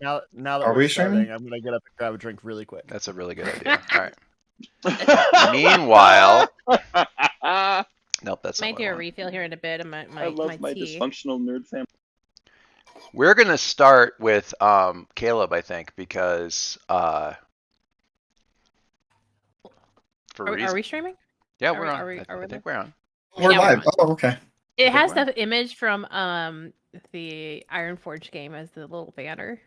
Now that Are we're we starting, streaming? I'm gonna get up and grab a drink really quick. That's a really good idea. All right. Meanwhile, nope, that's Might not do what I a want. refill here in a bit of my I love my tea. dysfunctional nerd family. We're gonna start with Caleb, I think, because for Are we streaming? Yeah, Are we're we- on. are we- are I we think we're on. We're Yeah, we're live. on. Oh, okay. It has we're- the image from the Ironforge game as the little banner.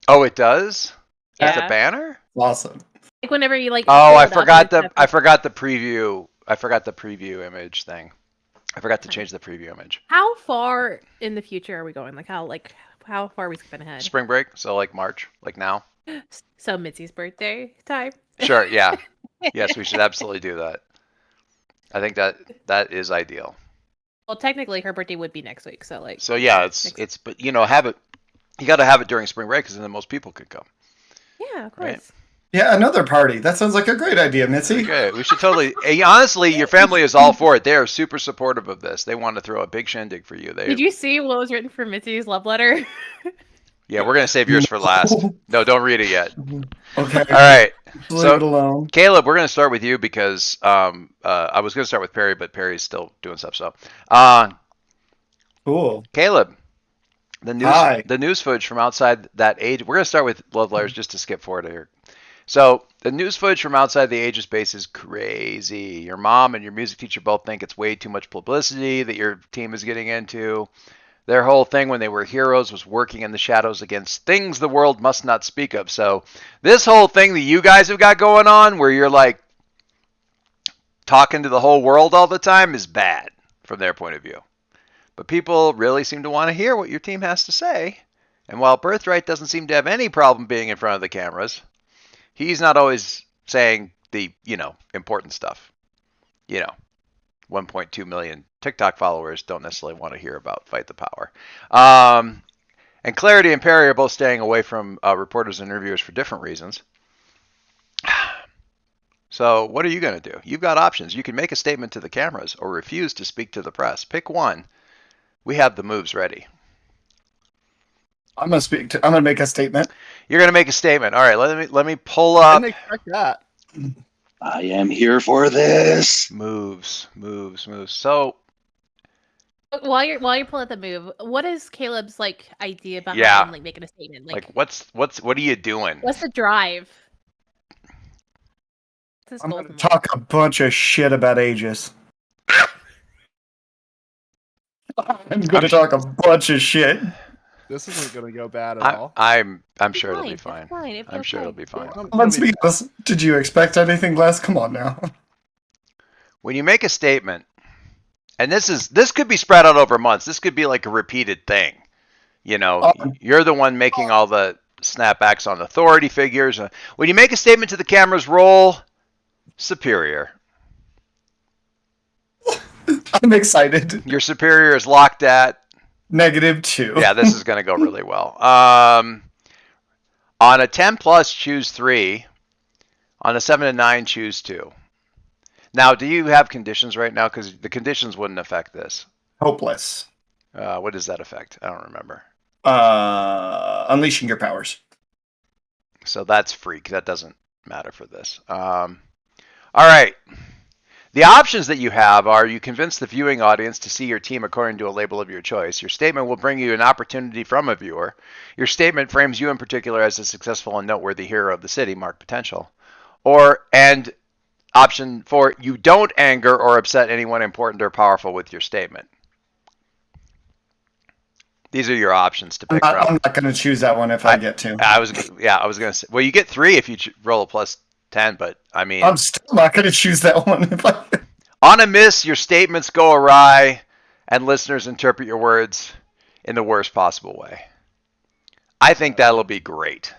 Oh, it does. As a Yeah. banner. Awesome. Like whenever you like. Oh, pull I it up, forgot it's I forgot the preview. I forgot the preview image thing. I forgot to change the preview image. How far in the future are we going? How far are we skipping ahead? Spring break, so like March, like now. So Mitzi's birthday time. Sure. Yeah. Yes, we should absolutely do that. I think that is ideal. Well, technically, her birthday would be next week, so like. So yeah, it's but have it. You got to have it during spring break because then the most people could come. Yeah, of course. Right. Yeah, another party. That sounds like a great idea, Mitzi. Okay, we should totally. Honestly, your family is all for it. They are super supportive of this. They want to throw a big shindig for you. Did you see what was written for Mitzi's love letter? Yeah, we're gonna save yours for last. No, don't read it yet. Okay. All right. Leave it alone. Caleb, we're gonna start with you because I was gonna start with Perry, but Perry's still doing stuff. So, Cool. Caleb, Hi. the news footage from outside that age. We're gonna start with love letters just to skip forward here. So the news footage from outside the Aegis base is crazy. Your mom and your music teacher both think it's way too much publicity that your team is getting into. Their whole thing when they were heroes was working in the shadows against things the world must not speak of. So this whole thing that you guys have got going on where you're like talking to the whole world all the time is bad from their point of view. But people really seem to want to hear what your team has to say. And while Birthright doesn't seem to have any problem being in front of the cameras, he's not always saying the, important stuff. 1.2 million TikTok followers don't necessarily want to hear about Fight the Power. And Clarity and Perry are both staying away from reporters and interviewers for different reasons. So what are you going to do? You've got options. You can make a statement to the cameras or refuse to speak to the press. Pick one. We have the moves ready. I'm gonna make a statement. You're going to make a statement. All right, let me pull up. I didn't expect that. I am here for this. Moves. So While you're pulling up the move, what is Caleb's idea behind Yeah. making a statement? what are you doing? What's the drive? What's his I'm goal gonna in life? talk a bunch of shit about Aegis. I'm gonna talk a bunch of shit. This isn't gonna go bad at all. I'm sure it'll be Fine, fine. it's I'm sure okay. it'll be fine. Let's be honest. Did you expect anything less? Come on now. When you make a statement, and this could be spread out over months. This could be like a repeated thing. You're the one making all the snapbacks on authority figures. When you make a statement to the cameras, roll superior. I'm excited. Your superior is locked at -2. Yeah, this is going to go really well. On a 10 plus, choose 3. On a 7 to 9, choose 2. Now, do you have conditions right now? Because the conditions wouldn't affect this. Hopeless. What does that affect? I don't remember. Unleashing your powers. So that's freak. That doesn't matter for this. All right. The options that you have are you convince the viewing audience to see your team according to a label of your choice. Your statement will bring you an opportunity from a viewer. Your statement frames you in particular as a successful and noteworthy hero of the city, mark potential. And option 4, you don't anger or upset anyone important or powerful with your statement. These are your options to pick from. I'm not going to choose that one if I get to. I was going to say, well, you get 3 if you roll a plus 10, but I mean, I'm still not going to choose that one if I. On a miss, your statements go awry, and listeners interpret your words in the worst possible way. I think that'll be great.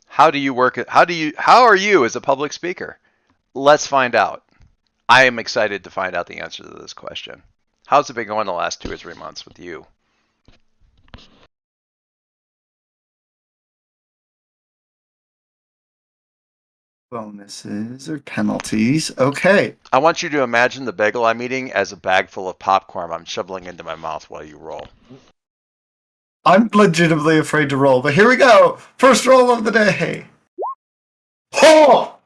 How do you work it? How are you as a public speaker? Let's find out. I am excited to find out the answer to this question. How's it been going the last 2 or 3 months with you? Bonuses or penalties. Okay. I want you to imagine the bagel I'm eating as a bag full of popcorn I'm shoveling into my mouth while you roll. I'm legitimately afraid to roll, but here we go. First roll of the day. Oh!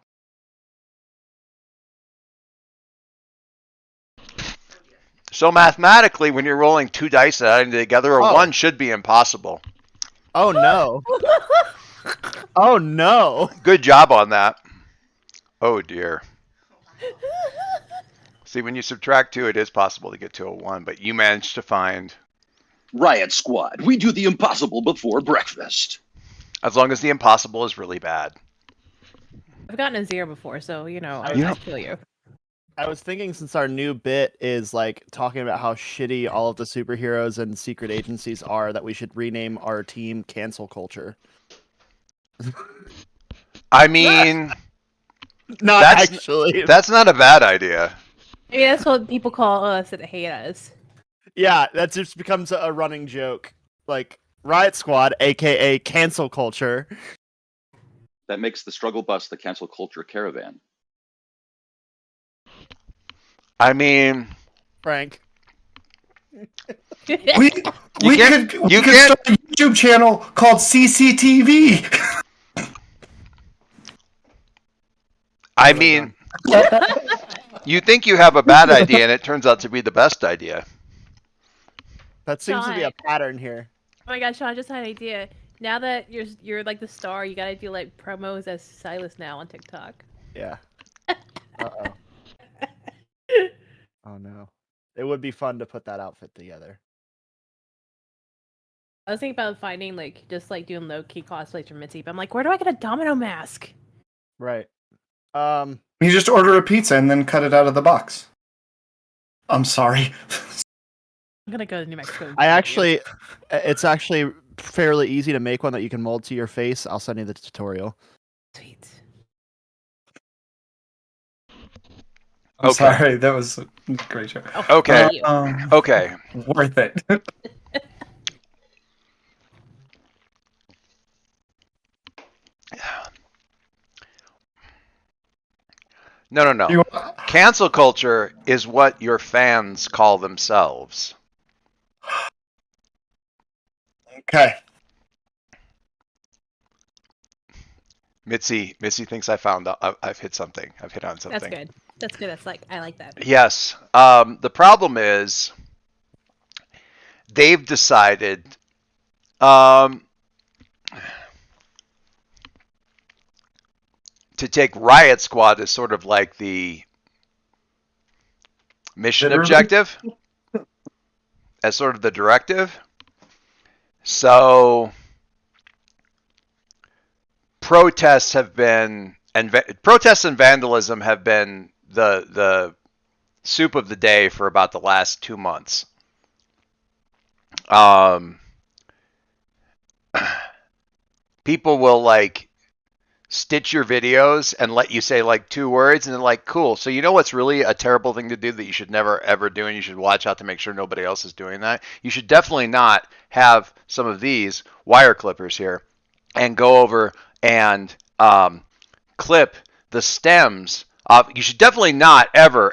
So mathematically, when you're rolling 2 dice and adding together, a 1 should be impossible. Oh no. Oh no. Good job on that. Oh dear. See, when you subtract 2, it is possible to get to a 1, but you managed to find... Riot Squad, we do the impossible before breakfast. As long as the impossible is really bad. I've gotten a 0 before, so I Yeah. feel you. I was thinking, since our new bit is like talking about how shitty all of the superheroes and secret agencies are, that we should rename our team Cancel Culture. I mean, Not That's- actually. that's not a bad idea. Maybe that's what people call us that hate us. Yeah, that just becomes a running joke. Like Riot Squad, aka Cancel Culture. That makes the struggle bus the cancel culture caravan. I mean, Frank. We can't- could you can't- start a YouTube channel called CCTV. I mean, you think you have a bad idea, and it turns out to be the best idea. That seems to be a Sean. pattern here. Oh my god, Sean, I just had an idea. Now that you're like the star, you gotta do like promos as Silas now on TikTok. Yeah. Uh-oh. Oh no. It would be fun to put that outfit together. I was thinking about finding just doing low key cosplays for Mitzi, but I'm like, where do I get a domino mask? Right. You just order a pizza and then cut it out of the box. I'm sorry. I'm gonna go to New Mexico. It's actually fairly easy to make one that you can mold to your face. I'll send you the tutorial. Sweet. I'm Okay. sorry. That was a great show. Oh, Okay. thank you. Okay. Worth it. No. You- Cancel culture is what your fans call themselves. Okay. Mitzi thinks I've hit something. I've hit on something. That's good. That's good. I like that. Yes. The problem is they've decided to take Riot Squad as sort of like the mission Literally? objective, as sort of the directive. So protests and vandalism have been the soup of the day for about the last 2 months. People will stitch your videos and let you say 2 words, and they're cool. So you know what's really a terrible thing to do that you should never ever do, and you should watch out to make sure nobody else is doing that? You should definitely not have some of these wire clippers here and go over and clip the stems off. You should definitely not ever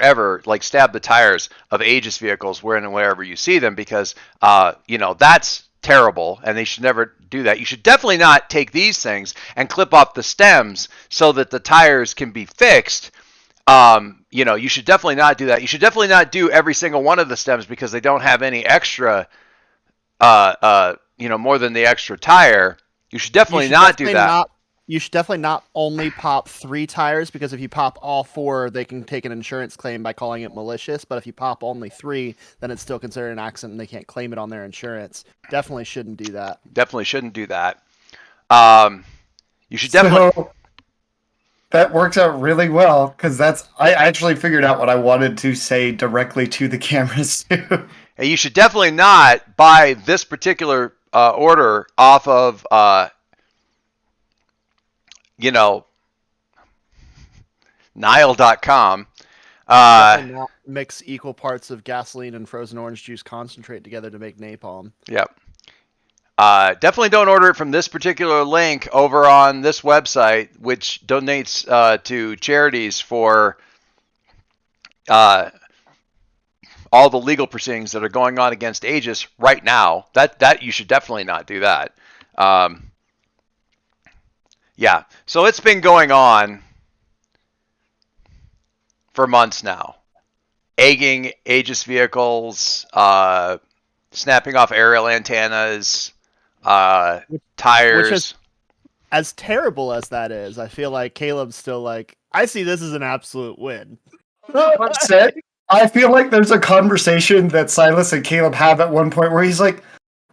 stab the tires of Aegis vehicles wherever you see them, because that's terrible, and they should never do that. You should definitely not take these things and clip off the stems so that the tires can be fixed. You should definitely not do that. You should definitely not do every single one of the stems, because they don't have any extra, more than the extra tire. You should definitely not do that. You should definitely not only pop 3 tires, because if you pop all 4, they can take an insurance claim by calling it malicious. But if you pop only 3, then it's still considered an accident and they can't claim it on their insurance. Definitely shouldn't do that. Definitely shouldn't do that. You should definitely. So, that works out really well, because I actually figured out what I wanted to say directly to the cameras too. And you should definitely not buy this particular order off of Nile.com. Definitely not mix equal parts of gasoline and frozen orange juice concentrate together to make napalm. Yep. Definitely don't order it from this particular link over on this website, which donates to charities for all the legal proceedings that are going on against Aegis right now. That you should definitely not do that. Yeah, so it's been going on for months now. Egging Aegis vehicles, snapping off aerial antennas, tires. Which is, as terrible as that is, I feel like Caleb's still like, I see this as an absolute win. I feel like there's a conversation that Silas and Caleb have at one point where he's like,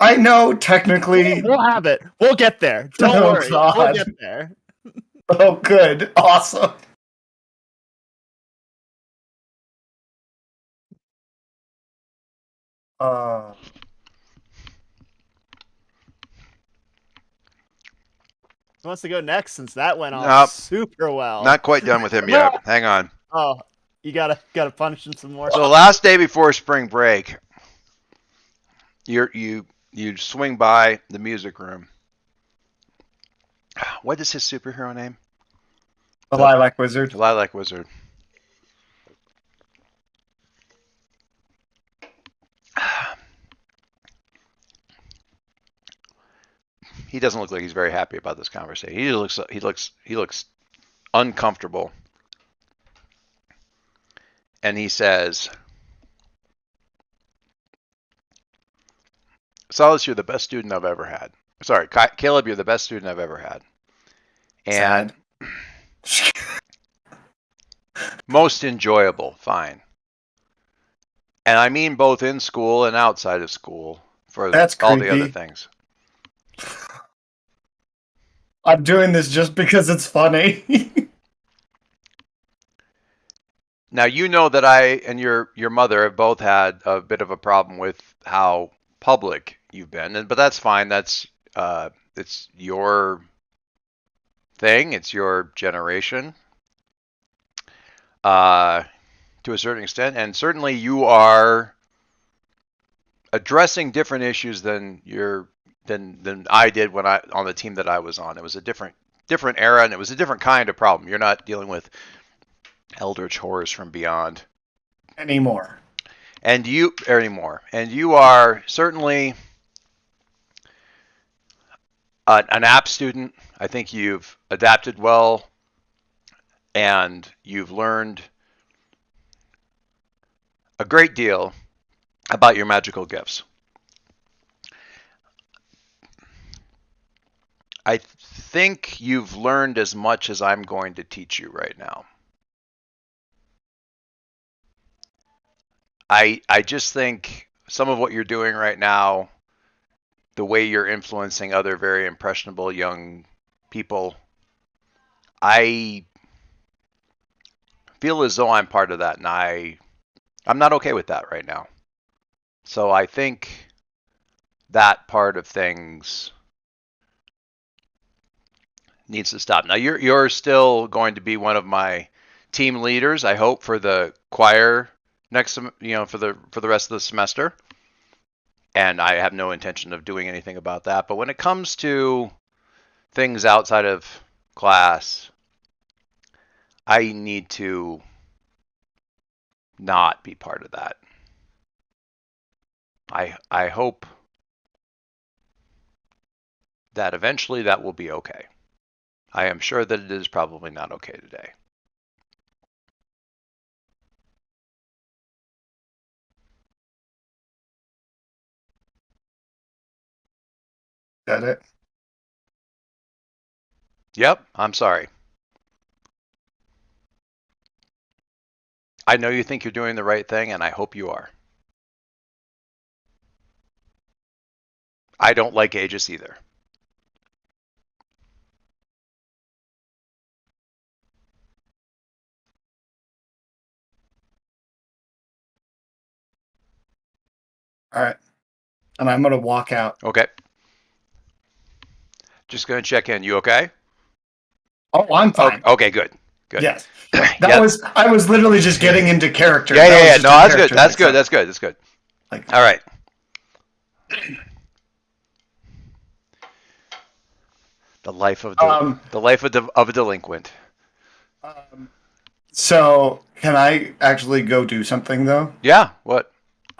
I know technically. We'll have it. We'll get there. Don't Oh, worry. God. We'll get there. Oh, good. Awesome. Who wants to go next since that went off Nope. super well? Not quite done with him yet. Hang on. Oh, you gotta punch in some more. So last day before spring break, you swing by the music room. What is his superhero name? The Lilac Wizard. The Lilac Wizard. He doesn't look like he's very happy about this conversation. He looks uncomfortable. And he says, Solace, you're the best student I've ever had. Sorry, Caleb, you're the best student I've ever had. And most enjoyable, fine. And I mean both in school and outside of school for That's all the creepy. other things. I'm doing this just because it's funny. Now, you know that I and your mother have both had a bit of a problem with how public you've been, but that's fine. That's it's your thing. It's your generation, to a certain extent, and certainly you are addressing different issues than I did when I on the team that I was on. It was a different era, and it was a different kind of problem. You're not dealing with eldritch horrors from beyond Anymore. And you are certainly an app student. I think you've adapted well, and you've learned a great deal about your magical gifts. I think you've learned as much as I'm going to teach you right now. I just think some of what you're doing right now, the way you're influencing other very impressionable young people, I feel as though I'm part of that, and I'm not okay with that right now. So I think that part of things needs to stop. Now you're still going to be one of my team leaders, I hope, for the choir next, for the rest of the semester. And I have no intention of doing anything about that. But when it comes to things outside of class, I need to not be part of that. I hope that eventually that will be okay. I am sure that it is probably not okay today. Got it. Yep, I'm sorry. I know you think you're doing the right thing, and I hope you are. I don't like Aegis either. All right. And I'm going to walk out. Okay. Just going to check in. You okay? Oh, I'm fine. Okay, good. Good. Yes. Yeah. I was literally just getting into character. Yeah. That was just No, a that's good. character That's thing. good. That's good. That's good. Like, All right. The life of a delinquent. So, can I actually go do something though? Yeah. What?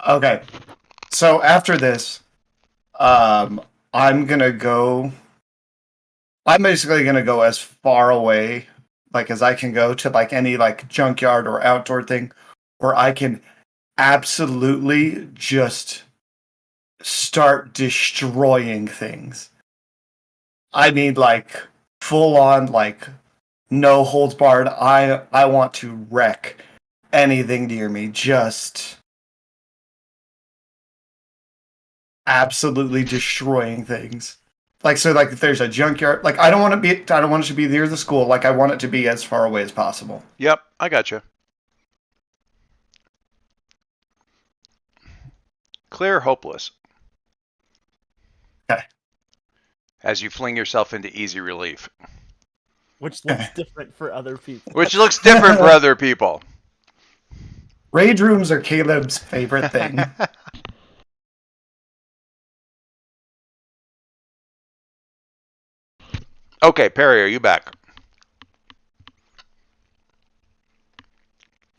Okay. So after this, I'm gonna go. I'm basically gonna go as far away, like as I can go to like any like junkyard or outdoor thing, where I can absolutely just start destroying things. I mean, like full on, like no holds barred. I want to wreck anything near me. Just absolutely destroying things. Like so, like if there's a junkyard, like I don't want it to be near the school. Like I want it to be as far away as possible. Yep, I got you. Clear, hopeless. Okay. As you fling yourself into easy relief, Which looks different for other people. which looks different for other people. Rage rooms are Caleb's favorite thing. Okay, Perry, are you back?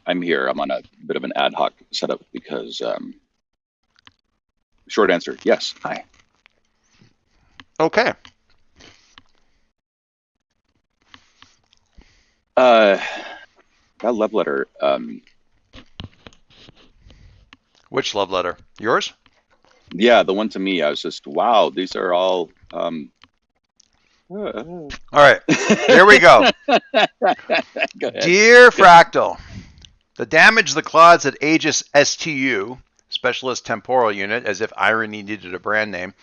I'm here. I'm on a bit of an ad hoc setup because, short answer, yes. Hi. Okay. That love letter. Which love letter? Yours? Yeah, the one to me. I was just, wow. These are all. All right, here we go. Go ahead. Dear Fractal, the damage the clods at Aegis STU, Specialist Temporal Unit, as if irony needed a brand name,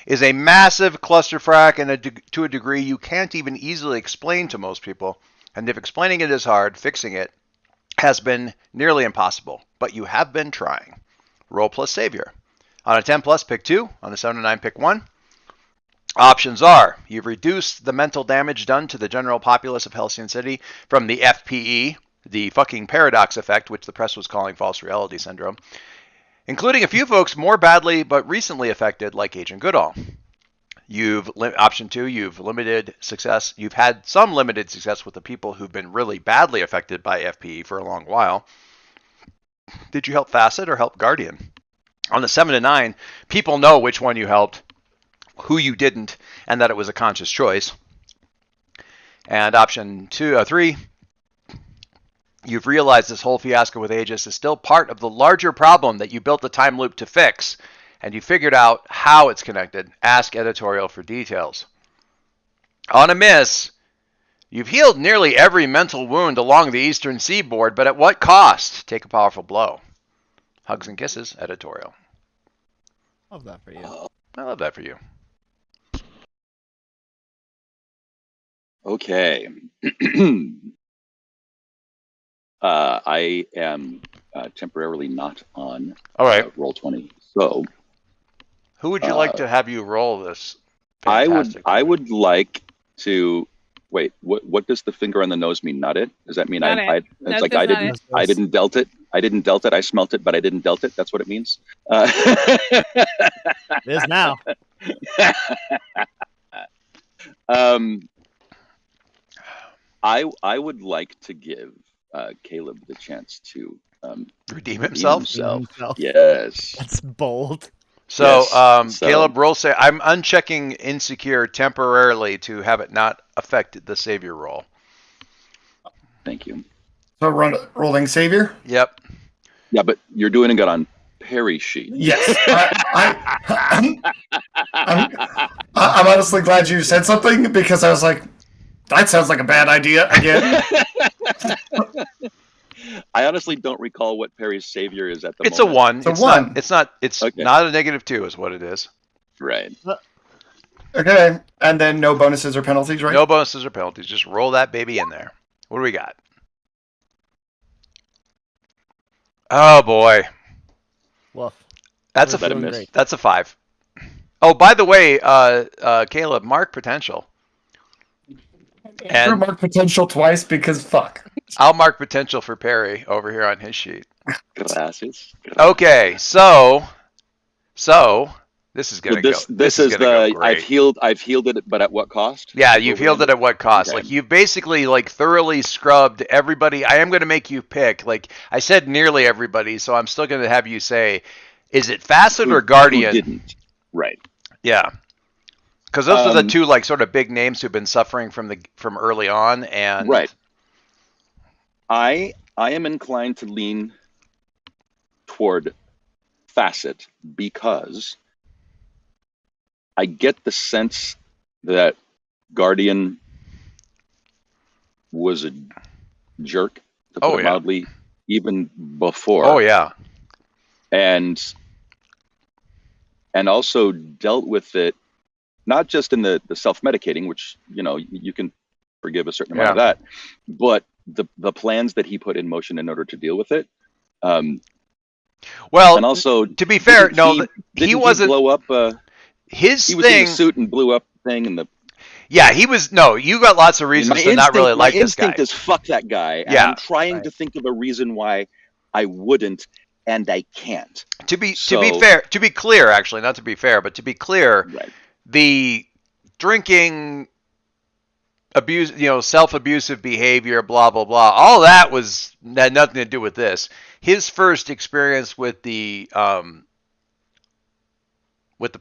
is a massive clusterfuck and to a degree you can't even easily explain to most people. And if explaining it is hard, fixing it has been nearly impossible. But you have been trying. Roll plus Savior. On a 10 plus, pick 2. On a 7 to 9, pick 1. Options are, you've reduced the mental damage done to the general populace of Halcyon City from the FPE, the fucking paradox effect, which the press was calling false reality syndrome, including a few folks more badly but recently affected, like Agent Goodall. Option 2, you've limited success. You've had some limited success with the people who've been really badly affected by FPE for a long while. Did you help Facet or help Guardian? On the 7 to 9, people know which one you helped, who you didn't, and that it was a conscious choice. And option 3, you've realized this whole fiasco with Aegis is still part of the larger problem that you built the time loop to fix, and you figured out how it's connected. Ask editorial for details. On a miss, you've healed nearly every mental wound along the eastern seaboard, but at what cost? Take a powerful blow. Hugs and kisses, editorial. Love that for you. I love that for you. Okay. I am temporarily not on All right. Roll20. So Who would you like to have you roll this? I fantastic would like to wait. What does the finger on the nose mean? Not it? Does that mean Not I it. it's No, like that's I not didn't it. I didn't dealt it. I didn't dealt it. I smelt it, but I didn't dealt it. That's what it means. It is now. I would like to give Caleb the chance to redeem himself? Yes. That's bold. So, Yes, so- Caleb, roll say I'm unchecking insecure temporarily to have it not affect the savior roll. Thank you. So rolling savior. Yep. Yeah, but you're doing it on Perry's sheet. Yes, I'm honestly glad you said something because I was like, that sounds like a bad idea again. I honestly don't recall what Perry's savior is at the It's a moment. 1. It's a 1. It's Okay. not a -2 is what it is. Right. Okay, and then no bonuses or penalties, right? No bonuses or penalties. Just roll that baby in there. What do we got? Oh boy. Woof. That's We're a doing miss. great. That's a 5. Oh, by the way, Caleb, mark potential. Drew And marked potential twice because fuck. I'll mark potential for Perry over here on his sheet. Gracias. Okay, so This is So gonna go. this is is gonna go the great. I've healed it, but at what cost? Yeah, What you've we healed it ended- at what cost? Okay. Like you've basically like thoroughly scrubbed everybody. I am going to make you pick. Like I said, nearly everybody. So I'm still going to have you say, is it Facet or Who Guardian? didn't? Right. Yeah, because those are the Um, two like sort of big names who've been suffering from early on. And Right. I am inclined to lean toward Facet because I get the sense that Guardian was a jerk, to put Oh, it yeah. mildly, even before. Oh yeah, And also dealt with it not just in the self-medicating, which you can forgive a certain amount of that, but the plans that he put in motion in order to deal with it. well, And also, to be fair, didn't he wasn't. blow up. His He was in thing. the suit and blew up the thing, and the Yeah, he was. No, you got lots of reasons to not really like this guy. My instinct is fuck that guy. And Yeah. I'm trying to think of a reason why I wouldn't, and I can't. To be fair, to be clear, actually, not to be fair, but to be clear, Right. the drinking, abuse, self-abusive behavior, blah blah blah, all that had nothing to do with this. His first experience with the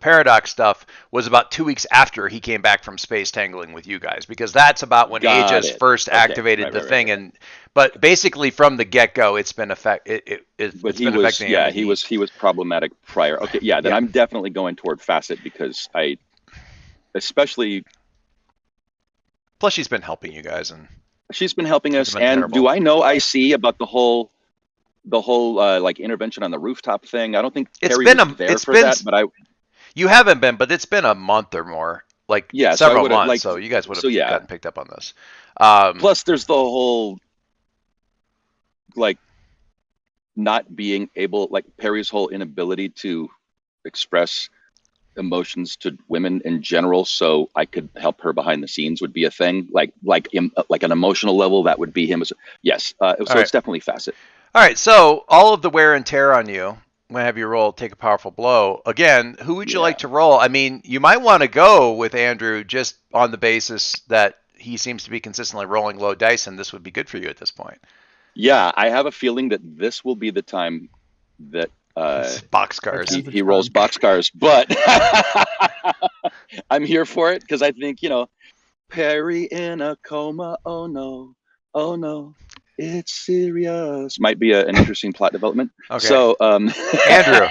paradox stuff was about 2 weeks after he came back from space tangling with you guys, because that's about when Got Aegis it. first Okay. activated Right, the right, thing. right. And but basically from the get-go, it's been affecting him. He was problematic prior. Okay, yeah, then Yeah. I'm definitely going toward Facet because especially Plus, she's been helping you guys, and she's been helping us. been And terrible. do I know IC about the whole like intervention on the rooftop thing? I don't think It's Terry been was there it's for been that, but you haven't been, but it's been a month or more, like Yeah, so I several would've, months. like- So you guys would have so yeah. gotten picked up on this. plus there's the whole like not being able, like Perry's whole inability to express emotions to women in general, so I could help her behind the scenes would be a thing, like an emotional level that would be him as yes. So right. it's definitely Facet. All right, so all of the wear and tear on you. I'm gonna have you roll take a powerful blow again. Who would you Yeah. like to roll? I mean, you might want to go with Andrew just on the basis that he seems to be consistently rolling low dice, and this would be good for you at this point. Yeah, I have a feeling that this will be the time that Boxcars. he rolls boxcars, but I'm here for it because I think Perry in a coma. Oh no, it's serious. Might be an interesting plot development. Okay. So Andrew,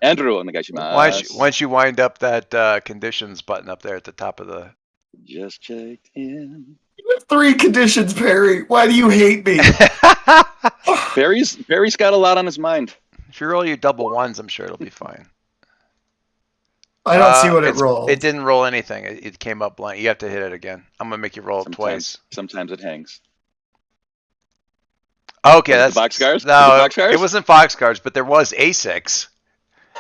Andrew on the Gaishimasu. why don't you wind up that conditions button up there at the top of the. Just checked in. You have 3 conditions, Perry. Why do you hate me? Perry's got a lot on his mind. If you roll your double ones, I'm sure it'll be fine. I don't see what it It's- rolled. It didn't roll anything. It came up blank. You have to hit it again. I'm gonna make you roll it twice. Sometimes it hangs. Okay, Was that's it the boxcars? No, Was it boxcars? it wasn't boxcars, but there was A6.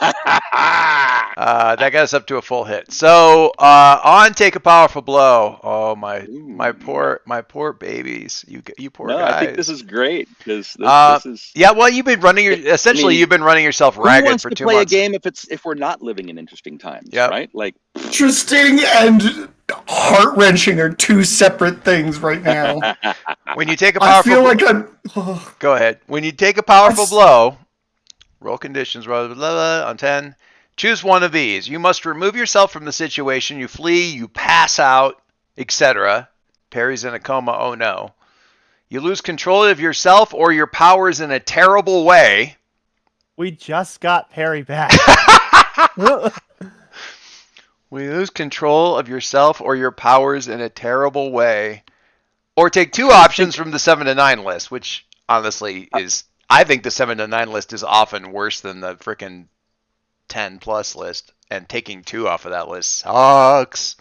That got us up to a full hit. So on take a powerful blow. Oh my poor babies. You poor No, guys. I think this is great because this is. Yeah, well, you've been running you've been running yourself Who ragged wants for to 2 play months. a game if we're not living in interesting times, Yep. right? Like Interesting and heart-wrenching are 2 separate things right now. When you take a I powerful feel like I'm... Go ahead. When you take a powerful That's- blow, roll conditions, blah, blah, blah, blah, on 10. Choose one of these. You must remove yourself from the situation. You flee, you pass out, etc. Perry's in a coma. Oh no. You lose control of yourself or your powers in a terrible way. We just got Perry back. We lose control of yourself or your powers in a terrible way. Or take 2 options from the 7 to 9 list, which honestly is, I think the 7 to 9 list is often worse than the frickin' 10 plus list. And taking 2 off of that list sucks.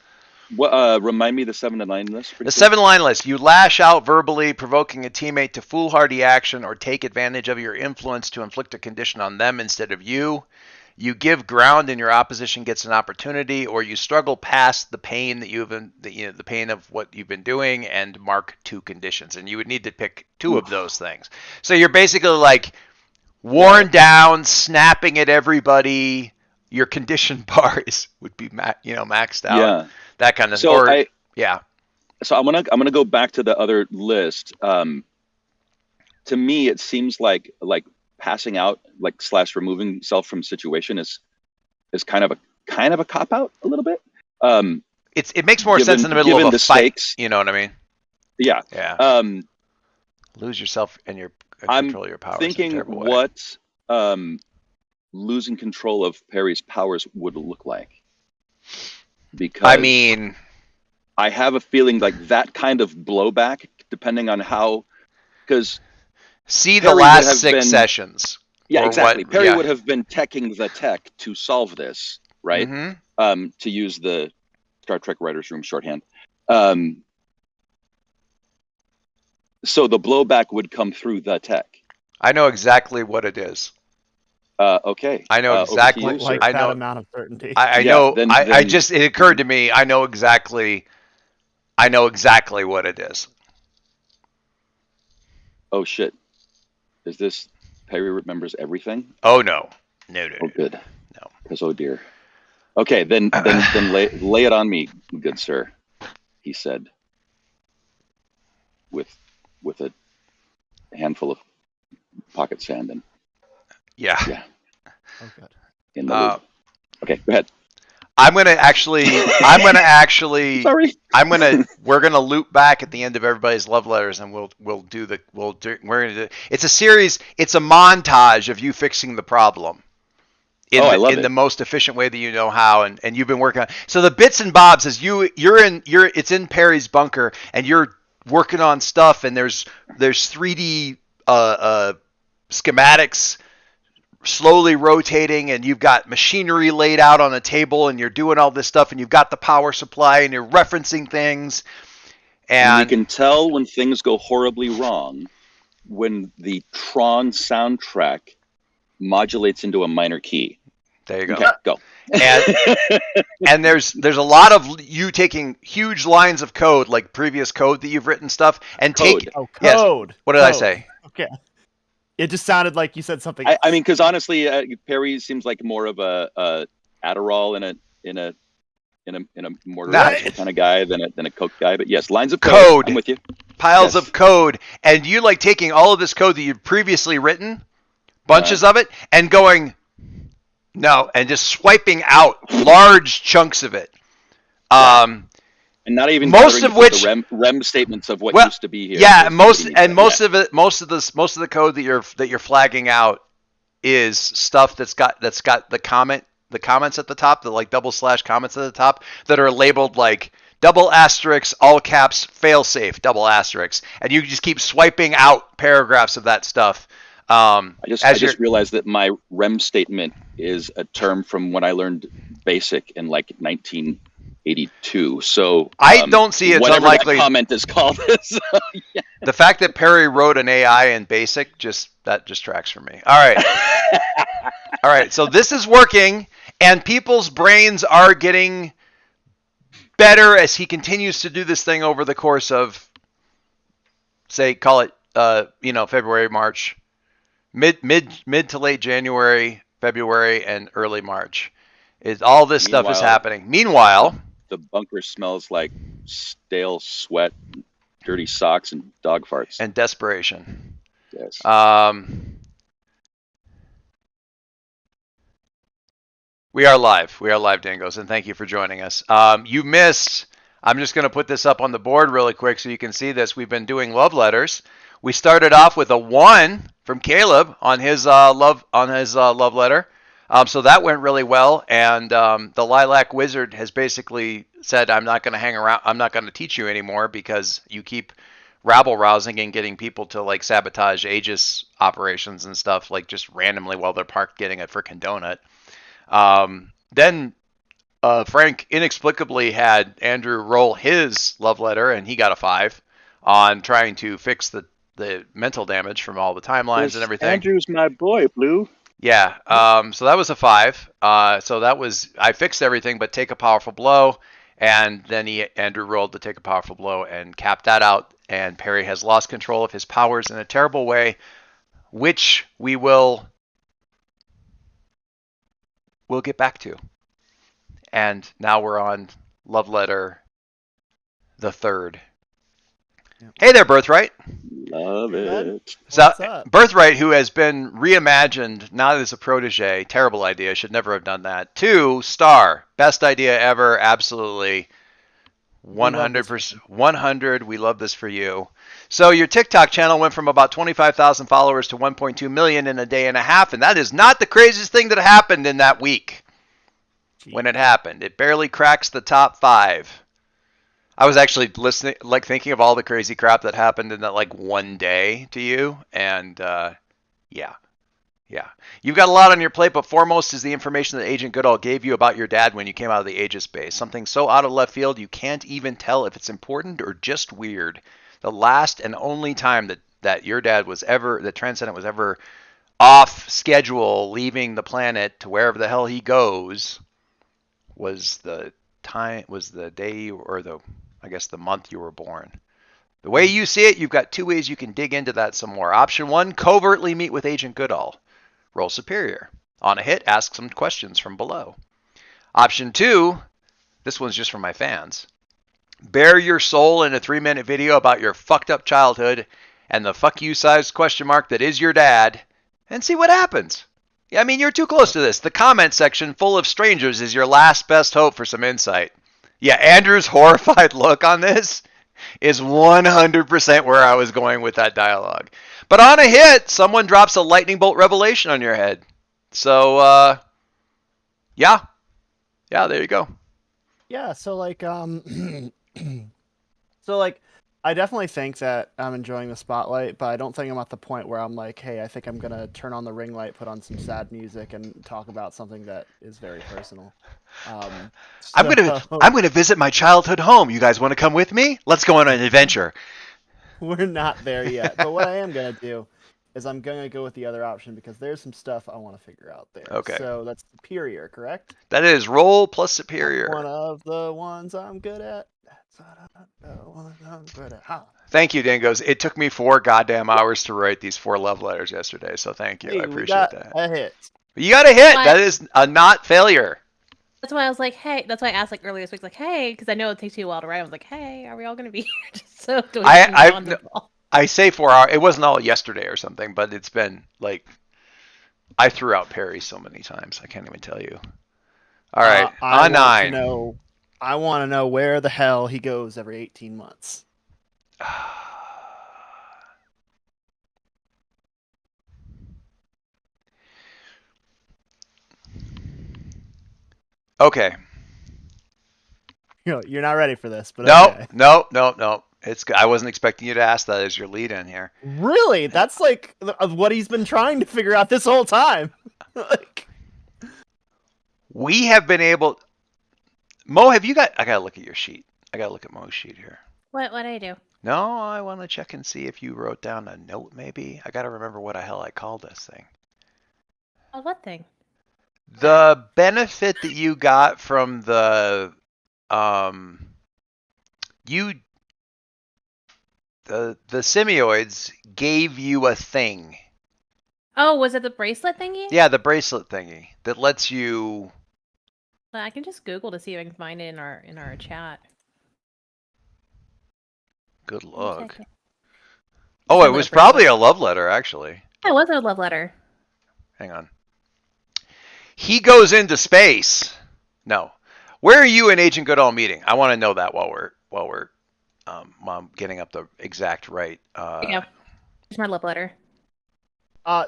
what? Remind me the 7 to 9 list. The 7 line list. You lash out verbally, provoking a teammate to foolhardy action or take advantage of your influence to inflict a condition on them instead of you. You give ground and your opposition gets an opportunity, or you struggle past the pain that the pain of what you've been doing and mark 2 conditions. And you would need to pick 2 of those things. So you're basically like worn down, snapping at everybody, your condition bars would be maxed out. Yeah. That kind of So yeah. So I'm gonna go back to the other list. To me, it seems like passing out, like / removing self from situation is kind of a cop out a little bit. It makes more sense in the middle of a fight. Stakes, you know what I mean? Yeah. Yeah. Lose yourself and your control of your powers. I'm thinking what losing control of Perry's powers would look like. Because I mean, I have a feeling like that kind of blowback, depending on how, because see the last 6 sessions. Yeah, exactly. Perry would have been teching the tech to solve this, right? Mm-hmm. To use the Star Trek writers' room shorthand. So the blowback would come through the tech. I know exactly what it is. Okay. I know exactly. You, like I that know amount of certainty. I know. I just it occurred to me. I know exactly what it is. Oh shit! Is this Perry remembers everything? Oh no. Oh good. No. Because oh dear. Okay, then lay it on me, good sir. He said, with a handful of pocket sand and yeah. Oh good. In the loop. Okay, go ahead. We're gonna loop back at the end of everybody's love letters, and we're gonna do. It's a series. It's a montage of you fixing the problem in the most efficient way that you know how, and you've been working on. So the bits and bobs is it's in Perry's bunker, and you're working on stuff, and there's 3D schematics slowly rotating, and you've got machinery laid out on a table, and you're doing all this stuff, and you've got the power supply, and you're referencing things, and you can tell when things go horribly wrong when the Tron soundtrack modulates into a minor key. There you go. Okay, go. And there's a lot of you taking huge lines of code, like previous code that you've written stuff, and code. Code. Yes. What did I say? Okay. It just sounded like you said something. I mean, because honestly, Perry seems like more of a Adderall in a more rational kind of guy than a Coke guy. But yes, lines of code. I'm with you. Piles of code, and you like taking all of this code that you've previously written, bunches of it, and going no, and just swiping out large chunks of it. And not even most of which the REM statements of what used to be here. Yeah, most of the code that you're flagging out is stuff that's got the comments at the top, the like / comments at the top that are labeled like double asterisk, all caps, fail safe, double asterisk, and you just keep swiping out paragraphs of that stuff. I just realized that my REM statement is a term from when I learned BASIC in like 1982. So I don't see it's unlikely. That comment is called. So, yeah. The fact that Perry wrote an AI in BASIC that tracks for me. All right, all right. So this is working, and people's brains are getting better as he continues to do this thing over the course of, say, call it, February, March, mid to late January, February, and early March. All this stuff is happening. Meanwhile, the bunker smells like stale sweat, dirty socks, and dog farts. And desperation. Yes. We are live, Dingos, and thank you for joining us. You missed. I'm just going to put this up on the board really quick so you can see this. We've been doing love letters. We started off with a 1 from Caleb on his love letter. So that went really well, and the Lilac Wizard has basically said, I'm not going to hang around. I'm not going to teach you anymore because you keep rabble-rousing and getting people to like sabotage Aegis operations and stuff like just randomly while they're parked getting a frickin' donut. Then Frank inexplicably had Andrew roll his love letter, and he got a 5 on trying to fix the mental damage from all the timelines and everything. Andrew's my boy, Blue. Yeah, so that was a 5. So that was, I fixed everything but take a powerful blow, and then Andrew rolled to take a powerful blow and capped that out, and Perry has lost control of his powers in a terrible way, which we will we'll get back to. And now we're on love letter the third. Yep. Hey there, Birthright. Love it. So, What's up? Birthright, who has been reimagined, not as a protege, terrible idea, should never have done that. 2 star, best idea ever, absolutely. 100%, 100. We love this for you. So your TikTok channel went from about 25,000 followers to 1.2 million in a day and a half, and that is not the craziest thing that happened in that week. Jeez. When it happened, it barely cracks the top 5. I was actually listening, like thinking of all the crazy crap that happened in that like one day to you, and yeah. You've got a lot on your plate, but foremost is the information that Agent Goodall gave you about your dad when you came out of the Aegis base. Something so out of left field you can't even tell if it's important or just weird. The last and only time that your dad was ever, that Transcendent was ever off schedule, leaving the planet to wherever the hell he goes, was the day or the month you were born. The way you see it, you've got 2 ways you can dig into that some more. Option 1, covertly meet with Agent Goodall. Roll superior. On a hit, ask some questions from below. Option 2, this one's just for my fans. Bare your soul in a 3-minute video about your fucked up childhood and the fuck you sized question mark that is your dad, and see what happens. Yeah, I mean, you're too close to this. The comment section full of strangers is your last best hope for some insight. Yeah, Andrew's horrified look on this is 100% where I was going with that dialogue. But on a hit, someone drops a lightning bolt revelation on your head. So, yeah, there you go. Yeah, so like I definitely think that I'm enjoying the spotlight, but I don't think I'm at the point where I'm like, hey, I think I'm gonna turn on the ring light, put on some sad music, and talk about something that is very personal. I'm gonna visit my childhood home. You guys want to come with me? Let's go on an adventure. We're not there yet, but what I am gonna do is I'm gonna go with the other option because there's some stuff I want to figure out there. Okay. So that's superior, correct? That is roll plus superior. One of the ones I'm good at. That's one I'm good at. Ha. Thank you, Dingoes. It took me 4 goddamn hours to write these 4 love letters yesterday, so thank you. Hey, I we appreciate got that. a hit. You got a hit. What? That is a not failure. That's why I was like, hey. That's why I asked like earlier this week, like, hey, because I know it takes you a while to write. I was like, hey, are we all gonna be here? Just so I say 4 hours. It wasn't all yesterday or something, but it's been like I threw out Perry so many times. I can't even tell you. All right, on 9. I want to know where the hell he goes every 18 months. Okay. You're not ready for this, but No, okay. no. It's good. I wasn't expecting you to ask that as your lead in here. Really? That's like what he's been trying to figure out this whole time. Like, we have been able. Mo, have you got? I gotta look at your sheet. I gotta look at Mo's sheet here. What did I do? No, I want to check and see if you wrote down a note. Maybe I gotta remember what the hell I called this thing. Oh, what thing? The benefit that you got from the the semioids gave you a thing. Oh, was it the bracelet thingy? Yeah, the bracelet thingy that lets you. I can just Google to see if I can find it in our chat. Good luck. Check it. Oh, it was probably a love letter, actually. It was a love letter. Hang on. He goes into space. No. Where are you and Agent Goodall meeting? I want to know that while we're getting up the exact right. There you go. Here's my love letter.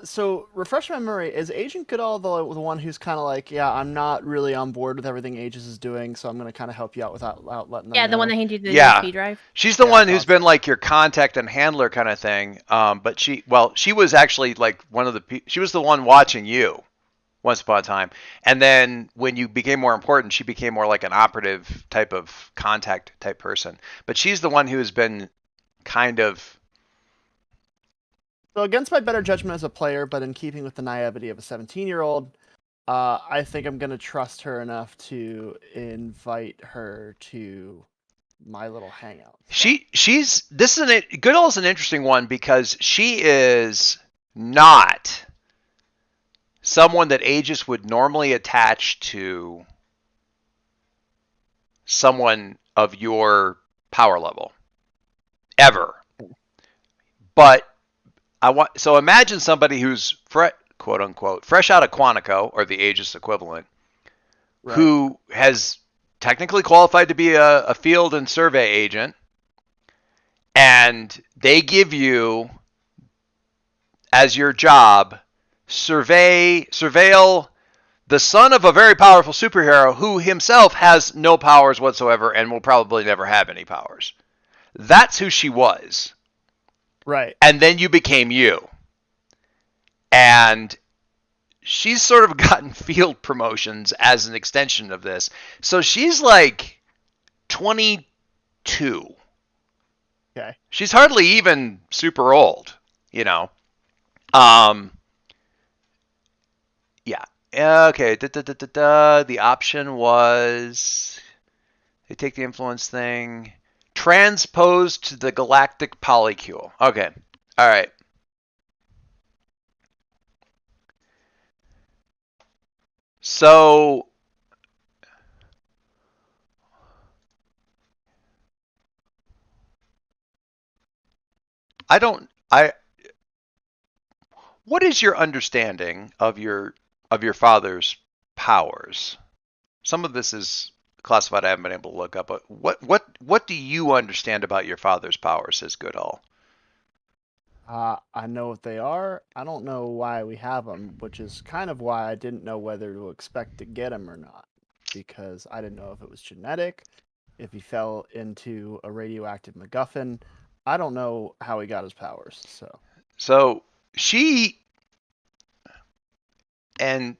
So refresh my memory. Is Agent Goodall the one who's kind of like, yeah, I'm not really on board with everything Aegis is doing, so I'm going to kind of help you out without letting them Yeah, know? the one that handed you the Yeah. USB drive. She's the Yeah, one who's awesome. been like your contact and handler kind of thing. But she was actually like one of the she was the one watching you once upon a time. And then when you became more important, she became more like an operative type of contact type person. But she's the one who has been kind of. So against my better judgment as a player, but in keeping with the naivety of a 17-year-old, I think I'm going to trust her enough to invite her to my little hangout. Goodall's an interesting one because she is not someone that Aegis would normally attach to someone of your power level ever. But so imagine somebody who's quote unquote fresh out of Quantico, or the Aegis equivalent, Right. who has technically qualified to be a field and survey agent, and they give you as your job surveil the son of a very powerful superhero who himself has no powers whatsoever and will probably never have any powers. That's who she was. Right. And then you became you. And she's sort of gotten field promotions as an extension of this. So she's like 22. Okay. She's hardly even super old, you know. Yeah. Okay. The option was they take the influence thing, transposed to the galactic polycule. Okay. All right. So what is your understanding of your father's powers? Some of this is classified. I haven't been able to look up, but what do you understand about your father's powers, says Goodall? I know what they are. I don't know why we have them, which is kind of why I didn't know whether to expect to get them or not, because I didn't know if it was genetic, if he fell into a radioactive MacGuffin. I don't know how he got his powers. So and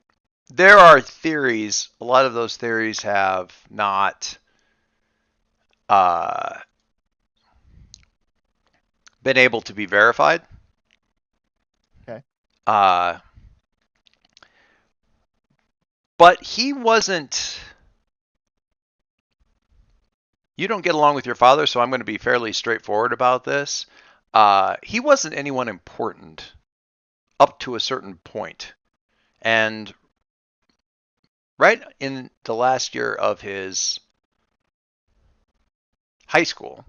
there are theories. A lot of those theories have not been able to be verified. Okay. But he wasn't. You don't get along with your father, so I'm going to be fairly straightforward about this. He wasn't anyone important up to a certain point. And right in the last year of his high school,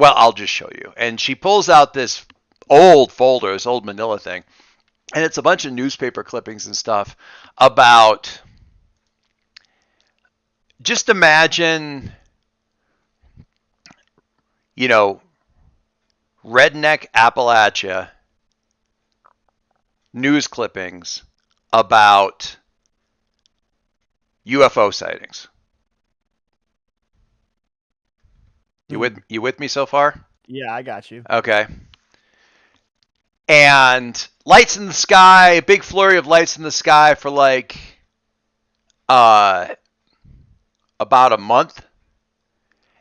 I'll just show you. And she pulls out this old folder, this old manila thing, and it's a bunch of newspaper clippings and stuff about, just imagine, redneck Appalachia news clippings about UFO sightings. You with me so far? Yeah, I got you. Okay. And lights in the sky, a big flurry of lights in the sky for like about a month.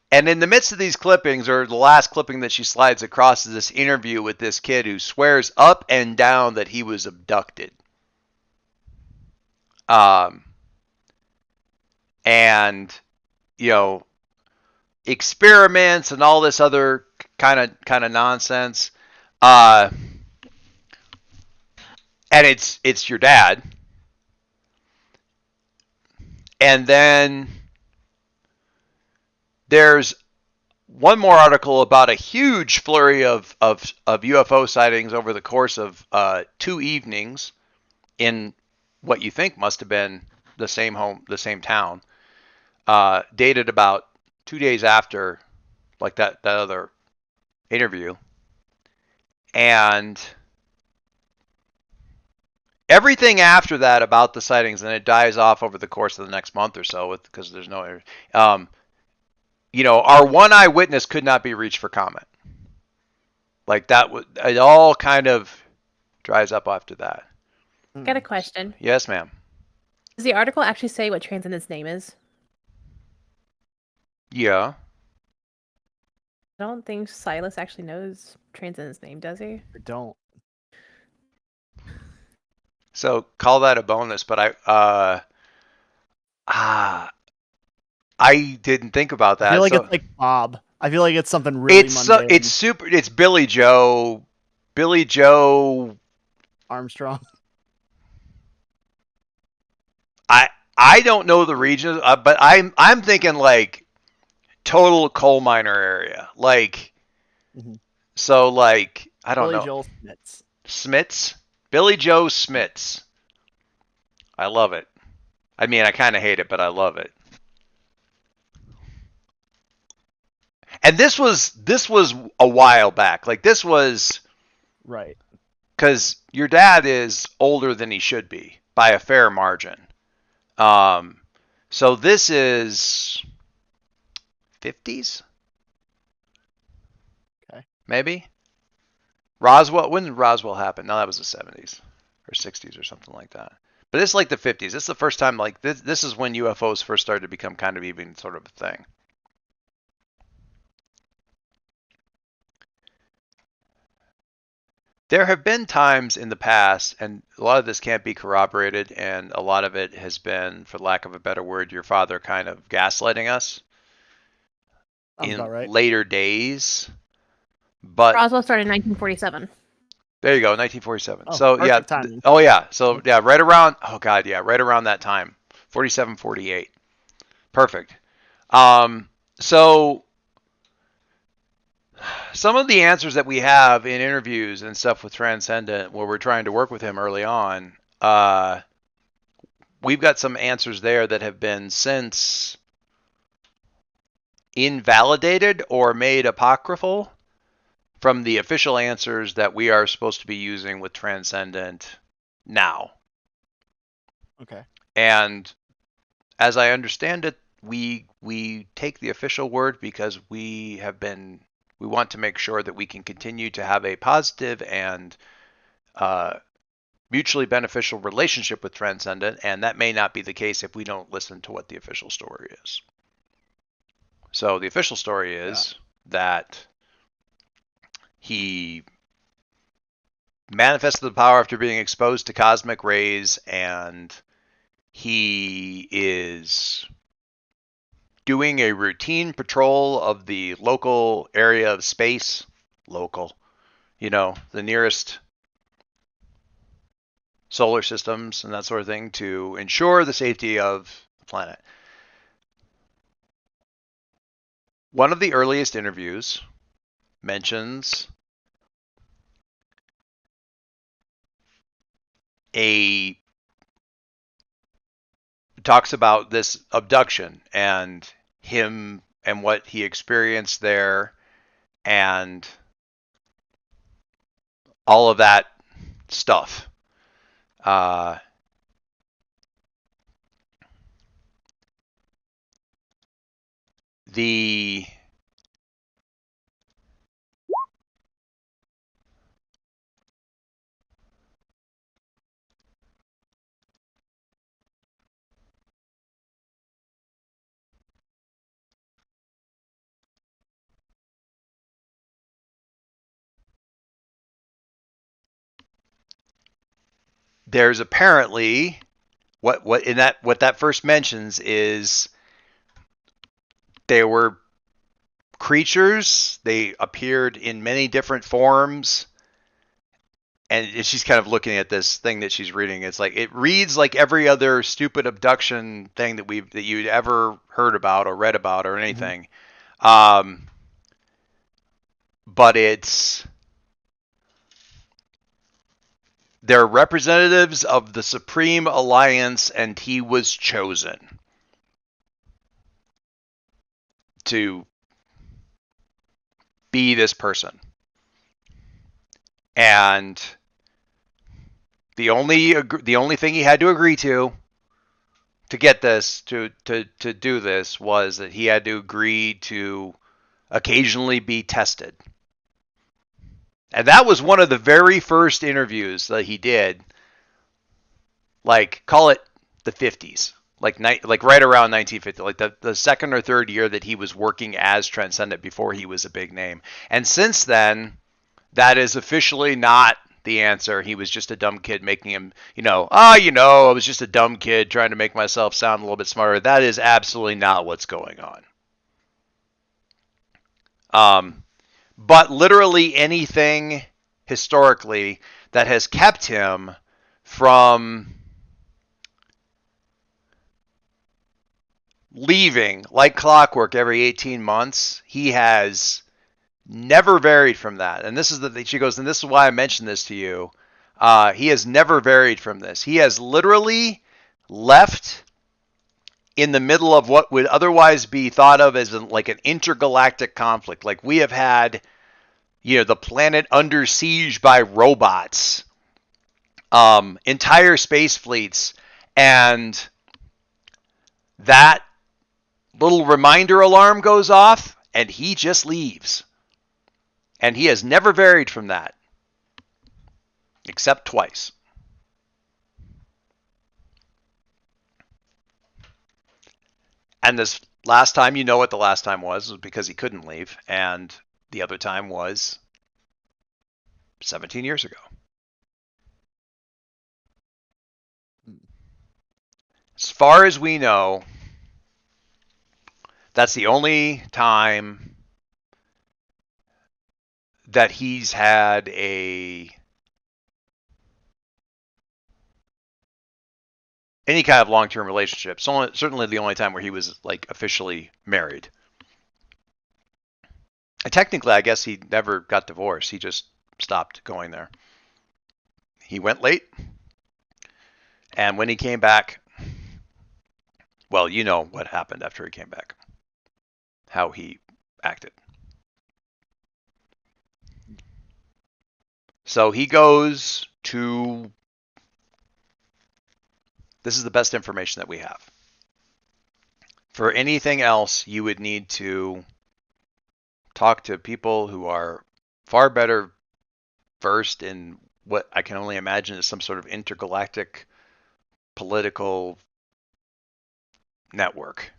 And in the midst of these clippings, or the last clipping that she slides across, is this interview with this kid who swears up and down that he was abducted. And, experiments and all this other kind of nonsense. And it's your dad. And then there's one more article about a huge flurry of UFO sightings over the course of 2 evenings in what you think must have been the same town, dated about 2 days after, like that other interview. And everything after that about the sightings, and it dies off over the course of the next month or so, because there's no, our one eyewitness could not be reached for comment. Like that, it all kind of dries up after that. Got a question. Yes, ma'am. Does the article actually say what Transcendent's name is? Yeah. I don't think Silas actually knows Transcendent's name, does he? I don't. So call that a bonus, but I didn't think about that. I feel like it's like Bob. I feel like it's something really mundane. It's super. It's Billy Joe. Billy Joe. Armstrong. I don't know the region, but I'm thinking like total coal miner area. Like, so like I don't Billy know. Joel Smits. Smits. Billy Joe Smits. I love it. I mean, I kind of hate it, but I love it. And this was a while back. Like this was right because your dad is older than he should be by a fair margin. So this is 50s, okay, maybe. Roswell. When did Roswell happen? No, that was the 70s or 60s or something like that. But it's like the 50s. It's the first time like this is when UFOs first started to become kind of even sort of a thing. There have been times in the past, and a lot of this can't be corroborated, and a lot of it has been, for lack of a better word, your father kind of gaslighting us in right. later days. But Roswell started in 1947. there you go, 1947. Oh, so yeah, timing. oh yeah, so yeah, right around. Oh god, yeah, right around that time, 47, 48. Perfect. So some of the answers that we have in interviews and stuff with Transcendent, where we're trying to work with him early on, we've got some answers there that have been since invalidated or made apocryphal from the official answers that we are supposed to be using with Transcendent now. Okay. And as I understand it, we take the official word because we want to make sure that we can continue to have a positive and mutually beneficial relationship with Transcendent, and that may not be the case if we don't listen to what the official story is. So the official story is that he manifested the power after being exposed to cosmic rays, and he is doing a routine patrol of the local area of space. Local, the nearest solar systems and that sort of thing to ensure the safety of the planet. One of the earliest interviews mentions talks about this abduction and him and what he experienced there and all of that stuff. There's apparently what that first mentions is there were creatures. They appeared in many different forms, and she's kind of looking at this thing that she's reading. It's like it reads like every other stupid abduction thing that you'd ever heard about or read about or anything. Mm-hmm. But they're representatives of the Supreme Alliance, and he was chosen to be this person. And the only thing he had to agree to get this, to do this, was that he had to agree to occasionally be tested. And that was one of the very first interviews that he did. Like, call it the 50s. Like right around 1950, like the second or third year that he was working as Transcendent before he was a big name. And since then, that is officially not the answer. He was just a dumb kid making him, I was just a dumb kid trying to make myself sound a little bit smarter. That is absolutely not what's going on. But literally anything historically that has kept him from leaving like clockwork every 18 months, he has never varied from that. And this is she goes, and this is why I mentioned this to you. He has never varied from this. He has literally left in the middle of what would otherwise be thought of as like an intergalactic conflict. Like we have had, the planet under siege by robots, entire space fleets, and that little reminder alarm goes off, and he just leaves. And he has never varied from that, except twice. And this last time, you know what the last time was because he couldn't leave. And the other time was 17 years ago. As far as we know, that's the only time that he's had any kind of long-term relationship. So certainly the only time where he was like officially married. And technically, I guess he never got divorced. He just stopped going there. He went late. And when he came back, well, you know what happened after he came back. How he acted. So he goes to... This is the best information that we have. For anything else, you would need to talk to people who are far better versed in what I can only imagine is some sort of intergalactic political network.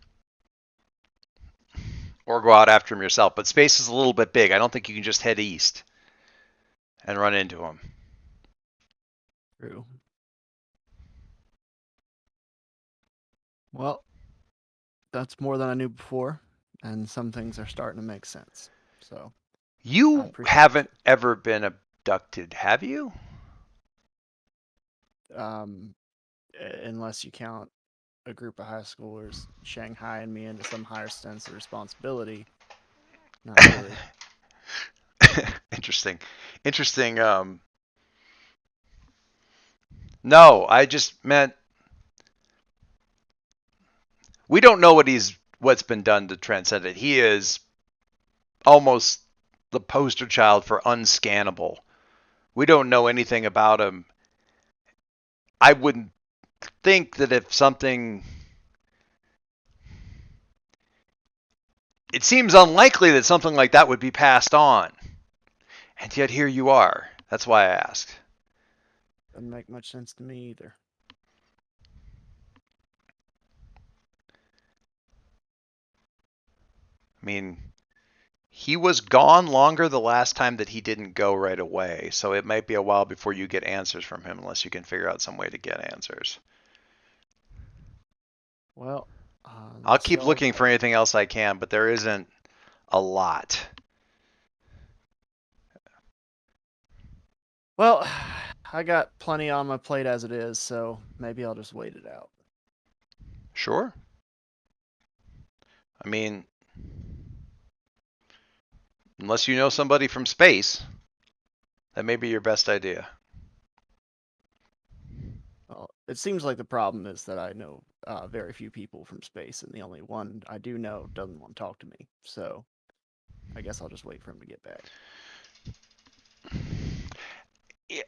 Or go out after him yourself. But space is a little bit big. I don't think you can just head east and run into him. True. Well, that's more than I knew before, and some things are starting to make sense. So you haven't ever been abducted, have you? Unless you count a group of high schoolers shanghaiing me into some higher sense of responsibility. Not really. Interesting. No, I just meant we don't know what's been done to transcend it. He is almost the poster child for unscannable. We don't know anything about him. I wouldn't think that if something... It seems unlikely that something like that would be passed on. And yet here you are. That's why I asked. Doesn't make much sense to me either. I mean, he was gone longer the last time that he didn't go right away. So it might be a while before you get answers from him unless you can figure out some way to get answers. Well, I'll keep looking for anything else I can, but there isn't a lot. Well, I got plenty on my plate as it is, so maybe I'll just wait it out. Sure. I mean, unless you know somebody from space, that may be your best idea. Well, it seems like the problem is that I know very few people from space, and the only one I do know doesn't want to talk to me. So I guess I'll just wait for him to get back. Yeah.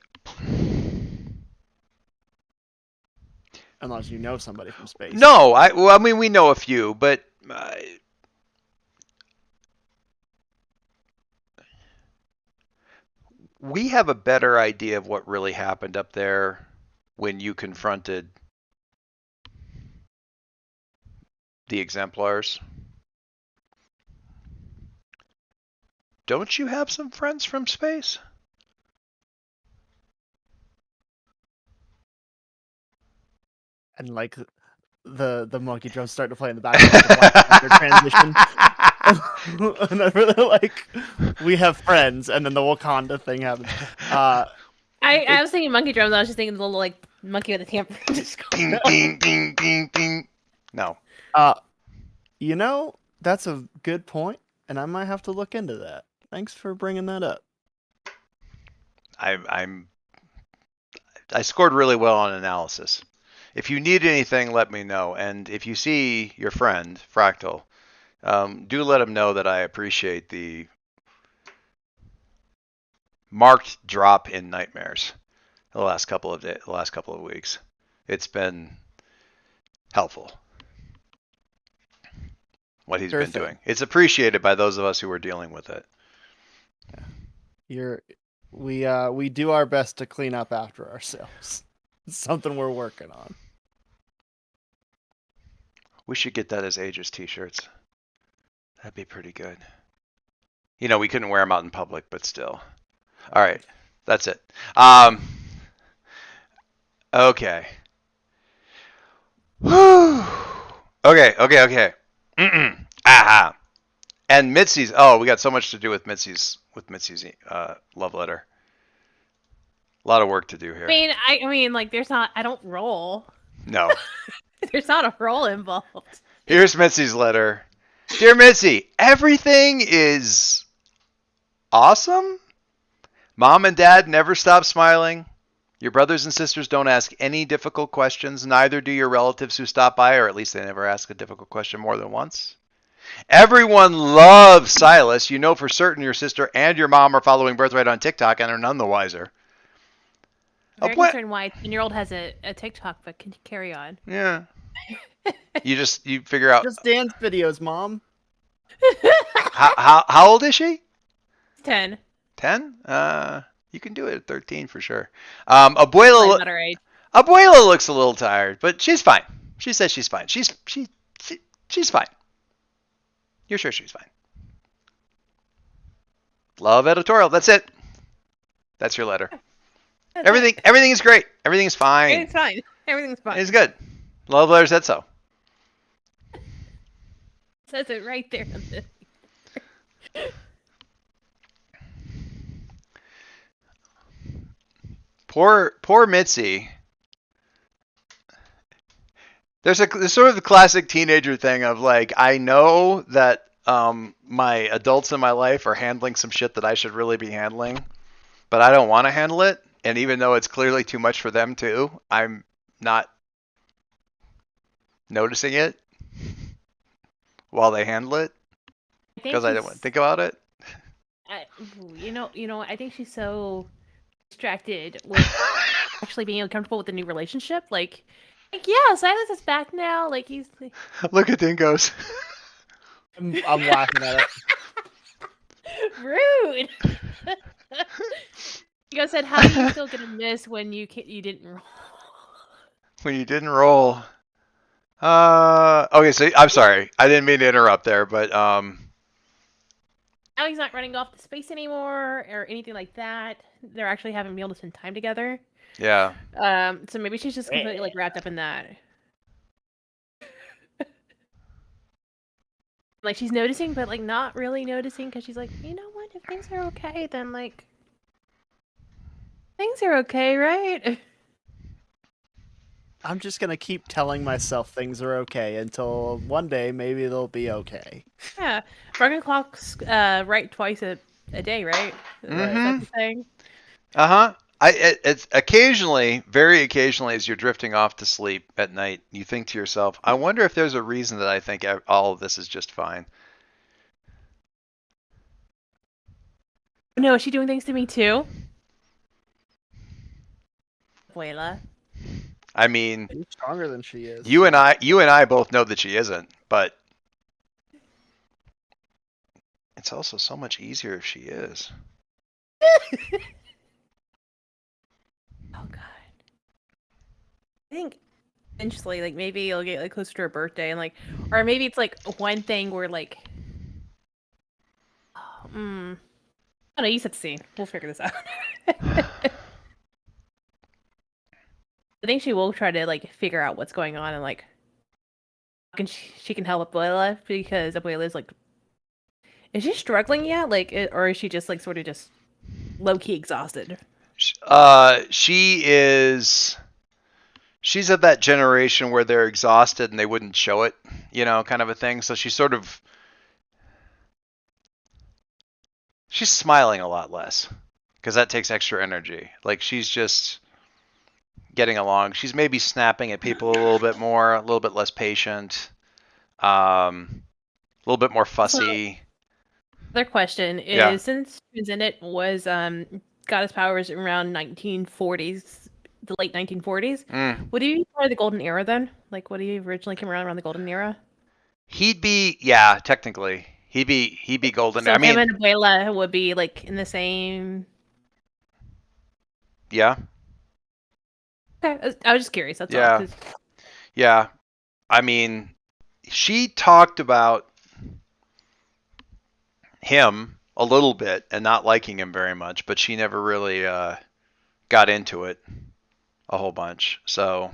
Unless you know somebody from space. No, I mean, we know a few, but we have a better idea of what really happened up there when you confronted the exemplars. Don't you have some friends from space? And like the monkey drums start to play in the background, like the transition. and I really like, we have friends, and then the Wakanda thing happens. I was thinking monkey drums. I was just thinking the little like monkey with a tamper. Ding, ding, ding, ding, ding. No. You know, that's a good point, and I might have to look into that. Thanks for bringing that up. I scored really well on analysis. If you need anything, let me know. And if you see your friend Fractal, do let him know that I appreciate the marked drop in nightmares the last couple of weeks. It's been helpful what he's been doing. It's appreciated by those of us who are dealing with it. We do our best to clean up after ourselves. It's something we're working on. We should get that as Aegis t-shirts. That'd be pretty good. You know, we couldn't wear them out in public, but still. All right, that's it. Okay. Okay. Aha. And Mitzi's. Oh, we got so much to do with Mitzi's love letter. A lot of work to do here. I mean, like, there's not. I don't roll. No. There's not a roll involved. Here's Mitzi's letter. Dear Mitzi, everything is awesome. Mom and Dad never stop smiling. Your brothers and sisters don't ask any difficult questions. Neither do your relatives who stop by, or at least they never ask a difficult question more than once. Everyone loves Silas. You know for certain your sister and your mom are following Birthright on TikTok and are none the wiser. I'm very concerned why a 10-year-old has a TikTok, but can carry on. Yeah. You figure out. Just dance videos, Mom. How old is she? 10. 10? You can do it at 13 for sure. Abuela looks a little tired, but she's fine. She says she's fine. She's fine. You're sure she's fine. Love editorial. That's it. That's your letter. Everything is great. Everything is fine. It's fine. Everything's fine. It's good. Love letter said so. Says it right there. Poor Mitzi. There's sort of the classic teenager thing of like, I know that my adults in my life are handling some shit that I should really be handling, but I don't want to handle it. And even though it's clearly too much for them too, I'm not noticing it while they handle it because I don't want to think about it. You know, I think she's so distracted with actually being uncomfortable with the new relationship. Like yeah, Silas is back now. Like he's. Look at Dingoes. I'm laughing at it. Rude. You said, "How are you still gonna miss when you didn't roll?" When you didn't roll. Okay, so I'm sorry. I didn't mean to interrupt there, but now he's not running off to space anymore or anything like that. They're actually having been able to spend time together. Yeah. So maybe she's just completely like wrapped up in that. Like she's noticing, but like not really noticing because she's like, you know what? If things are okay, then like things are okay, right? I'm just gonna keep telling myself things are okay until one day maybe they'll be okay. Yeah, broken clocks right twice a day, right? Is that the thing? It's occasionally, very occasionally, as you're drifting off to sleep at night, you think to yourself, I wonder if there's a reason that I think all of this is just fine. No, is she doing things to me too? Abuela. I mean, She's stronger than she is. You and I both know that she isn't, but it's also so much easier if she is. Oh god. I think eventually, like maybe you'll get like closer to her birthday and like, or maybe it's like one thing where like, I don't know. You set the scene. We'll figure this out. I think she will try to like figure out what's going on and like, she can help Abuela because Abuela is like Is she struggling yet? Like, or is she just like sort of just low key exhausted? She is. She's of that generation where they're exhausted and they wouldn't show it, kind of a thing. So she's smiling a lot less because that takes extra energy. Like she's just getting along. She's maybe snapping at people a little bit more, a little bit less patient, a little bit more fussy. Other question is, Yeah. since Zenit was got his powers around 1940s, the late 1940s, would he be part of the golden era then? Like, would he originally come around the golden era? He'd be, technically. He'd be golden. So I mean, him and Abuela would be like in the same. Yeah. Okay, I was just curious. That's Yeah. all. 'Cause... Yeah. I mean, she talked about him a little bit and not liking him very much, but she never really got into it a whole bunch. So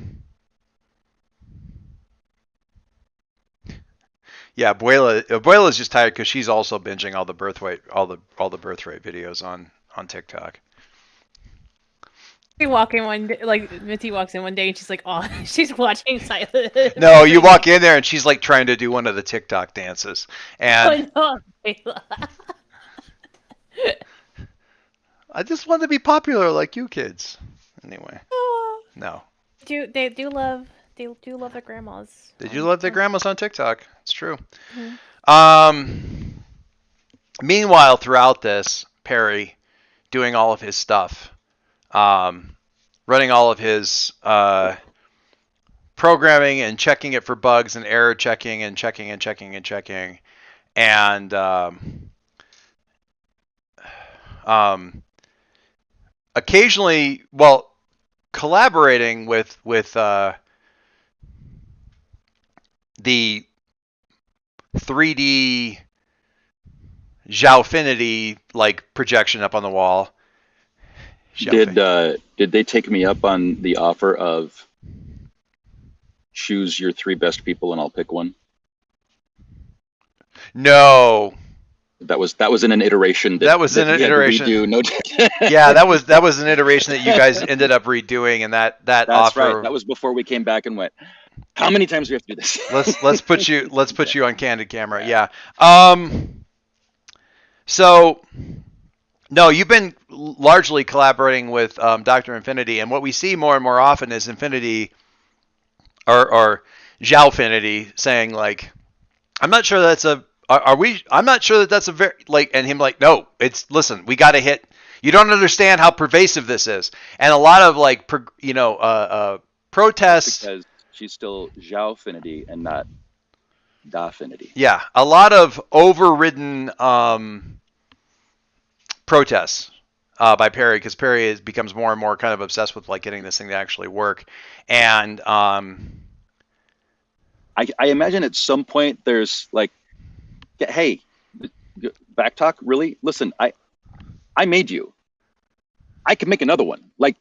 yeah, Abuela's just tired because she's also binging all the birth rate videos on TikTok. We walk in one day, like Mitzi walks in one day and she's like, "Oh, she's watching Silent." No, you walk in there and she's like trying to do one of the TikTok dances, and Oh, no. I just want to be popular like you kids. Anyway, no. They do love their grandmas. They do love their grandmas on TikTok. It's true. Mm-hmm. Meanwhile, throughout this, Perry doing all of his stuff, running all of his programming and checking it for bugs and error checking and checking and checking and checking, and occasionally, collaborating with the 3D Zhowfinity like projection up on the wall. Did they take me up on the offer of choose your 3 best people and I'll pick one? No. That was in an iteration. That was in an iteration. No. Yeah, that was an iteration that you guys ended up redoing, and that That's offer. Right. That was before we came back and went, how many times do we have to do this? let's put you on candid camera. Yeah. So, no, you've been largely collaborating with Dr. Infinity, and what we see more and more often is Infinity or Zhowfinity saying like, I'm not sure that's a. I'm not sure that that's a very and him like, no, listen, we got to hit. You don't understand how pervasive this is, and a lot of protests. Because she's still Zhowfinity and not Dafinity. Yeah, a lot of overridden protests by Perry, because Perry becomes more and more kind of obsessed with like getting this thing to actually work, and I imagine at some point there's like, hey, back talk, really? Listen, I made you. I can make another one. Like,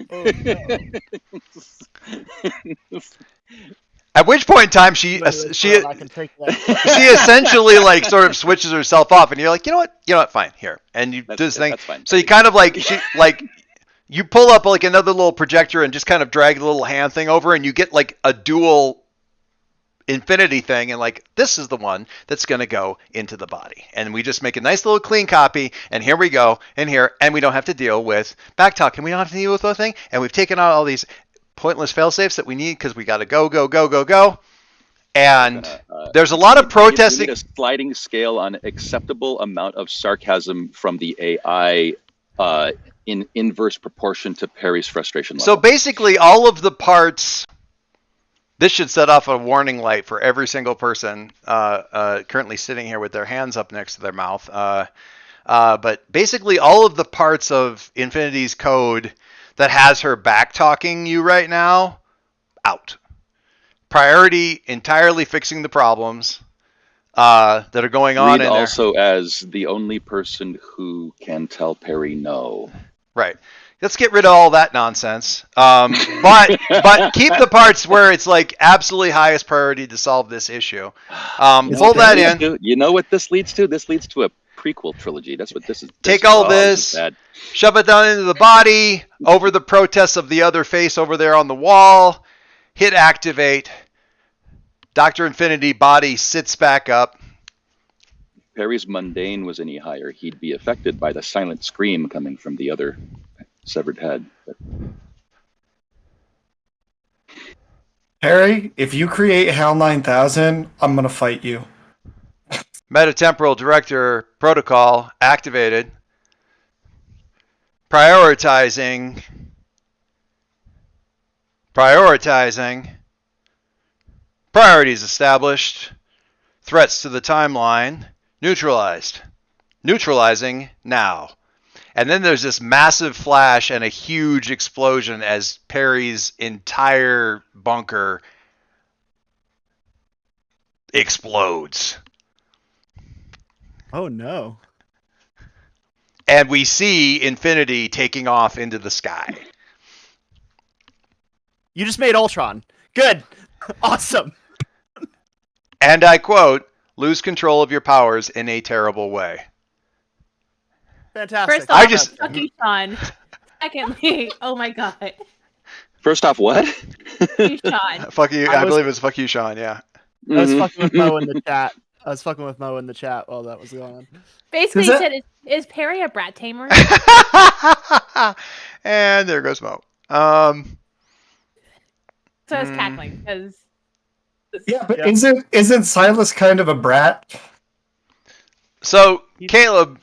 Oh, no. At which point in time she essentially like sort of switches herself off, and you're like, you know what, fine, here, and you do this thing. That's fine. So you kind of like you pull up like another little projector and just kind of drag the little hand thing over, and you get like a dual Infinity thing, and like, this is the one that's going to go into the body, and we just make a nice little clean copy, and here we go, and we don't have to deal with backtalk, and we don't have to deal with the thing, and we've taken out all these pointless failsafes that we need because we got to go, and there's a lot of protesting. We need a sliding scale on acceptable amount of sarcasm from the AI in inverse proportion to Perry's frustration level. So basically, all of the parts. This should set off a warning light for every single person currently sitting here with their hands up next to their mouth. But basically, all of the parts of Infinity's code that has her back talking you right now, out. Priority, entirely fixing the problems that are going on Read in there. also as the only person who can tell Perry no. Right. let's get rid of all that nonsense. But keep the parts where it's like absolutely highest priority to solve this issue. Pull that in. You know what this leads to? This leads to a prequel trilogy. That's what this is. Take all this, shove it down into the body, over the protests of the other face over there on the wall, hit activate. Dr. Infinity body sits back up. Perry's mundane was any higher, he'd be affected by the silent scream coming from the other severed head. But... Perry, if you create HAL 9000, I'm gonna fight you. Metatemporal director protocol activated. Prioritizing. Priorities established. Threats to the timeline neutralized. Neutralizing now. And then there's this massive flash and a huge explosion as Perry's entire bunker explodes. Oh no. And we see Infinity taking off into the sky. You just made Ultron. Good. Awesome. And I quote, lose control of your powers in a terrible way. Fantastic. First off, fuck you, Sean. Secondly, oh my god. First off, what? Fuck you, Sean. Fuck you. I believe it was fuck you, Sean. Yeah. I was fucking with Mo in the chat. While that was going on. Basically, he said, is Perry a brat tamer? And there goes Mo. So I was cackling because. Yeah, but isn't Silas kind of a brat? So Caleb.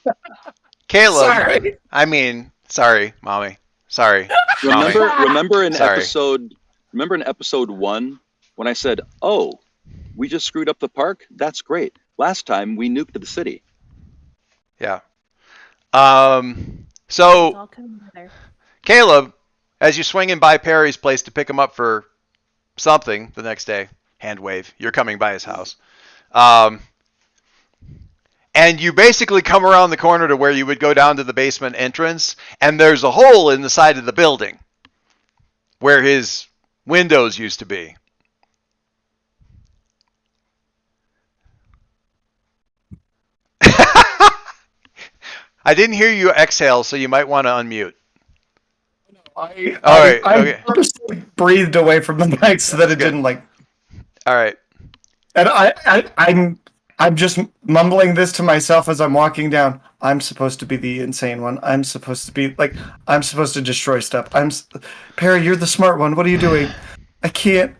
Sorry. I mean, sorry, mommy. Sorry. Remember in Sorry. episode 1 when I said, "Oh, we just screwed up the park. That's great. Last time we nuked the city." Yeah. So Caleb, as you swinging by Perry's place to pick him up for something the next day, hand wave, you're coming by his house. And you basically come around the corner to where you would go down to the basement entrance, and there's a hole in the side of the building where his windows used to be. I didn't hear you exhale, so you might want to unmute. I purposely breathed away from the mic so that it didn't like. All right. And I'm just mumbling this to myself as I'm walking down. I'm supposed to be the insane one. I'm supposed to destroy stuff. Perry, you're the smart one. What are you doing? I can't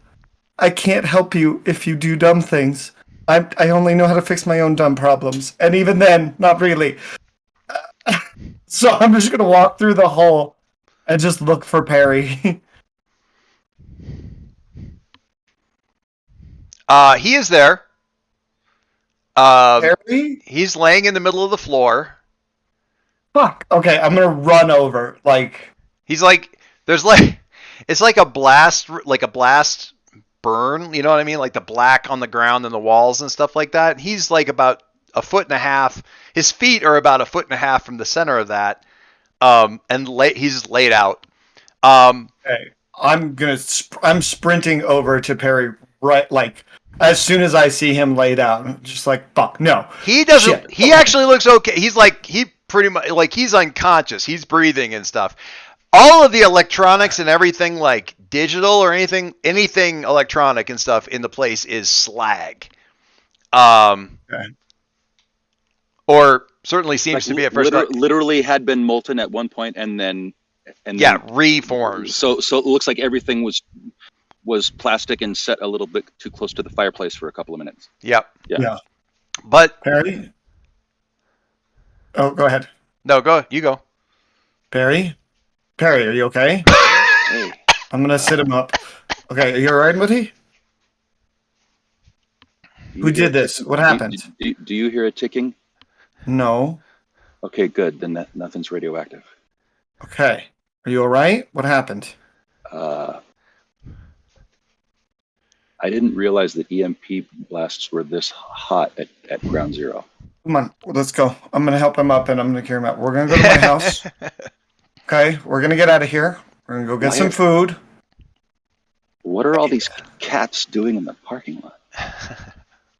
help you if you do dumb things. I only know how to fix my own dumb problems. And even then, not really. So I'm just going to walk through the hole and just look for Perry. He is there. Perry? He's laying in the middle of the floor. Fuck. Okay, I'm gonna run over. He's like, it's like a blast burn. You know what I mean? Like the black on the ground and the walls and stuff like that. He's like about 1.5 feet. His feet are about 1.5 feet from the center of that. And he's laid out. Okay, I'm sprinting over to Perry right as soon as I see him laid out. I'm just like, fuck, no. He doesn't. Shit. He actually looks okay. He's pretty much like he's unconscious. He's breathing and stuff. All of the electronics and everything, like digital or anything electronic and stuff in the place is slag. Okay. Or certainly seems to be at first. Literally had been molten at one point and then reforms. So it looks like everything was plastic and set a little bit too close to the fireplace for a couple of minutes. Yep. Yeah. But Perry? Oh, go ahead. No, you go. Perry, are you okay? Hey. I'm gonna sit him up. Okay, are you alright, Woody? Who did this? What happened? Do you hear a ticking? No. Okay, good. Then nothing's radioactive. Okay. Are you alright? What happened? I didn't realize that EMP blasts were this hot at ground zero. Come on, let's go. I'm gonna help him up and I'm gonna carry him out. We're gonna go to my house. Okay, we're gonna get out of here. We're gonna go get some food. What are all these cats doing in the parking lot?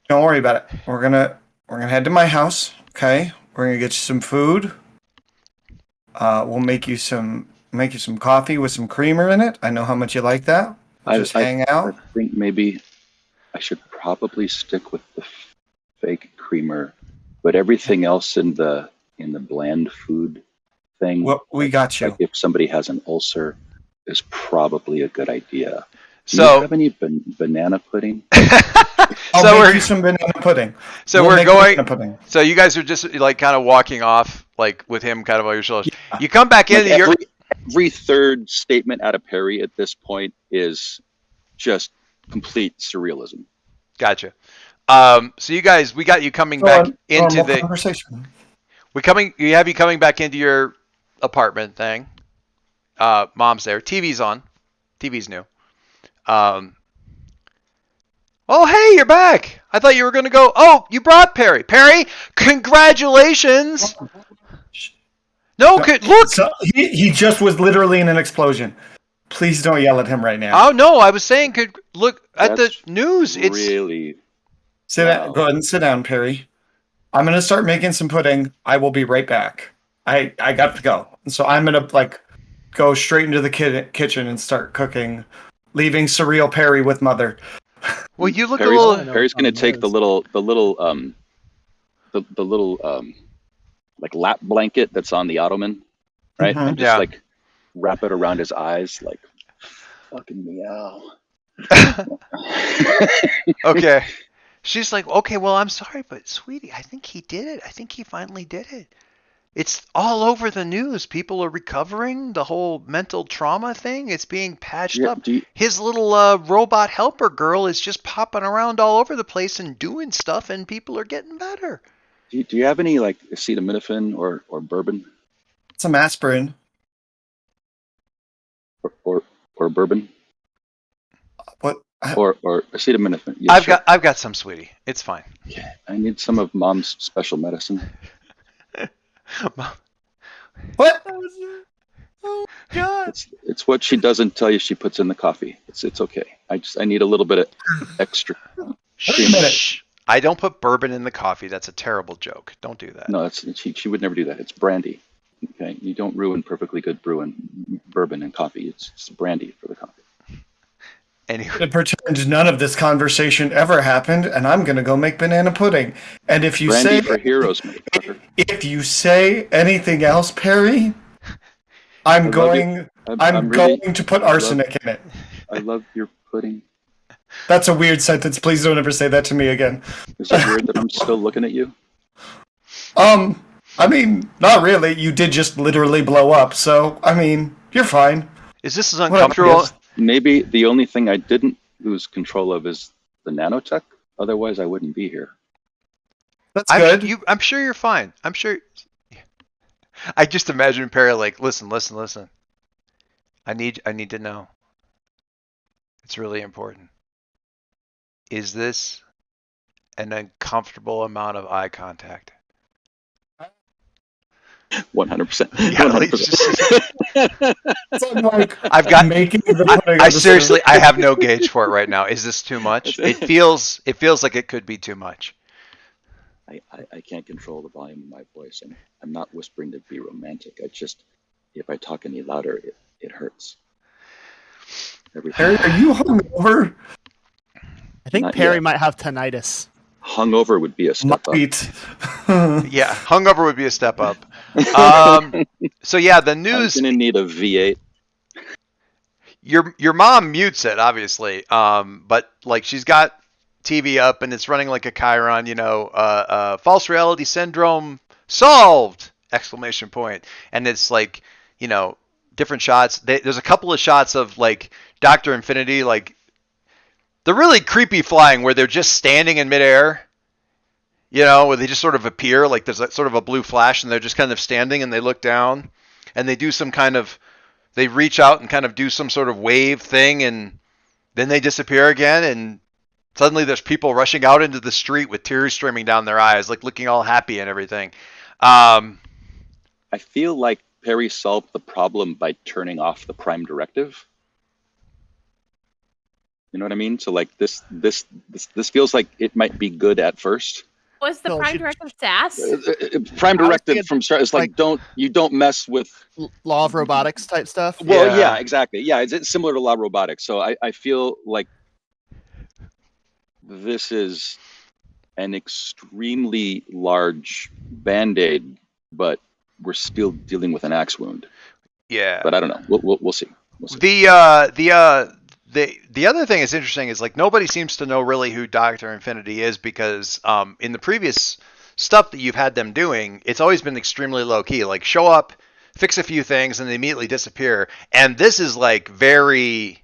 Don't worry about it. We're gonna head to my house. Okay, we're gonna get you some food. We'll make you some coffee with some creamer in it. I know how much you like that. Just hang out. I think maybe I should probably stick with the fake creamer, but everything else in the bland food thing. Well, we got you. Like if somebody has an ulcer, is probably a good idea. Do So you have any banana pudding? I'll make you some banana pudding. So We'll we're make going. banana pudding. So you guys are just like kind of walking off, like with him kind of on your shoulders. Yeah. You come back in, Like and you're every third statement out of Perry at this point is just complete surrealism. gotcha. So you guys, we got you coming back into Normal the. conversation. You have you coming back into your apartment thing. Mom's there. TV's on. TV's new. Oh, hey, you're back. I thought you were going to go. Oh, you brought Perry. Perry, congratulations. No, look. So he just was literally in an explosion. Please don't yell at him right now. Oh, no, I was saying, look at That's the news. It's really. Sit down. Go ahead and sit down, Perry. I'm going to start making some pudding. I will be right back. I got to go. And so I'm going to go straight into the kitchen and start cooking, leaving surreal Perry with Mother. Well, you look Perry's, a little. Perry's going to take the little like lap blanket that's on the ottoman, right? Mhm. And just wrap it around his eyes, like fucking meow. Okay. She's like, okay, well, I'm sorry, but sweetie, I think he did it. I think he finally did it. It's all over the news. People are recovering. The whole mental trauma thing, it's being patched up. His little robot helper girl is just popping around all over the place and doing stuff, and people are getting better. Do you have any like acetaminophen or bourbon? Some aspirin. Or bourbon? What? Or acetaminophen? Yeah, I've got some, sweetie. It's fine. Okay. I need some of Mom's special medicine. What? Oh God! It's what she doesn't tell you she puts in the coffee. It's okay. I need a little bit of extra. Shh. I don't put bourbon in the coffee. That's a terrible joke. Don't do that. No, she would never do that. It's brandy. Okay, you don't ruin perfectly good bourbon and coffee. It's brandy for the coffee. Anyway, Pretend none of this conversation ever happened, and I'm gonna go make banana pudding. And if you brandy say for heroes, motherfucker. if you say anything else, Perry, I'm going to put arsenic in it. I love your pudding. That's a weird sentence. Please don't ever say that to me again. Is it weird that I'm still looking at you? I mean, not really. You did just literally blow up, so I mean, you're fine. is this as uncomfortable? Maybe the only thing I didn't lose control of is the nanotech. Otherwise, I wouldn't be here. That's good. I'm sure you're fine. I'm sure. I just imagine Perry like, listen. I need to know. It's really important. Is this an uncomfortable amount of eye contact? 100%. Yeah, 100%. I've got. making the pudding. I seriously, I have no gauge for it right now. Is this too much? It feels like it could be too much. I can't control the volume of my voice. I'm not whispering to be romantic. If I talk any louder, it hurts. Perry, are you hungover? I think Not Perry yet. might have tinnitus. Hungover would be a step up. Yeah, hungover would be a step up. So yeah, the news. I'm gonna need a V8. Your mom mutes it, obviously. But like she's got TV up and it's running like a chyron. False reality syndrome solved! Exclamation point. And it's like different shots. There's a couple of shots of like Dr. Infinity, like the really creepy flying where they're just standing in midair, where they just sort of appear, like there's sort of a blue flash and they're just kind of standing and they look down and they do they reach out and kind of do some sort of wave thing and then they disappear again and suddenly there's people rushing out into the street with tears streaming down their eyes, like looking all happy and everything. I feel like Perry solved the problem by turning off the Prime Directive. You know what I mean? So like this feels like it might be good at first. Was the Phil, Prime should- Directive SAS? Prime Directive thinking, from start is like you don't mess with law of robotics type stuff. well Yeah. yeah exactly yeah it's similar to law robotics. So I feel like this is an extremely large band-aid, but we're still dealing with an axe wound. Yeah. But I don't know. We'll see. We'll see. The other thing that's interesting is like nobody seems to know really who Dr. Infinity is because in the previous stuff that you've had them doing, it's always been extremely low key. Like show up, fix a few things, and they immediately disappear. And this is like very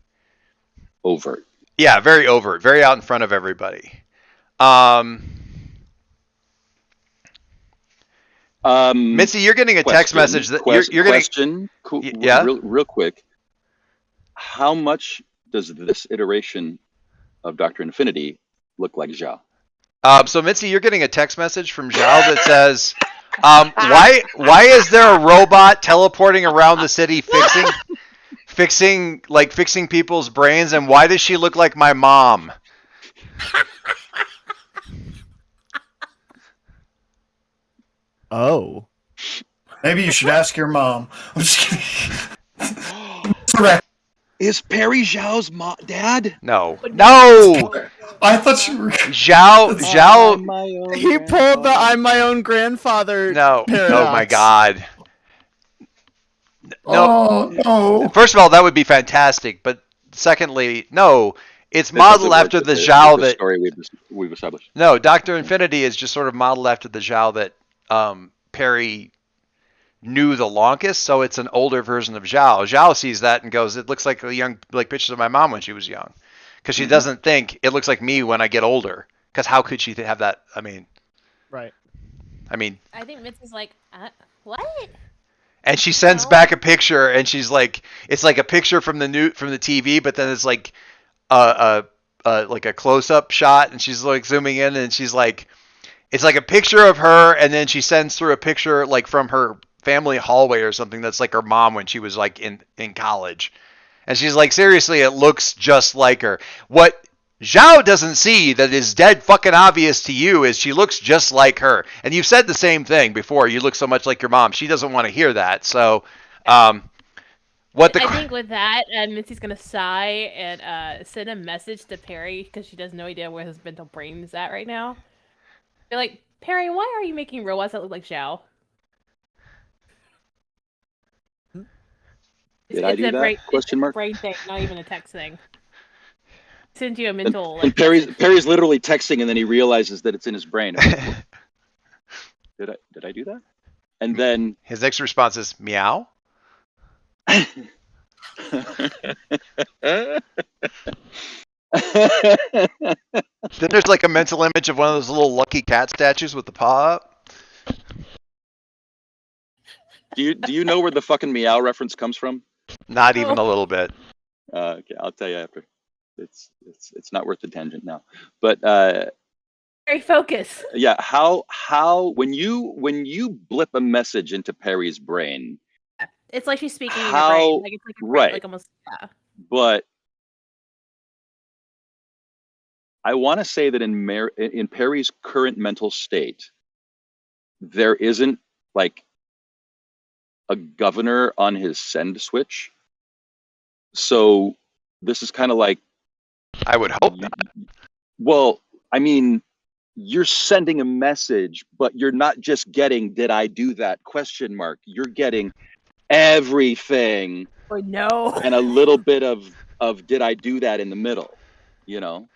Overt. Yeah, very overt, very out in front of everybody. Mitzi, you're getting a text message that you're question. getting. Yeah. Real quick. How much does this iteration of Dr. Infinity look like Zhao? So Mitzi, you're getting a text message from Zhao that says, "Why is there a robot teleporting around the city fixing people's brains, and why does she look like my mom?" Oh. Maybe you should ask your mom. I'm just kidding. Is Perry Zhao's dad? No. I thought you were. Zhao. He pulled the "I'm my own grandfather." No. paradox. Oh my God. No. Oh no. First of all, that would be fantastic, but secondly, no. It's modeled after the Zhao that story we've established. No, Dr. Infinity is just sort of modeled after the Zhao that Perry knew the longest, so it's an older version of Zhao. Zhao sees that and goes, "It looks like pictures of my mom when she was young," because she doesn't think it looks like me when I get older. Because how could she have that? I mean, Right. I think Mitzi's like, what? And she sends back a picture, and she's like, it's like a picture from the TV, but then it's like like a close up shot, and she's like zooming in, and she's like, it's like a picture of her, and then she sends through a picture like from her family hallway or something that's like her mom when she was like in college, and she's like, seriously, it looks just like her. What Zhao doesn't see that is dead fucking obvious to you is she looks just like her. And you've said the same thing before. You look so much like your mom. She doesn't want to hear that. So, I think with that, Mitzi's gonna sigh and send a message to Perry because she has no idea where his mental brain is at right now. Be like, Perry, why are you making robots that look like Zhao? Did I do that? Question mark. Brain thing, not even a text thing. Send you a mental. And Perry's literally texting, and then he realizes that it's in his brain. Did I do that? And then his next response is meow. Then there's like a mental image of one of those little lucky cat statues with the paw up. Do you know where the fucking meow reference comes from? Not even a little bit. Okay, I'll tell you after. It's not worth the tangent now. But Perry, focus. Yeah, how when you blip a message into Perry's brain, it's like she's speaking in your brain. Like it's like a brain, like almost. Yeah. But I want to say that in Perry's current mental state, there isn't like a governor on his send switch. So this is kind of like, I would hope not. Well, I mean, you're sending a message, but you're not just getting "did I do that?" ? You're getting everything. Or no. And a little bit of "did I do that?" in the middle, you know,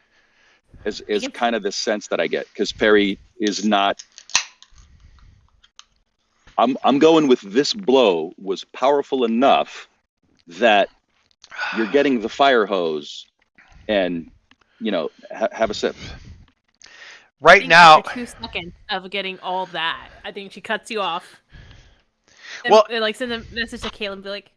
is kind of the sense that I get, because Perry is not. I'm going with this blow was powerful enough that you're getting the fire hose, and you know, have a sip. Right now, after 2 seconds of getting all that, I think she cuts you off. And, well, and, like send a message to Caleb and be like,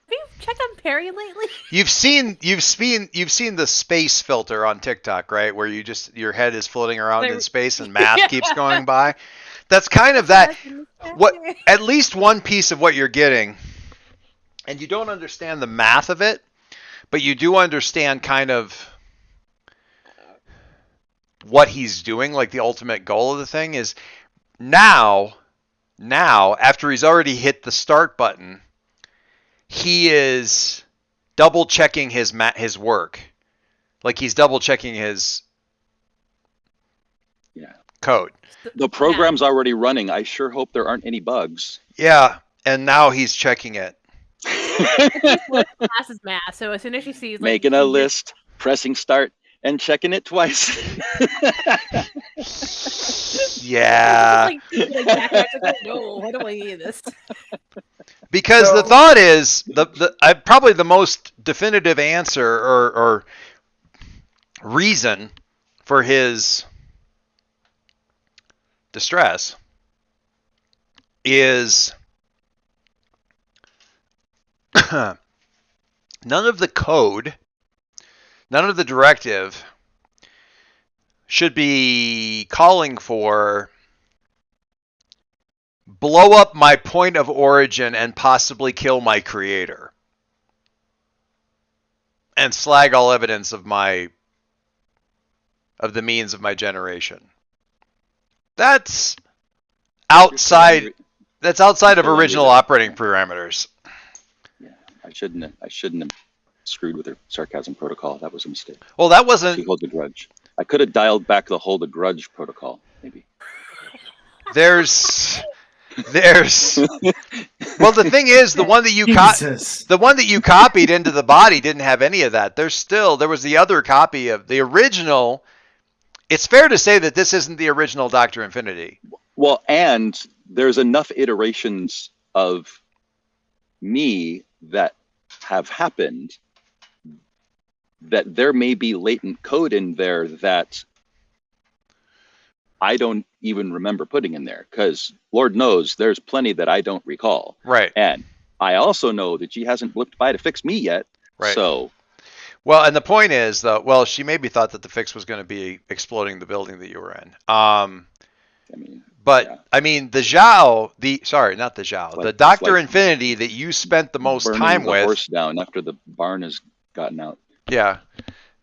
"Have you checked on Perry lately?" You've seen the space filter on TikTok, right? Where your head is floating around in space and math keeps going by. That's kind of that. What at least one piece of what you're getting, and you don't understand the math of it, but you do understand kind of what he's doing, like the ultimate goal of the thing is now after he's already hit the start button, he is double checking his work. Like he's double checking his code. The program's already running. I sure hope there aren't any bugs. Yeah, and now he's checking it. Class is math, so as soon as she sees making a list, pressing start, and checking it twice. Yeah. No, I don't want to hear this. Because the thought is probably the most definitive answer or reason for his distress is none of the code, none of the directive should be calling for blow up my point of origin and possibly kill my creator and slag all evidence of the means of my generation. That's outside of original operating parameters. Yeah, I shouldn't have screwed with her sarcasm protocol. That was a mistake. Well, that wasn't. She holds a grudge. I could have dialed back the hold a grudge protocol, maybe. There's well, the thing is, the one that you copied into the body didn't have any of that. There was the other copy of the original. It's fair to say that this isn't the original Dr. Infinity. Well, and there's enough iterations of me that have happened that there may be latent code in there that I don't even remember putting in there, because Lord knows there's plenty that I don't recall. Right. And I also know that she hasn't blipped by to fix me yet. Right. So. Well, and the point is, though, well, she maybe thought that the fix was going to be exploding the building that you were in. The Dr. Infinity that you spent the most time with. The horse down after the barn has gotten out. Yeah.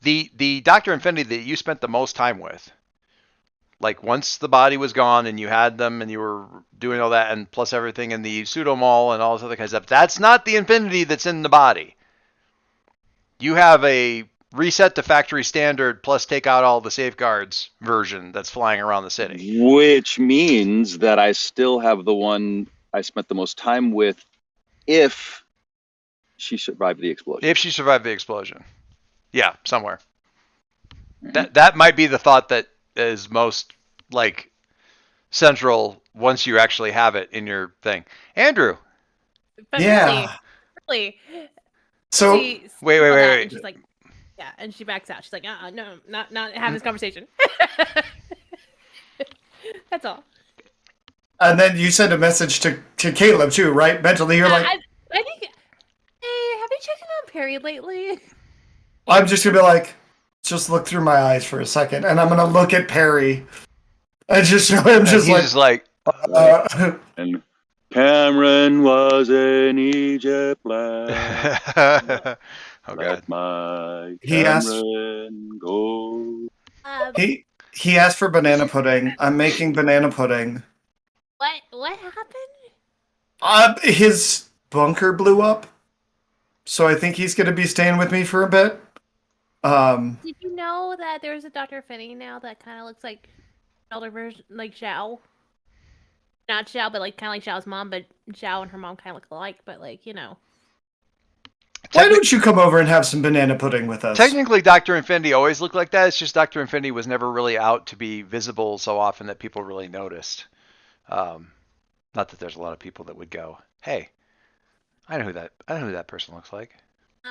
The Dr. Infinity that you spent the most time with. Like once the body was gone and you had them and you were doing all that and plus everything in the pseudo mall and all this other kind of stuff, that's not the Infinity that's in the body. You have a reset to factory standard plus take out all the safeguards version that's flying around the city. Which means that I still have the one I spent the most time with if she survived the explosion. If she survived the explosion. Yeah, somewhere. Mm-hmm. That might be the thought that is most like central once you actually have it in your thing. Andrew. But really. So wait. And she's like, yeah, and she backs out. She's like, no, not have this conversation. That's all. And then you send a message to Caleb too, right? Mentally, you're like, I think, hey, have you checked in on Perry lately? I'm just gonna be like, just look through my eyes for a second, and I'm gonna look at Perry, and just show him, just like. And Cameron was an Egypt lad. Oh God. My he Cameron go. He asked for banana pudding. I'm making banana pudding. What happened? His bunker blew up, so I think he's gonna be staying with me for a bit. Did you know that there's a Dr. Finney now that kind of looks like elder version, like Xiao? Not Xiao, but like kind of like Xiao's mom, but Xiao and her mom kind of look alike, but like, you know. Why don't you come over and have some banana pudding with us? Technically, Dr. Infinity always looked like that. It's just Dr. Infinity was never really out to be visible so often that people really noticed. Not that there's a lot of people that would go, hey, I know who that person looks like.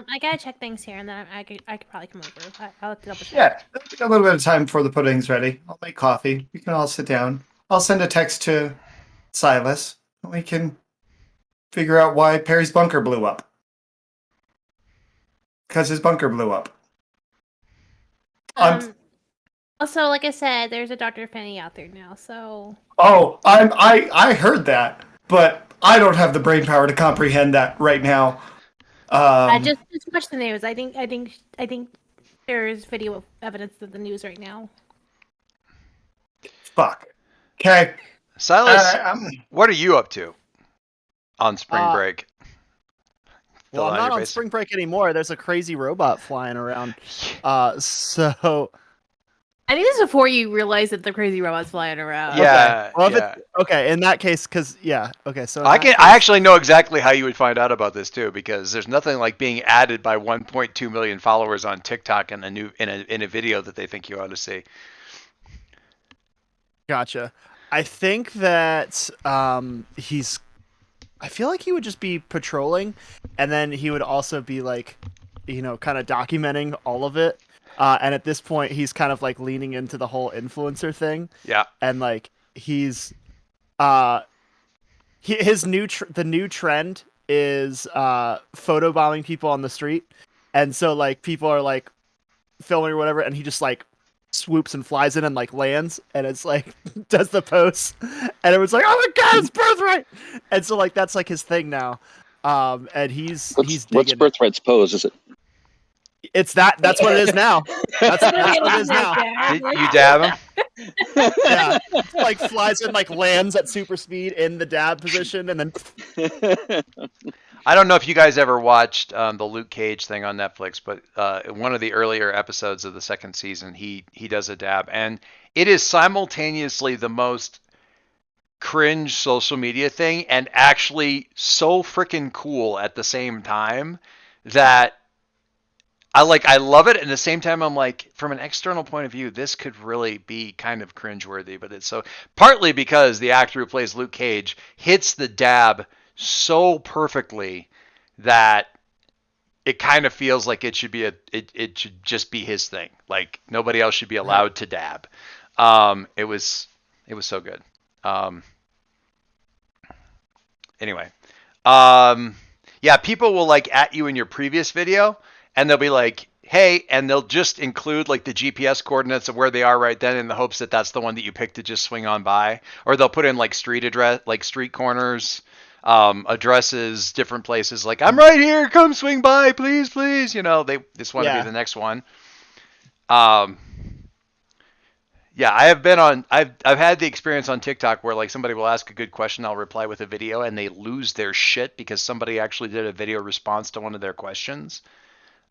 I gotta check things here, and then I could probably come over. I'll have to double check. Yeah, a little bit of time before the pudding's ready. I'll make coffee. We can all sit down. I'll send a text to Silas, and we can figure out why Perry's bunker blew up. Because his bunker blew up. Well, Also, like I said, there's a Dr. Fanny out there now, so. Oh, I heard that, but I don't have the brain power to comprehend that right now. Just watch the news. I think there's video evidence of the news right now. Fuck. Okay. Silas, what are you up to on spring break? Well, I'm not on spring break anymore. There's a crazy robot flying around. So. I think this is before you realize that the crazy robot's flying around. Yeah. Okay. Well, okay. In that case, okay. So I actually know exactly how you would find out about this too, because there's nothing like being added by 1.2 million followers on TikTok in a video that they think you ought to see. Gotcha. I think that I feel like he would just be patrolling, and then he would also be like, kind of documenting all of it. And at this point, he's kind of like leaning into the whole influencer thing. Yeah. And like he's, the new trend is photobombing people on the street, and so like people are like filming or whatever, and he just like swoops and flies in and like lands, and it's like does the pose, and everyone's like, "Oh my god, it's Birthright!" And so like that's like his thing now. And he's what's Birthright's pose? Is it? It's that's what it is now. That's what it is now. Did you dab him? Yeah, like flies in, like lands at super speed in the dab position, and then. I don't know if you guys ever watched the Luke Cage thing on Netflix, but one of the earlier episodes of the second season, he does a dab, and it is simultaneously the most cringe social media thing and actually so freaking cool at the same time that I love it. And at the same time, I'm like, from an external point of view, this could really be kind of cringeworthy. But it's so partly because the actor who plays Luke Cage hits the dab so perfectly that it kind of feels like it should be it should just be his thing. Like nobody else should be allowed to dab. It was so good. Anyway, yeah, people will like at you in your previous video, and they'll be like, "Hey," and they'll just include like the GPS coordinates of where they are right then, in the hopes that that's the one that you picked to just swing on by, or they'll put in like street address, like street corners, addresses, different places. Like, "I'm right here, come swing by, please, please." They just want to be the next one. Yeah, I've had the experience on TikTok where like somebody will ask a good question, I'll reply with a video, and they lose their shit because somebody actually did a video response to one of their questions.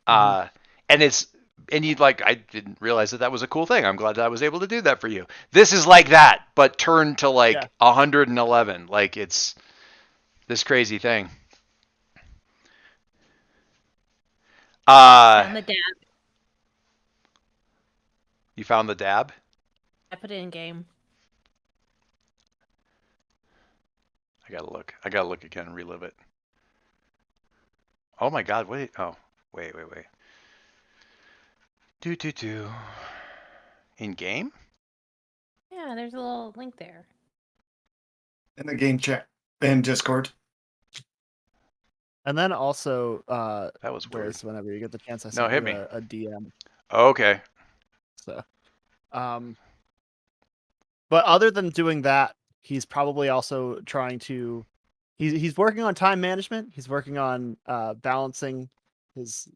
And you'd like, I didn't realize that was a cool thing. I'm glad that I was able to do that for you. This is like that, but turned to like 111. Like it's this crazy thing. Found the dab. You found the dab? I put it in game. I gotta look again and relive it. Oh my god, wait. Oh, wait. Do. In game? Yeah, there's a little link there. In the game chat in Discord. And then also, that was weird. Whenever you get the chance, I no, hit me. a DM. Okay. So, but other than doing that, he's probably also trying to. He's working on time management. He's working on balancing his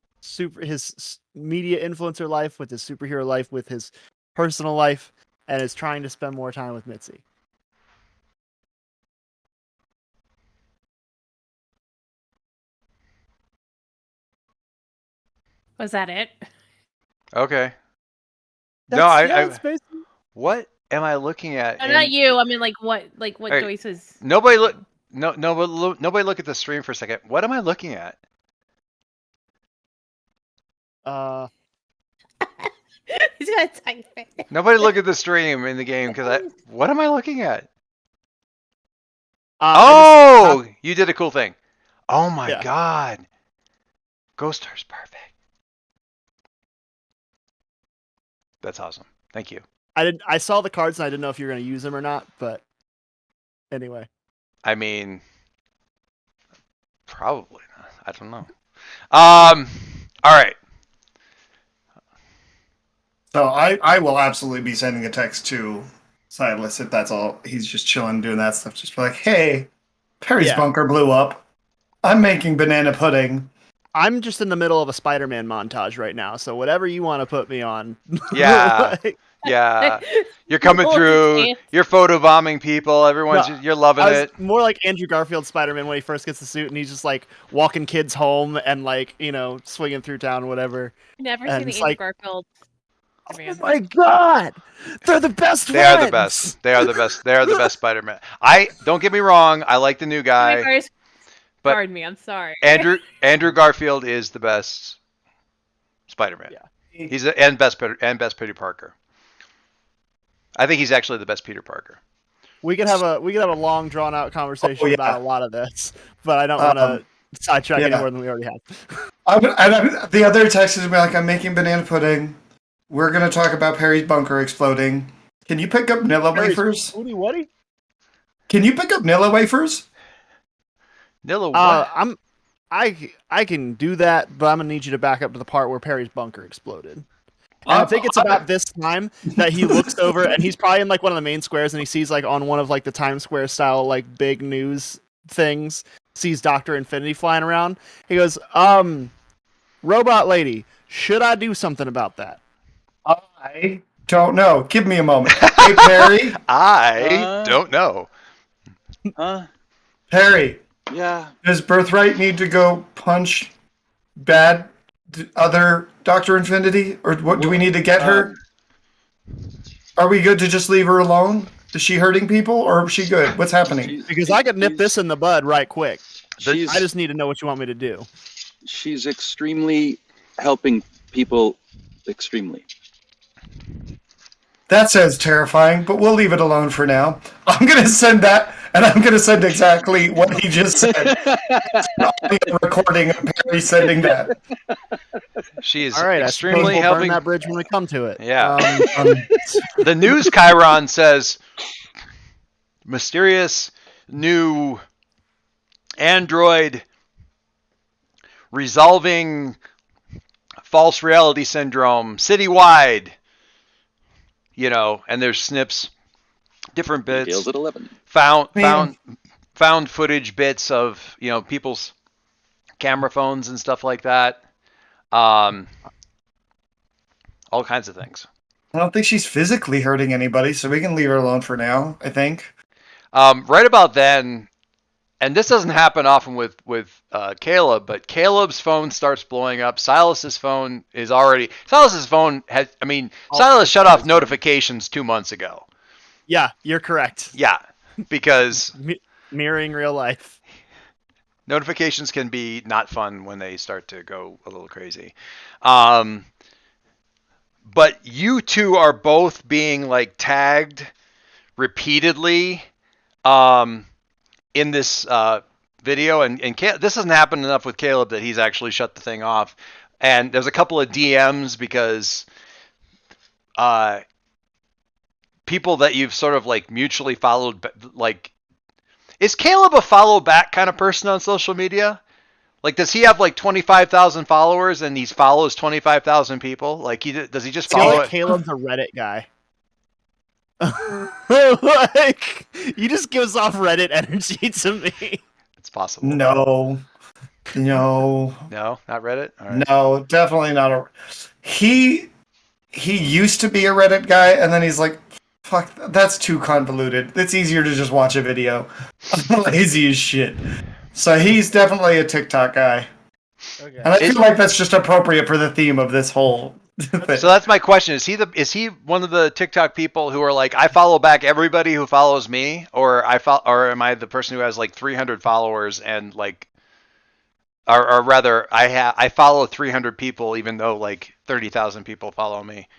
media influencer life with his superhero life with his personal life, and is trying to spend more time with Mitzi. Was that it? Okay. Basically... What am I looking at? Not you. I mean, what right. Joyce was. Nobody look. Nobody look at the stream for a second. What am I looking at? He's gonna type it. Nobody look at the stream in the game because what am I looking at? You did a cool thing. Oh my god. Ghost Star's perfect. That's awesome. Thank you. I saw the cards and I didn't know if you were going to use them or not, but anyway. I mean, probably not. I don't know. All right. So I will absolutely be sending a text to Silas if that's all. He's just chilling doing that stuff. Just be like, hey, Perry's bunker blew up. I'm making banana pudding. I'm just in the middle of a Spider-Man montage right now, so whatever you want to put me on. Yeah. Yeah. You're coming through. You're photobombing people. Everyone's you're loving it. More like Andrew Garfield Spider-Man when he first gets the suit and he's just like walking kids home and like, swinging through town, whatever. Never seen the Andrew Garfield. Oh my god! They're the best They are the best. They are the best. They are the best Spider-Man. Don't get me wrong, I like the new guy. But pardon me, I'm sorry. Andrew Garfield is the best Spider-Man. Yeah. He's and best Peter Parker. I think he's actually the best Peter Parker. We could have a long drawn out conversation about a lot of this, but I don't want to sidetrack any more than we already have. The other text is like, I'm making banana pudding. We're gonna talk about Perry's bunker exploding. Can you pick up Nilla wafers? What? Can you pick up Nilla wafers? Nilla what? I can do that, but I'm gonna need you to back up to the part where Perry's bunker exploded. And I think it's about this time that he looks over and he's probably in like one of the main squares and he sees like on one of like the Times Square style like big news things, sees Dr. Infinity flying around. He goes, robot lady, should I do something about that? I don't know. Give me a moment. Hey, Perry. I don't know. Huh? Perry. Yeah. Does Birthright need to go punch bad other Dr. Infinity? Or what do we need to get her? Are we good to just leave her alone? Is she hurting people or is she good? What's happening? Because I could nip this in the bud right quick. I just need to know what you want me to do. She's extremely helping people extremely. That sounds terrifying, but we'll leave it alone for now. I'm going to send that, and I'm going to send exactly what he just said. It's a recording of Perry sending that. She is all right, extremely we'll helping. Burn that bridge when we come to it. Yeah. The news Chiron says mysterious new android resolving false reality syndrome citywide. And there's snips, different bits. Details at 11. Found footage bits of people's camera phones and stuff like that. All kinds of things. I don't think she's physically hurting anybody, so we can leave her alone for now, I think. Right about then, and this doesn't happen often with Caleb, but Caleb's phone starts blowing up. Silas's phone has. Silas shut off notifications 2 months ago. Yeah, you're correct. Yeah, because mirroring real life. Notifications can be not fun when they start to go a little crazy. But you two are both being like tagged repeatedly in this video, and this hasn't happened enough with Caleb that he's actually shut the thing off. And there's a couple of DMs because people that you've sort of like mutually followed, like, is Caleb a follow back kind of person on social media? Like, does he have like 25,000 followers and he follows 25,000 people? Like, does he just follow? Like Caleb's a Reddit guy. Like, he just gives off Reddit energy to me. It's possible. No, not Reddit. All right. No, definitely not. He used to be a Reddit guy, and then he's like, "Fuck, that's too convoluted. It's easier to just watch a video." I'm lazy as shit. So he's definitely a TikTok guy. Okay. And I feel like that's just appropriate for the theme of this whole thing. So that's my question. Is he one of the TikTok people who are like, I follow back everybody who follows me, or am I the person who has like 300 followers and like, or rather, I follow 300 people even though like 30,000 people follow me?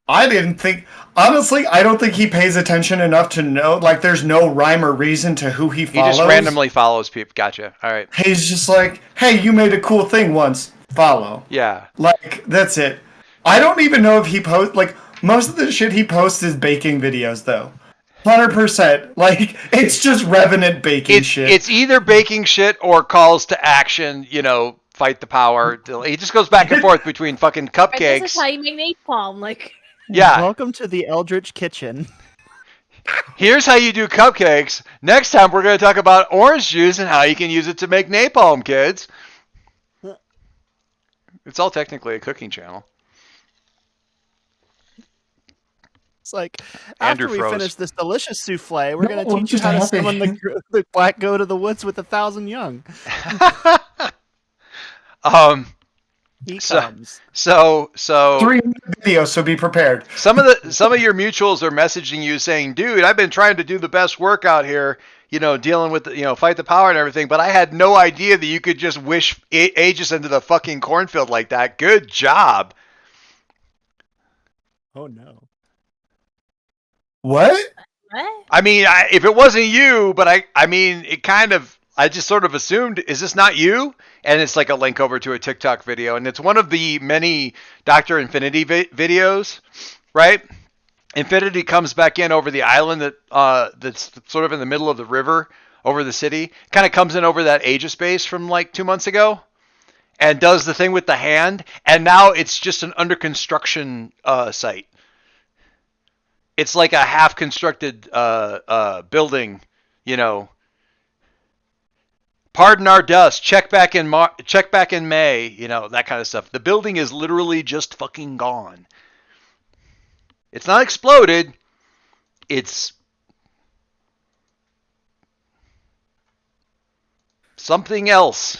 I didn't think, honestly, I don't think he pays attention enough to know, like, there's no rhyme or reason to who he follows. He just randomly follows people. Gotcha. All right. He's just like, hey, you made a cool thing once. Follow. Yeah. Like, that's it. I don't even know if he posts, like, most of the shit he posts is baking videos, though. 100%. Like, it's just Revenant baking shit. It's either baking shit or calls to action, fight the power. He just goes back and forth between fucking Right, this cupcakes. is how you make napalm. Like, Yeah. Welcome to the Eldritch Kitchen. Here's how you do cupcakes. Next time we're going to talk about orange juice and how you can use it to make napalm, kids. It's all technically a cooking channel. It's like, Andrew after we froze. finish this delicious souffle, we're going to No, teach you just how to happy. summon the black goat of the woods with 1,000 young. He So- comes. So 3 videos, so be prepared. some of your mutuals are messaging you saying, "Dude, I've been trying to do the best work out here, dealing with fight the power and everything, but I had no idea that you could just wish Aegis into the fucking cornfield like that. Good job." Oh, no. What? what? I mean, if it wasn't you, but I mean, I just sort of assumed, is this not you? And it's like a link over to a TikTok video, and it's one of the many Dr. Infinity videos, right? Infinity comes back in over the island that's sort of in the middle of the river over the city. Kind of comes in over that Aegis base from like 2 months ago, and does the thing with the hand, and now it's just an under construction site. It's like a half constructed building, Pardon our dust. Check back in May. That kind of stuff. The building is literally just fucking gone. It's not exploded. It's something else.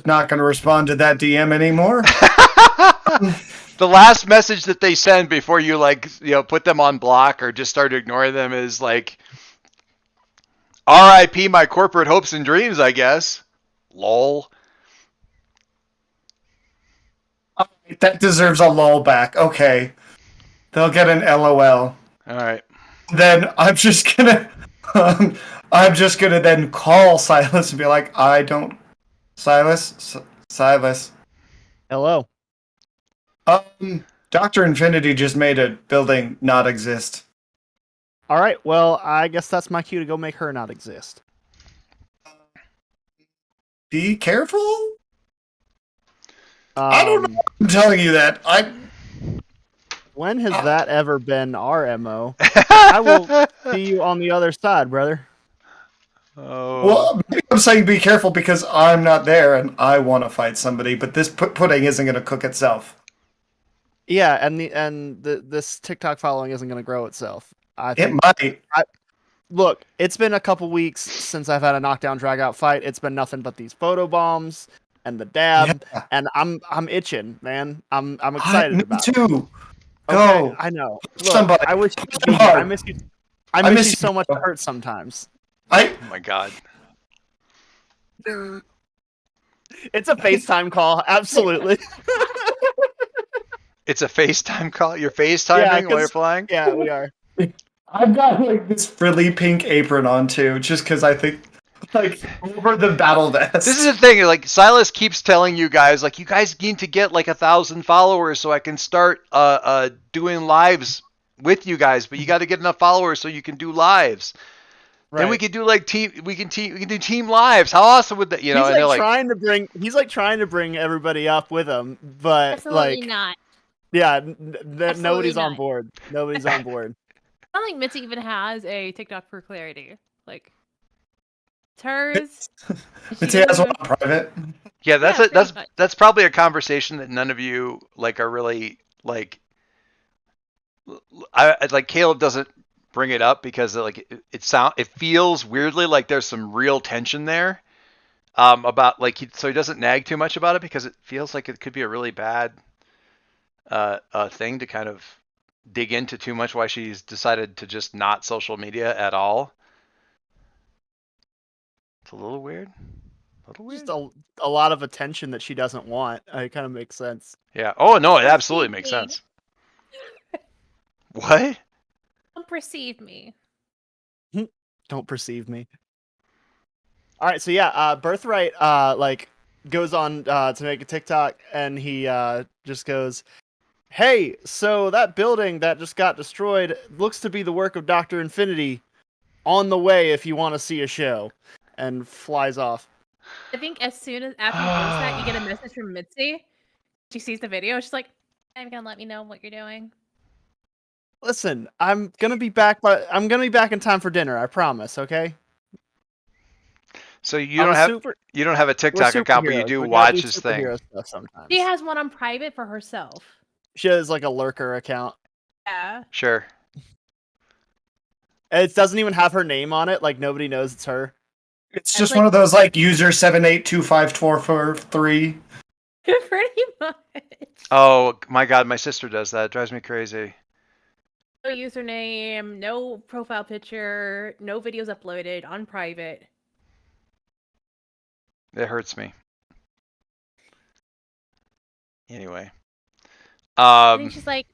Not going to respond to that DM anymore. The last message that they send before you put them on block or just start ignoring them is like, "R.I.P. my corporate hopes and dreams, I guess." Lol. That deserves a lull back. Okay. They'll get an LOL. All right. Then I'm just gonna then call Silas and be like, Silas. Hello. Dr. Infinity just made a building not exist. All right, well, I guess that's my cue to go make her not exist. Be careful? I don't know. I'm telling you that. When has that ever been our MO? I will see you on the other side, brother. Oh. Well, maybe I'm saying be careful because I'm not there and I want to fight somebody, but this pudding isn't going to cook itself. Yeah, and this TikTok following isn't going to grow itself. I It think. might. Look, it's been a couple weeks since I've had a knockdown drag out fight. It's been nothing but these photo bombs and the dab, Yeah. and I'm itching, man. I'm excited Me about it. too. Okay, Go. I know. Look, Somebody. I wish you could be here. Hard. I miss you. I miss you so much. It hurts sometimes. Oh my god. It's a FaceTime call, absolutely. It's a FaceTime call? You're FaceTiming while you're flying? Yeah, we are. I've got like this frilly pink apron on too, just because I think over the battle vest. This is the thing, like Silas keeps telling you guys, like, you guys need to get like 1,000 followers so I can start doing lives with you guys, but you got to get enough followers so you can do lives. Right. Then we could do like we can do team lives. How awesome would that? He's and they're like trying to bring. He's like trying to bring everybody up with him, but Absolutely like, not. yeah, Absolutely nobody's on not. board. Nobody's on board. I don't think Mitzi even has a TikTok for clarity. Like, it's hers. Mitzi has one on private. yeah, that's Yeah, a, that's pretty much. that's probably a conversation that none of you like are really like. I like Caleb doesn't bring it up because like it feels weirdly like there's some real tension there about like so he doesn't nag too much about it because it feels like it could be a really bad thing to kind of dig into too much why she's decided to just not social media at all. It's a little weird. Just a lot of attention that she doesn't want. It kind of makes sense. Yeah. Oh no, it absolutely makes sense. What? Don't perceive me. Don't perceive me. All right, so yeah, Birthright like goes on to make a TikTok, and he just goes, "Hey, so that building that just got destroyed looks to be the work of Dr. Infinity. on the way if you want to see a show, and flies off. I think as soon as after you post that, you get a message from Mitzi. She sees the video. She's like, "I'm gonna let me know what you're doing." Listen, I'm gonna be back, but I'm gonna be back in time for dinner. I promise. Okay. So you don't have a TikTok account, but you do watch his thing. Stuff sometimes. She has one on private for herself. She has like a lurker account. Yeah. Sure. It doesn't even have her name on it. Like nobody knows it's her. It's just one of those like user 7825443. Pretty much. Oh my god, my sister does that. It drives me crazy. No username, no profile picture, no videos uploaded, on private. It hurts me. Anyway. I think she's like,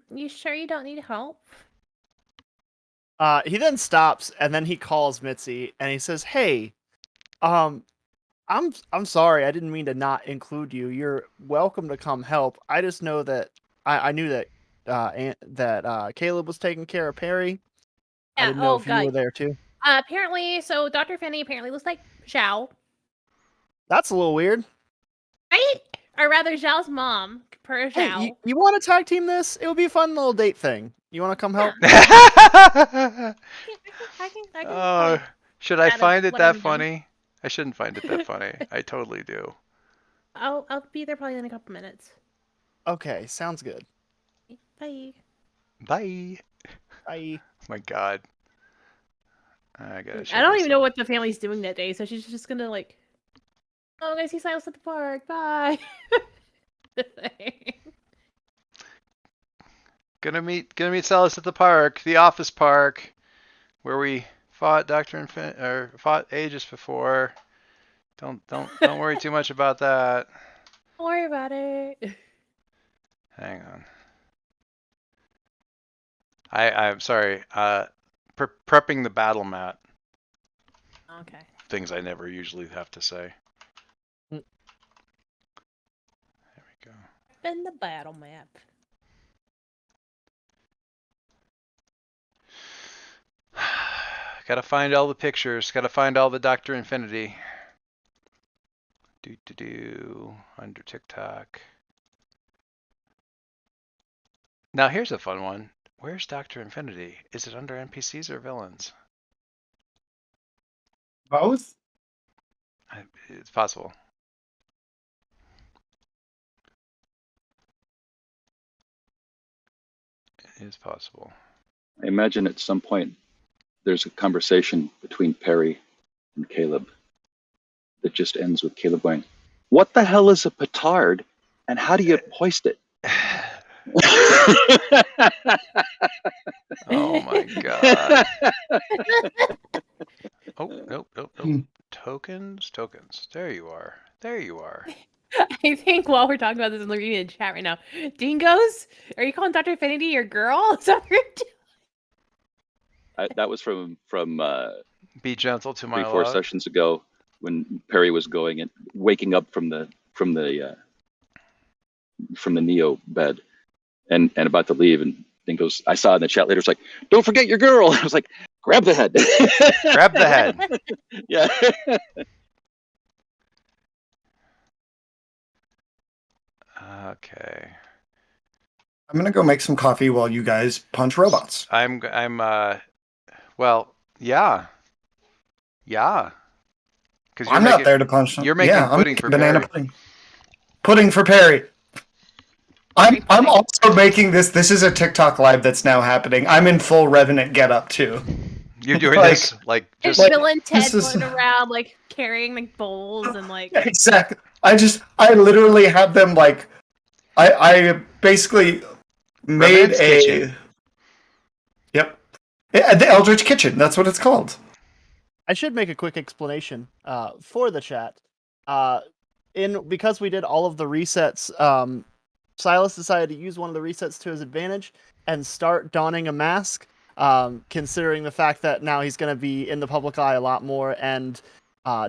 you sure you don't need help? He then stops and then he calls Mitzi and he says, "Hey, I'm sorry. I didn't mean to not include you. You're welcome to come help. I just know that I knew that Caleb was taking care of Perry. Yeah, I didn't know if you were there too." Apparently, so Dr. Finney apparently looks like Zhao. That's a little weird. Right? Or rather, Zhao's mom, per Zhao. Hey, you want to tag team this? It would be a fun little date thing. You want to come help? I can should I find it that funny? I shouldn't find it that funny. I totally do. I'll be there probably in a couple minutes. Okay, sounds good. Bye. Bye. Bye. Oh my god. I don't even know what the family's doing that day, so she's just gonna like, oh, I'm gonna see Silas at the park. Bye. Gonna meet Silas at the park, the office park, where we fought fought ages before. Don't worry too much about that. Don't worry about it. Hang on. I'm sorry. Prepping the battle mat. Okay. Things I never usually have to say. There we go. Prepping the battle map. Gotta find all the pictures. Gotta find all the Dr. Infinity. Under TikTok. Now here's a fun one. Where's Dr. Infinity? Is it under NPCs or villains? Both? It's possible. It is possible. I imagine at some point there's a conversation between Perry and Caleb that just ends with Caleb going, "What the hell is a petard, and how do you hoist it?" Oh my god. Oh, nope. Tokens. There you are. I think while we're talking about this, I'm reading in chat right now. Dingoes? Are you calling Dr. Infinity your girl? Is that what you're doing? That was from Be Gentle to My 3-4 Love. sessions ago when Perry was going and waking up from the Neo bed and about to leave, and Dingo's, I saw in the chat later, it's like, "Don't forget your girl." I was like, "Grab the head." Grab the head. Yeah. Okay. I'm gonna go make some coffee while you guys punch robots. Well, yeah. Because I'm not there to punch them. You're making pudding for banana Perry. pudding. Pudding for Perry. I'm also making this. This is a TikTok live that's now happening. I'm in full Revenant getup too. You're doing this like just It's Bill and Ted going around like carrying like bowls and like exactly. I literally have them like I basically made Revenant's Kitchen. Yep. The Eldritch Kitchen. That's what it's called. I should make a quick explanation for the chat. Because we did all of the resets, Silas decided to use one of the resets to his advantage and start donning a mask, considering the fact that now he's going to be in the public eye a lot more and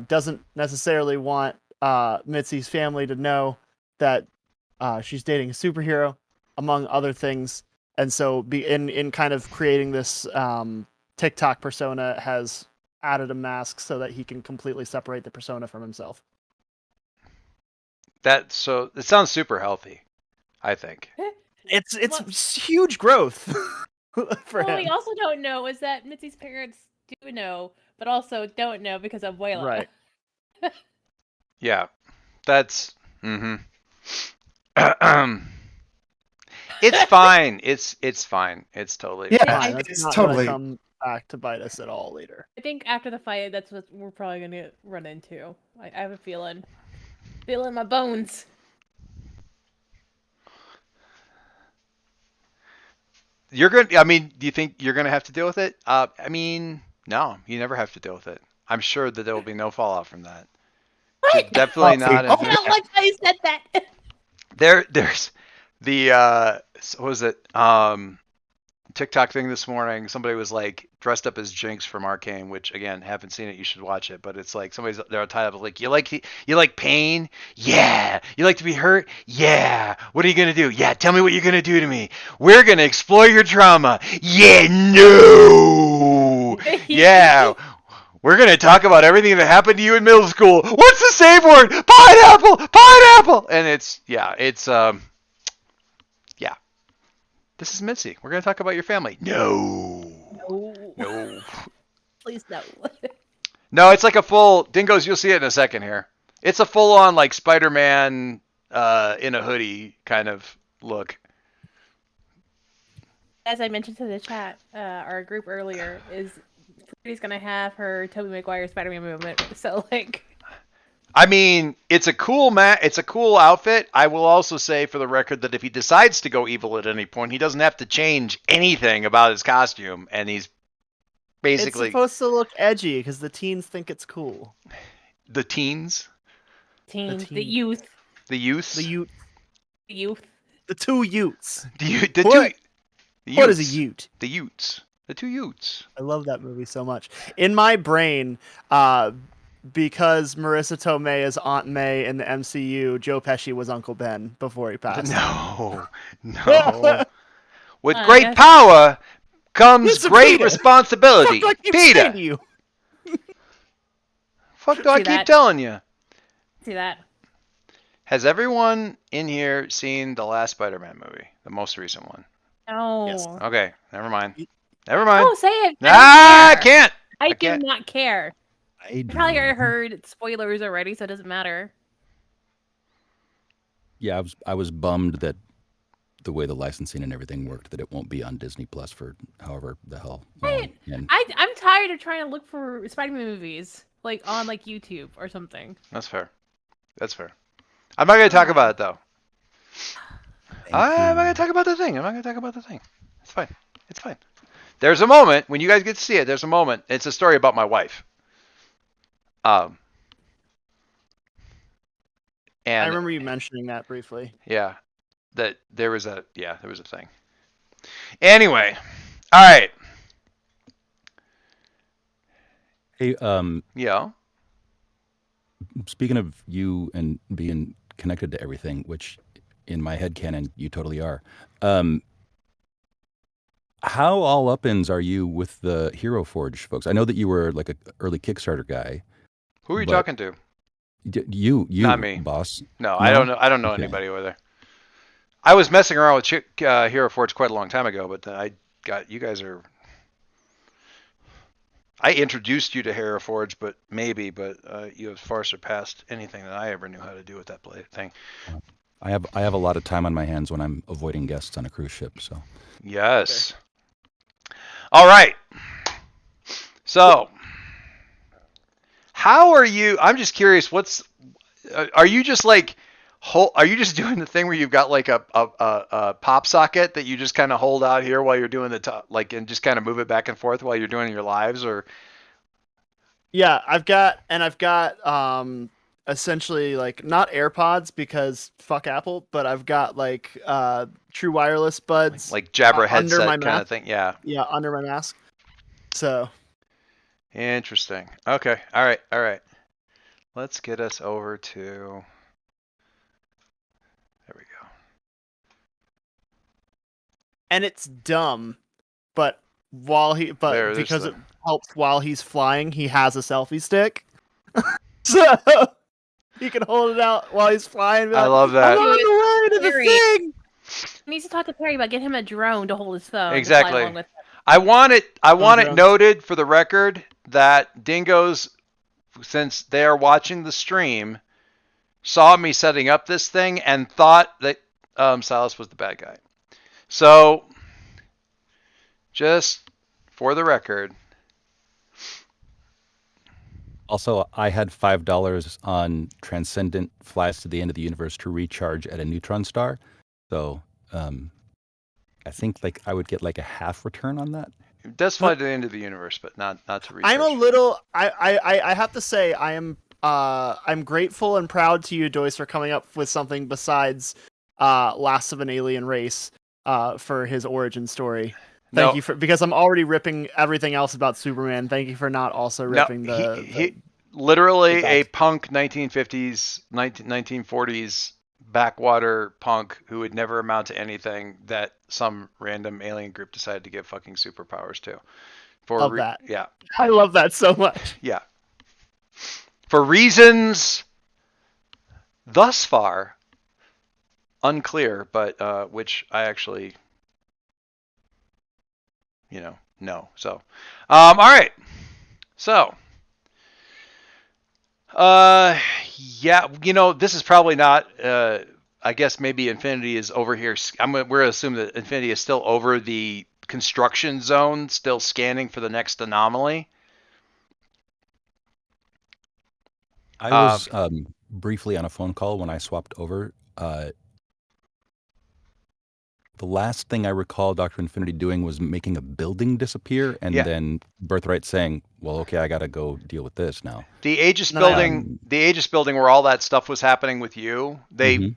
doesn't necessarily want Mitzi's family to know that she's dating a superhero, among other things. And so in kind of creating this TikTok persona has added a mask so that he can completely separate the persona from himself. It sounds super healthy, I think. It's huge growth for What him. we also don't know is that Mitzi's parents do know, but also don't know because of Abuela. Right. Yeah, that's. It's fine. It's fine. It's totally Yeah, fine. Fine. That's it's not totally. gonna come back to bite us at all later. I think after the fight, that's what we're probably gonna run into. I have a feeling in my bones. You're gonna. I mean, do you think you're gonna have to deal with it? I mean, no, you never have to deal with it. I'm sure that there will be no fallout from that. What? Definitely not. I don't like how you said that. There's the what was it? TikTok thing this morning. Somebody was like dressed up as Jinx from Arcane, which again, haven't seen it. You should watch it. But it's like they're tied up like you like pain? Yeah. You like to be hurt? Yeah. What are you gonna do? Yeah. Tell me what you're gonna do to me. We're gonna explore your trauma. Yeah. No. Yeah. We're gonna talk about everything that happened to you in middle school. What's the save word? Pineapple. Pineapple. And it's This is Mitzi. We're going to talk about your family. No. Please no. No, it's like a full Dingoes. You'll see it in a second here. It's a full-on like Spider-Man in a hoodie kind of look. As I mentioned to the chat, our group earlier, is Pretty's gonna have her Tobey Maguire Spider-Man movement. So like. I mean, it's a cool it's a cool outfit. I will also say for the record that if he decides to go evil at any point, he doesn't have to change anything about his costume, and he's basically It's supposed to look edgy because the teens think it's cool. The teens? The youth. The youth? The youth. The youth. The two Utes. What is a Ute? The Utes. The two Utes. I love that movie so much. In my brain, because Marissa Tomei is Aunt May in the MCU, Joe Pesci was Uncle Ben before he passed. No. With great power comes great responsibility. Fuck, I keep Peter. saying to you. Fuck do I keep telling you? See that? Has everyone in here seen the last Spider-Man movie, the most recent one? No. Yes. Okay, never mind. Oh, say it. I can't. I do not care. I probably already heard spoilers already, so it doesn't matter. Yeah, I was bummed that the way the licensing and everything worked, that it won't be on Disney Plus for however the hell long. I'm tired of trying to look for Spider-Man movies like on like YouTube or something. That's fair. I'm not gonna talk about it though. I'm not gonna talk about the thing. It's fine. There's a moment when you guys get to see it. There's a moment. It's a story about my wife. And I remember you mentioning that briefly. Yeah, that there was a thing. Anyway, all right. Hey, yeah. Speaking of you and being connected to everything, which in my headcanon you totally are. How all up-ins are you with the Hero Forge folks? I know that you were like an early Kickstarter guy. Who are you talking to? You, not me, boss. No, I don't know. I don't know anybody over there. I was messing around with Hero Forge quite a long time ago, but then you guys are. I introduced you to Hero Forge, but you have far surpassed anything that I ever knew how to do with that thing. I have a lot of time on my hands when I'm avoiding guests on a cruise ship. So. Yes. Okay. All right. So, how are you? I'm just curious. Are you just like? Are you just doing the thing where you've got like a pop socket that you just kind of hold out here while you're doing the top, like, and just kind of move it back and forth while you're doing your lives, or? Yeah, I've got essentially like not AirPods because fuck Apple, but I've got like true wireless buds, like Jabra headset under my kind of thing. Yeah. Yeah, under my mask. So. Interesting. Okay. All right. Let's get us over to. There we go. And it's dumb, but because it helps while he's flying, he has a selfie stick. So he can hold it out while he's flying. And be I like, love that. I'm on the way to the thing. He needs to talk to Perry about getting him a drone to hold his phone. Exactly. To fly along with him. I want it noted for the record that dingoes, since they are watching the stream, saw me setting up this thing and thought that Silas was the bad guy. So, just for the record. Also, I had $5 on Transcendent Flies to the End of the Universe to recharge at a neutron star. So, I think I would get a half return on that. It does fly to the end of the universe, but not to recharge. I'm a little. I have to say I'm grateful and proud to you, Doyce, for coming up with something besides Last of an Alien Race for his origin story. Thank you because I'm already ripping everything else about Superman. Thank you for not also ripping literally a punk 1950s, 1940s backwater punk who would never amount to anything that some random alien group decided to give fucking superpowers to. Yeah, I love that so much. Yeah, for reasons thus far unclear, but which I actually, know. So, all right. So, yeah, this is probably not. I guess maybe Infinity is over here. We're gonna assume that Infinity is still over the construction zone, still scanning for the next anomaly. I was briefly on a phone call when I swapped over. The last thing I recall Dr. Infinity doing was making a building disappear and then Birthright saying, well, okay, I got to go deal with this now. The Aegis building, where all that stuff was happening with you, they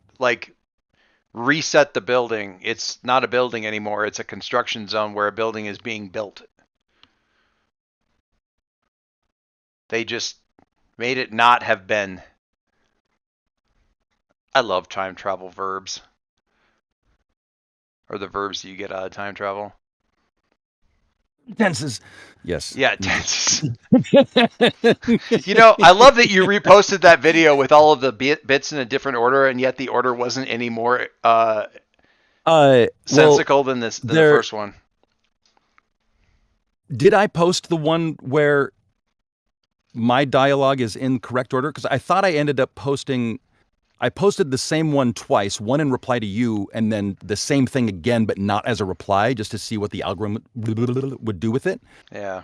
reset the building. It's not a building anymore. It's a construction zone where a building is being built. They just made it not have been. I love time travel verbs. Or the verbs that you get out of time travel. Tenses. Yes. Yeah, tenses. I love that you reposted that video with all of the bits in a different order, and yet the order wasn't any more sensical than the first one. Did I post the one where my dialogue is in correct order? Because I thought I ended up posted the same one twice, one in reply to you, and then the same thing again, but not as a reply, just to see what the algorithm would do with it. Yeah.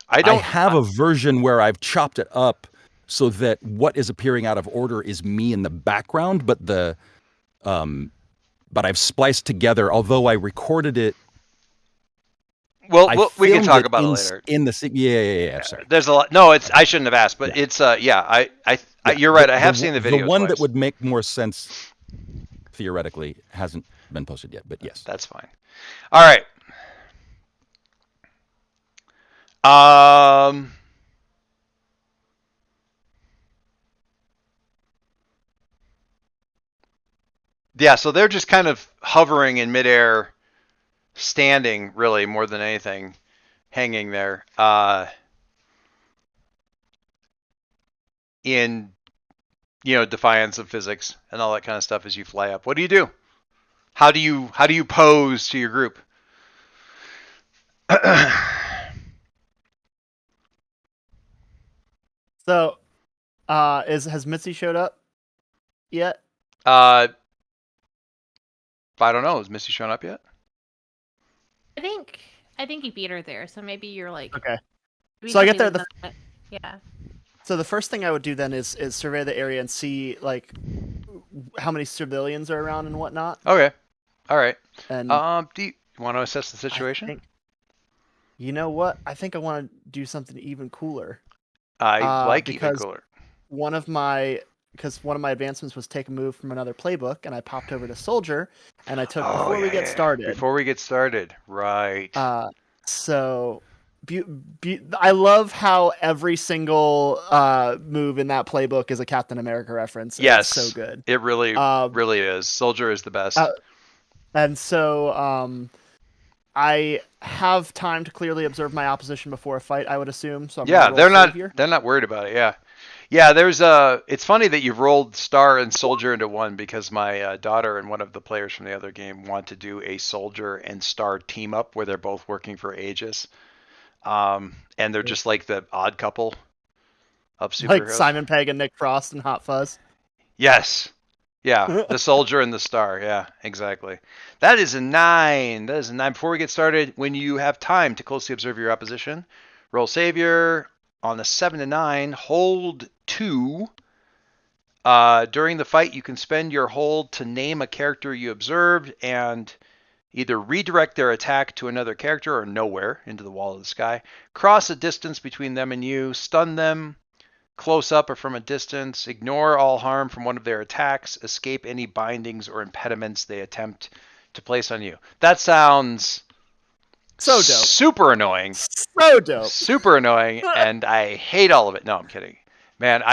I have a version where I've chopped it up so that what is appearing out of order is me in the background, but I've spliced together, although I recorded it. Well, we can talk about it later. Yeah. Sorry. There's a lot. No, I shouldn't have asked, but it's you're right. I have seen the video. The one twice. That would make more sense theoretically hasn't been posted yet, but yes, that's fine. All right. Yeah, so they're just kind of hovering in midair, standing really more than anything, hanging there. In defiance of physics and all that kind of stuff as you fly up. What do you do? How do you pose to your group? So, has Mitzi showed up yet? I don't know. Has Missy shown up yet? I think you beat her there, so maybe you're like okay. So I get there. Yeah. So the first thing I would do then is survey the area and see how many civilians are around and whatnot. Okay. All right. And do you want to assess the situation? You know what? I think I want to do something even cooler. I like even cooler. One of my advancements was take a move from another playbook, and I popped over to Soldier, and I took before we get started. Before we get started, right. So I love how every single move in that playbook is a Captain America reference. Yes. It's so good. It really, really is. Soldier is the best. And so I have time to clearly observe my opposition before a fight, I would assume. So I'm Yeah, gonna roll savior. they're not worried about it. Yeah. There's it's funny that you've rolled star and soldier into one because my daughter and one of the players from the other game want to do a soldier and star team up where they're both working for Aegis. And they're just like the odd couple of superheroes. Like Simon Pegg and Nick Frost and Hot Fuzz. Yes. Yeah, the soldier and the star. Yeah, exactly. That is a 9. That is a 9. Before we get started, when you have time to closely observe your opposition, roll savior on the 7 to 9. Hold 2. During the fight, you can spend your hold to name a character you observed and either redirect their attack to another character or nowhere into the wall of the sky. Cross a distance between them and you. Stun them close up or from a distance, ignore all harm from one of their attacks, escape any bindings or impediments they attempt to place on you. That sounds so dope. Super annoying. So dope. Super annoying, and I hate all of it. No, I'm kidding. Man,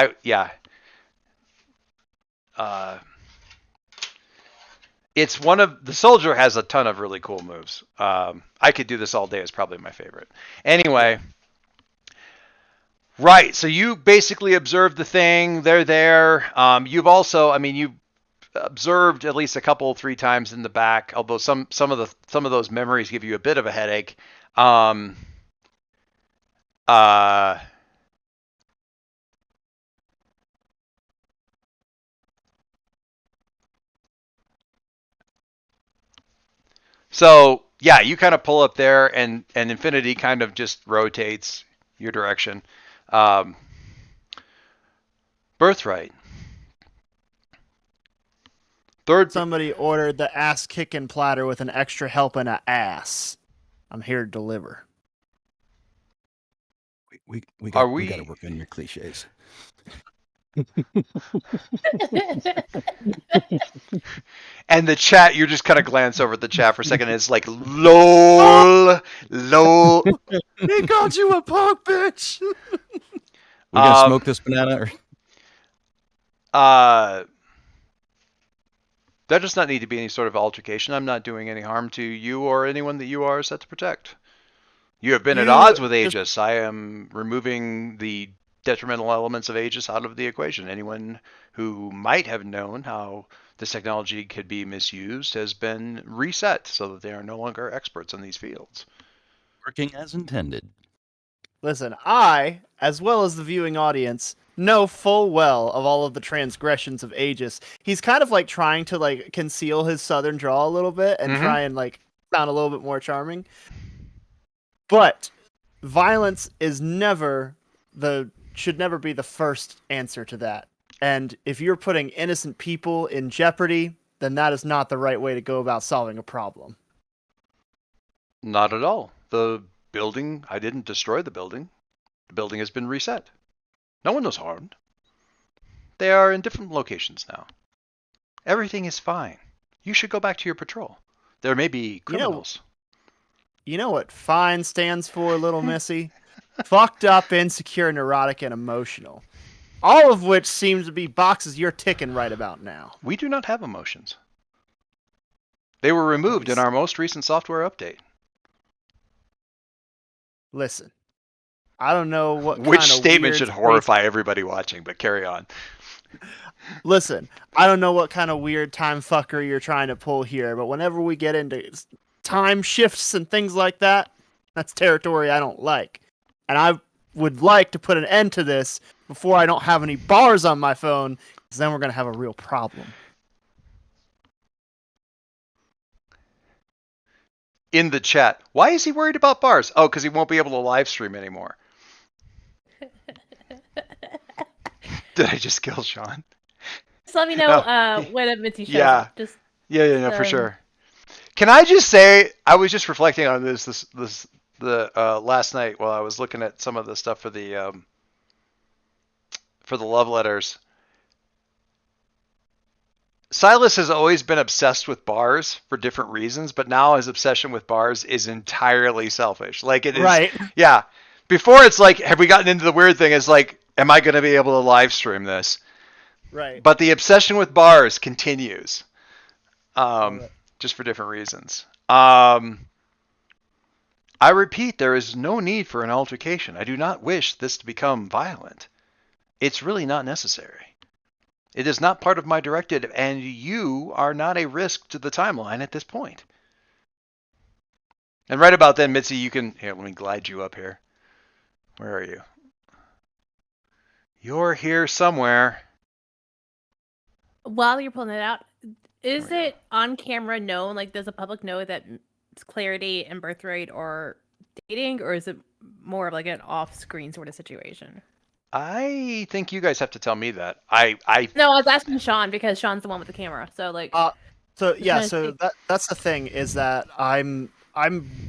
it's one of the soldier has a ton of really cool moves. I could do this all day. It's probably my favorite. Anyway, right. So you basically observed the thing. They're there. You've also, you've observed at least 3 times in the back. Although some of those memories give you a bit of a headache. So yeah, you kind of pull up there, and Infinity kind of just rotates your direction. Birthright. Somebody ordered the ass kicking platter with an extra helping of ass. I'm here to deliver. We got to work on your cliches. And the chat, you're just kind of glance over at the chat for a second, and it's like, lol. He called you a punk bitch. We gonna smoke this banana? There does not need to be any sort of altercation. I'm not doing any harm to you or anyone that you are set to protect. You have been at odds with Aegis. I am removing the detrimental elements of Aegis out of the equation. Anyone who might have known how this technology could be misused has been reset so that they are no longer experts in these fields. Working as intended. Listen, I, as well as the viewing audience, know full well of all of the transgressions of Aegis. He's kind of like trying to like conceal his southern drawl a little bit and try and like sound a little bit more charming. But violence is should never be the first answer to that. And if you're putting innocent people in jeopardy, then that is not the right way to go about solving a problem. Not at all. The building, I didn't destroy the building. The building has been reset. No one was harmed. They are in different locations now. Everything is fine. You should go back to your patrol. There may be criminals. You know what FINE stands for, little missy? Fucked up, insecure, neurotic, and emotional. All of which seems to be boxes you're ticking right about now. We do not have emotions. They were removed in our most recent software update. Listen, I don't know which statement should horrify everybody watching, but carry on. Listen, I don't know what kind of weird time fucker you're trying to pull here, but whenever we get into time shifts and things like that, that's territory I don't like. And I would like to put an end to this before I don't have any bars on my phone, because then we're going to have a real problem. In the chat, why is he worried about bars? Oh, because he won't be able to live stream anymore. Did I just kill Sean? Just let me know when Mitzi shows up. Yeah, for sure. Can I just say, I was just reflecting on this last night while I was looking at some of the stuff for the love letters. Silas has always been obsessed with bars for different reasons, but now his obsession with bars is entirely selfish. Like it is, right? Yeah. Before it's like, have we gotten into the weird thing? It's like, am I going to be able to live stream this? Right. But the obsession with bars continues, just for different reasons. I repeat, there is no need for an altercation. I do not wish this to become violent. It's really not necessary. It is not part of my directive, and you are not a risk to the timeline at this point. And right about then, Mitzi, you can... Here, let me glide you up here. Where are you? You're here somewhere. While you're pulling it out, is it on camera known? Like, does the public know that Clarity and Birthright are dating, or is it more of like an off-screen sort of situation? I think you guys have to tell me that. No, I was asking Sean because Sean's the one with the camera. So like, so that's the thing is that I'm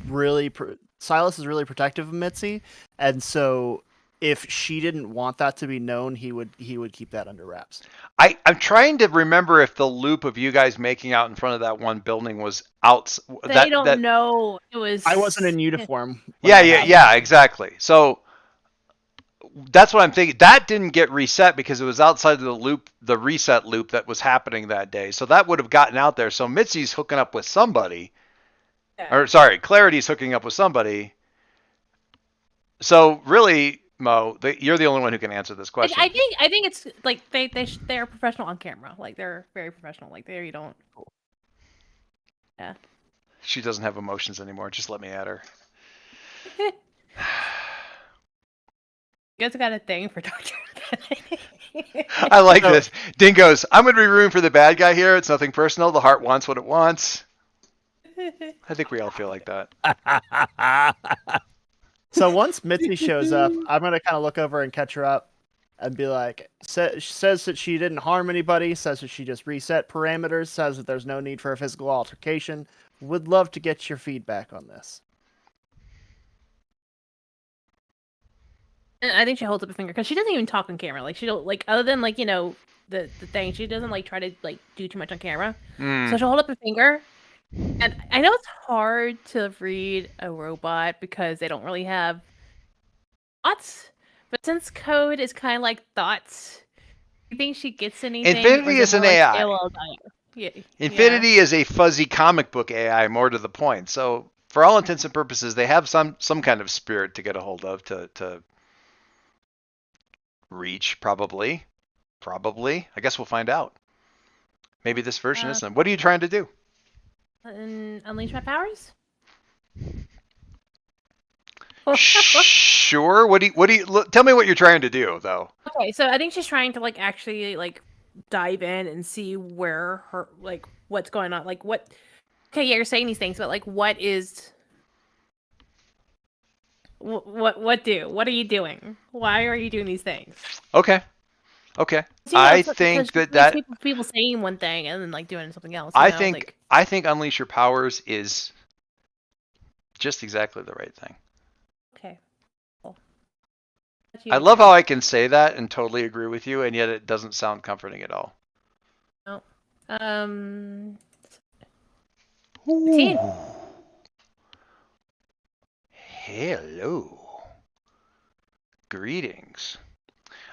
really Silas is really protective of Mitzi, and so if she didn't want that to be known, he would keep that under wraps. I'm trying to remember if the loop of you guys making out in front of that one building was out. They don't know it was. I wasn't in uniform. Yeah, exactly. So that's what I'm thinking. That didn't get reset because it was outside of the loop, the reset loop that was happening that day. So that would have gotten out there. So Mitzi's hooking up with somebody. Yeah. Or sorry, Clarity's hooking up with somebody. So really, Mo, you're the only one who can answer this question. I think it's like they're professional on camera. Like they're very professional. Like you don't. Yeah. She doesn't have emotions anymore. Just let me at her. You guys got a thing for Dr. I like this. Dingoes, I'm going to be rooting for the bad guy here. It's nothing personal. The heart wants what it wants. I think we all feel like that. So once Mitzi shows up, I'm going to kind of look over and catch her up and be like, says that she didn't harm anybody, says that she just reset parameters, says that there's no need for a physical altercation. Would love to get your feedback on this. I think she holds up a finger because she doesn't even talk on camera. Like she don't like other than like the thing. She doesn't like try to like do too much on camera. So she'll hold up a finger. And I know it's hard to read a robot because they don't really have thoughts. But since code is kind of like thoughts, do you think she gets anything? Infinity is an AI. Yeah. Infinity is a fuzzy comic book AI, more to the point. So for all intents and purposes, they have some kind of spirit to get a hold of to reach, probably. I guess we'll find out. Maybe this version isn't. What are you trying to do? Unleash my powers? Sure. What do you tell me what you're trying to do though? Okay, so I think she's trying to like actually like dive in and see where her like what's going on. Like what okay, yeah, you're saying these things, but like what is what are you doing? Why are you doing these things? Okay. I think that people saying one thing and then like doing something else. I think Unleash Your Powers is just exactly the right thing. Okay. Cool. I love how I can say that and totally agree with you, and yet it doesn't sound comforting at all. No. 16. Hello. Greetings.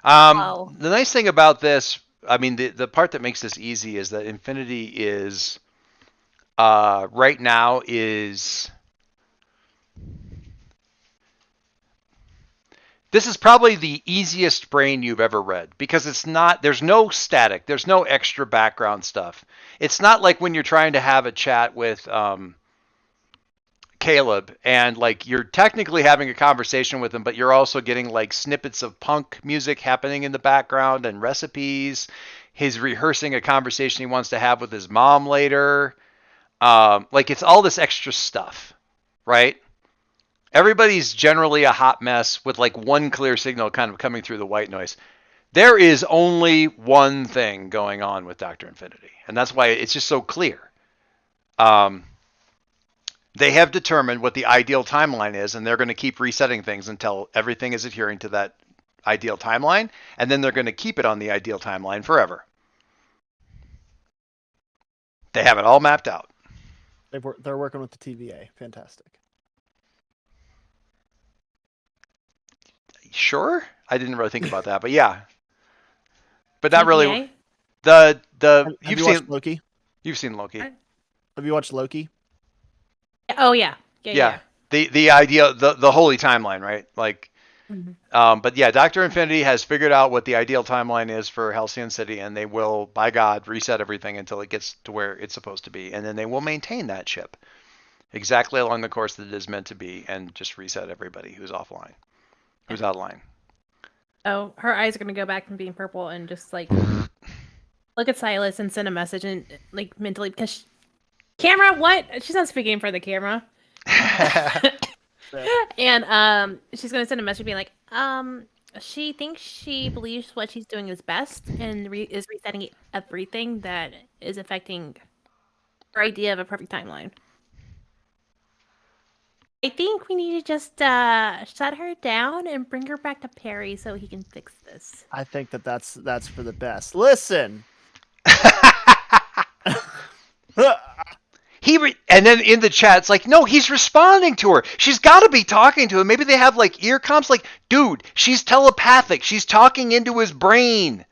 Wow. The nice thing about this, I mean, the part that makes this easy is that Infinity is, right now is, this is probably the easiest brain you've ever read because it's not, there's no static, there's no extra background stuff. It's not like when you're trying to have a chat with, Caleb and like you're technically having a conversation with him, but you're also getting like snippets of punk music happening in the background and recipes. He's rehearsing a conversation he wants to have with his mom later. Like it's all this extra stuff, right? Everybody's generally a hot mess with like one clear signal kind of coming through the white noise. There is only one thing going on with Dr. Infinity, and that's why it's just so clear. They have determined what the ideal timeline is, and they're going to keep resetting things until everything is adhering to that ideal timeline, and then they're going to keep it on the ideal timeline forever. They have it all mapped out. They're working with the TVA. Fantastic. Sure? I didn't really think about that, but yeah. But not TVA? really. You've seen Loki? You've seen Loki. Have you watched Loki? Oh yeah. Yeah. the ideal, the holy timeline, right? Like, Mhm. but yeah, Dr. Infinity has figured out what the ideal timeline is for Halcyon City, and they will, by God, reset everything until it gets to where it's supposed to be, and then they will maintain that ship exactly along the course that it is meant to be, and just reset everybody who's offline, who's out of line. Oh, her eyes are gonna go back from being purple and just like look at Silas and send a message and like mentally because camera what? She's not speaking for the camera. And she's gonna send a message being like, she thinks she believes what she's doing is best and is resetting everything that is affecting her idea of a perfect timeline. I think we need to just shut her down and bring her back to Perry so he can fix this. I think that's for the best. Listen. And then in the chat, it's like, no, he's responding to her. She's got to be talking to him. Maybe they have like ear comps. Like, dude, she's telepathic. She's talking into his brain.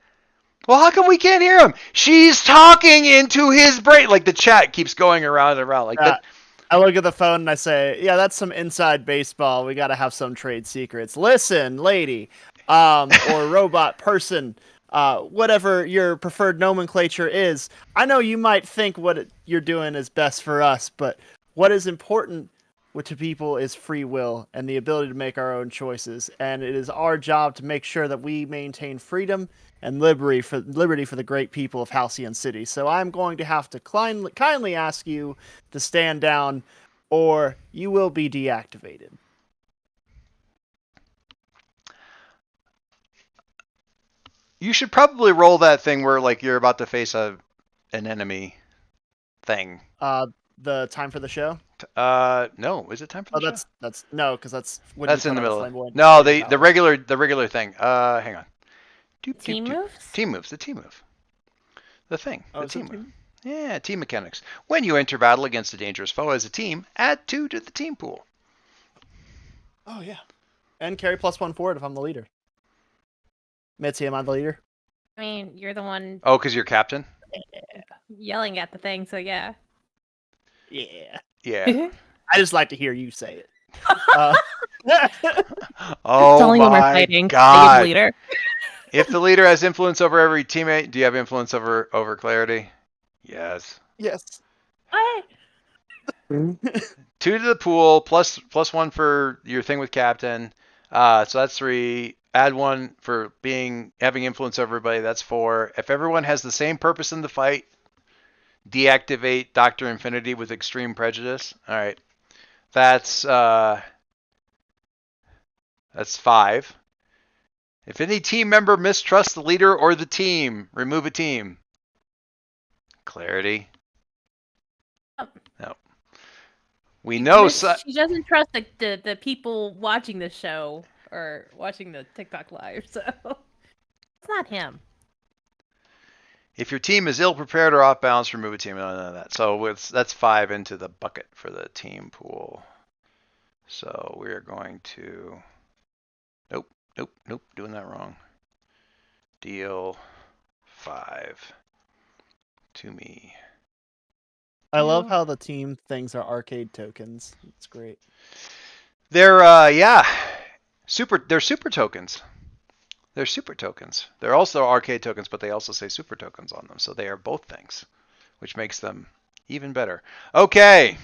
Well, how come we can't hear him? She's talking into his brain. Like the chat keeps going around and around like that. I look at the phone and I say, yeah, that's some inside baseball. We got to have some trade secrets. Listen, lady, or robot person, whatever your preferred nomenclature is. I know you might think what you're doing is best for us, but what is important to people is free will and the ability to make our own choices. And it is our job to make sure that we maintain freedom and liberty for the great people of Halcyon City. So I'm going to have to kindly ask you to stand down, or you will be deactivated. You should probably roll that thing where like you're about to face an enemy thing. The time for the show? No, is it time for the show? That's no, because that's in the middle. No, the regular thing. Hang on. Team moves? Team moves. The team move. The thing. Oh, the team move. Yeah, team mechanics. When you enter battle against a dangerous foe as a team, add 2 to the team pool. Oh yeah, and carry +1 forward if I'm the leader. Mitzi, am I the leader? I mean, you're the one. Oh, because you're captain. Yelling at the thing, so yeah. Yeah. Yeah. I just like to hear you say it. Oh Telling when we're my fighting, God! leader. If the leader has influence over every teammate, do you have influence over Clarity? Yes. Yes. What? 2 to the pool, +1 for your thing with captain. So that's 3. Add 1 for having influence over everybody. That's 4. If everyone has the same purpose in the fight, deactivate Dr. Infinity with extreme prejudice. All right. That's 5. If any team member mistrusts the leader or the team, remove a team. No. We know she doesn't trust the people watching the show or watching the TikTok live, so it's not him. If your team is ill prepared or off balance, remove a team. None of that. So that's 5 into the bucket for the team pool. So we're going to. Nope. Doing that wrong. Deal 5 to me. I love how the team things are arcade tokens. It's great. They're They're super tokens. They're super tokens. They're also arcade tokens, but they also say super tokens on them. So they are both things, which makes them even better. Okay.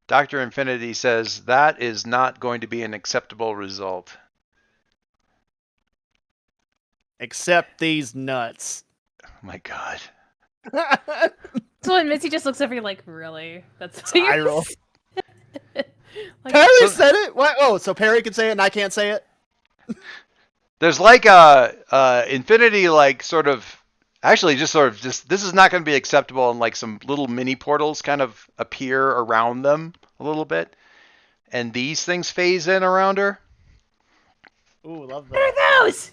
Dr. Infinity says that is not going to be an acceptable result. Except these nuts. Oh my God. So when Mitzi just looks over you like, really? That's Spiral. Like, Perry said it? What? Oh, so Perry can say it and I can't say it? There's like a Infinity like sort of actually just this is not going to be acceptable, and like some little mini portals kind of appear around them a little bit, and these things phase in around her. Ooh, love that. What are those?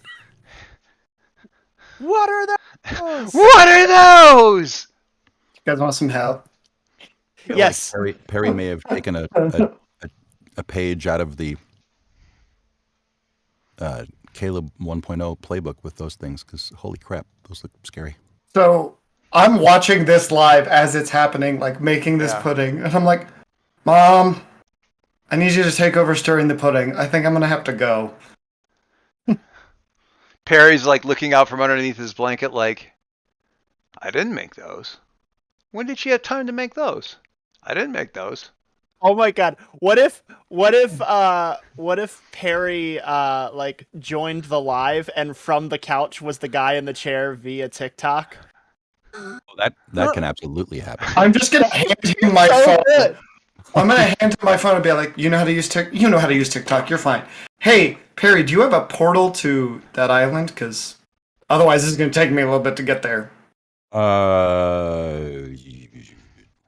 What are those? What are those? You guys want some help? Yes. Like Perry may have taken a page out of the Caleb 1.0 playbook with those things, because holy crap, those look scary. So I'm watching this live as it's happening, like making this pudding, and I'm like, Mom, I need you to take over stirring the pudding. I think I'm gonna have to go. Perry's like looking out from underneath his blanket, like, I didn't make those. When did she have time to make those? I didn't make those. Oh my god. What if Perry like joined the live and from the couch was the guy in the chair via TikTok? That can absolutely happen. I'm just gonna hand him my phone. I'm gonna hand him my phone and be like, you know how to use TikTok. You're fine. Hey, Perry, do you have a portal to that island? Because otherwise, this is gonna take me a little bit to get there.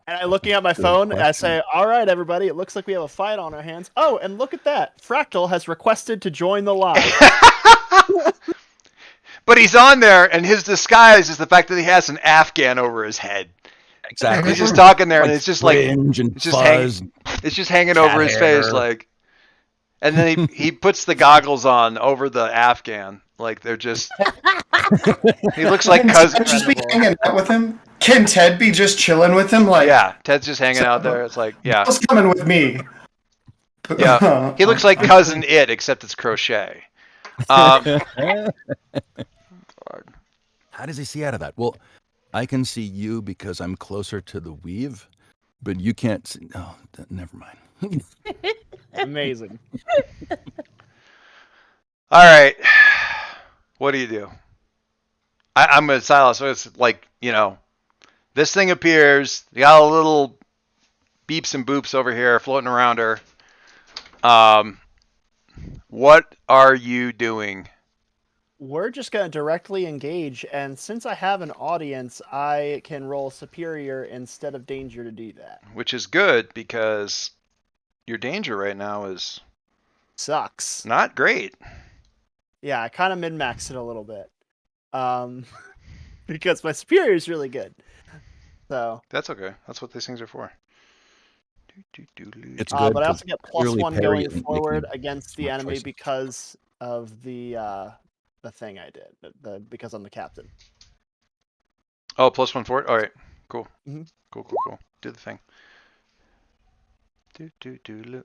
And I'm looking at my phone, and I say, all right, everybody, it looks like we have a fight on our hands. Oh, and look at that. Fractal has requested to join the live. But he's on there, and his disguise is the fact that he has an Afghan over his head. Exactly. He's just talking there, and it's just like it's just hanging over his face, like. And then he puts the goggles on over the Afghan, like they're just. He looks like cousin. Ted just be hanging out with him. Can Ted be just chilling with him? Like, yeah, Ted's just hanging out there. It's like, yeah. What's coming with me? Yeah, he looks like cousin It, except it's crochet. How does he see out of that? Well, I can see you because I'm closer to the weave, but you can't see. Oh, never mind. Amazing. All right, what do you do? I'm gonna Silas. So it's like, you know, this thing appears. You got a little beeps and boops over here floating around her. What are you doing? We're just going to directly engage, and since I have an audience, I can roll superior instead of danger to do that. Which is good because your danger right now is sucks. Not great. Yeah, I kind of min-maxed it a little bit. Because my superior is really good. So that's okay. That's what these things are for. It's good. But I also get +1 Perry going forward against the enemy because of the thing I did. Because I'm the captain. Oh, +1 forward. All right. Cool. Mm-hmm. Cool. Do the thing.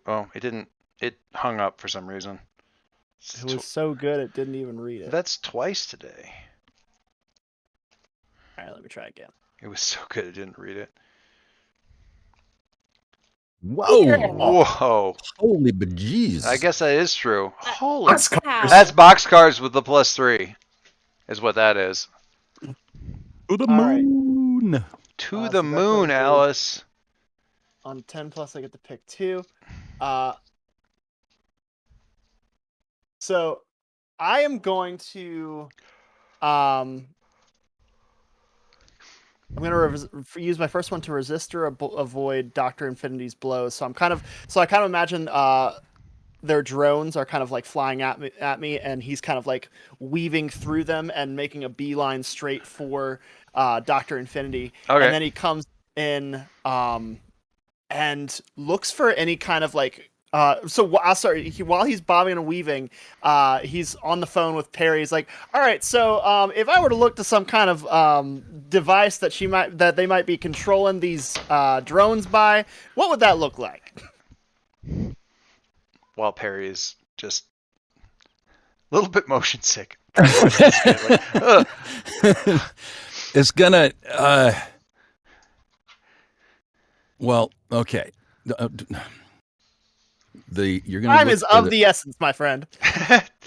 Oh, it didn't. It hung up for some reason. It was so good it didn't even read it. That's twice today. All right, let me try again. It was so good it didn't read it. Whoa! Whoa! Holy bejeez! I guess that is true. Holy! Boxcars. That's boxcars with the +3, is what that is. To the moon. To the moon, Alice. On 10 plus, I get to pick 2. So I am going to I'm going to use my first one to resist or avoid Dr. Infinity's blows. So I kind of imagine their drones are kind of like flying at me, and he's kind of like weaving through them and making a beeline straight for Dr. Infinity. Okay. And then he comes in and looks for any kind of like while he's bobbing and weaving, he's on the phone with Perry. He's like, all right, so if I were to look to some kind of device that they might be controlling these drones by, what would that look like? While Perry is just a little bit motion sick. It's gonna well, okay. You're gonna time is of the essence, my friend.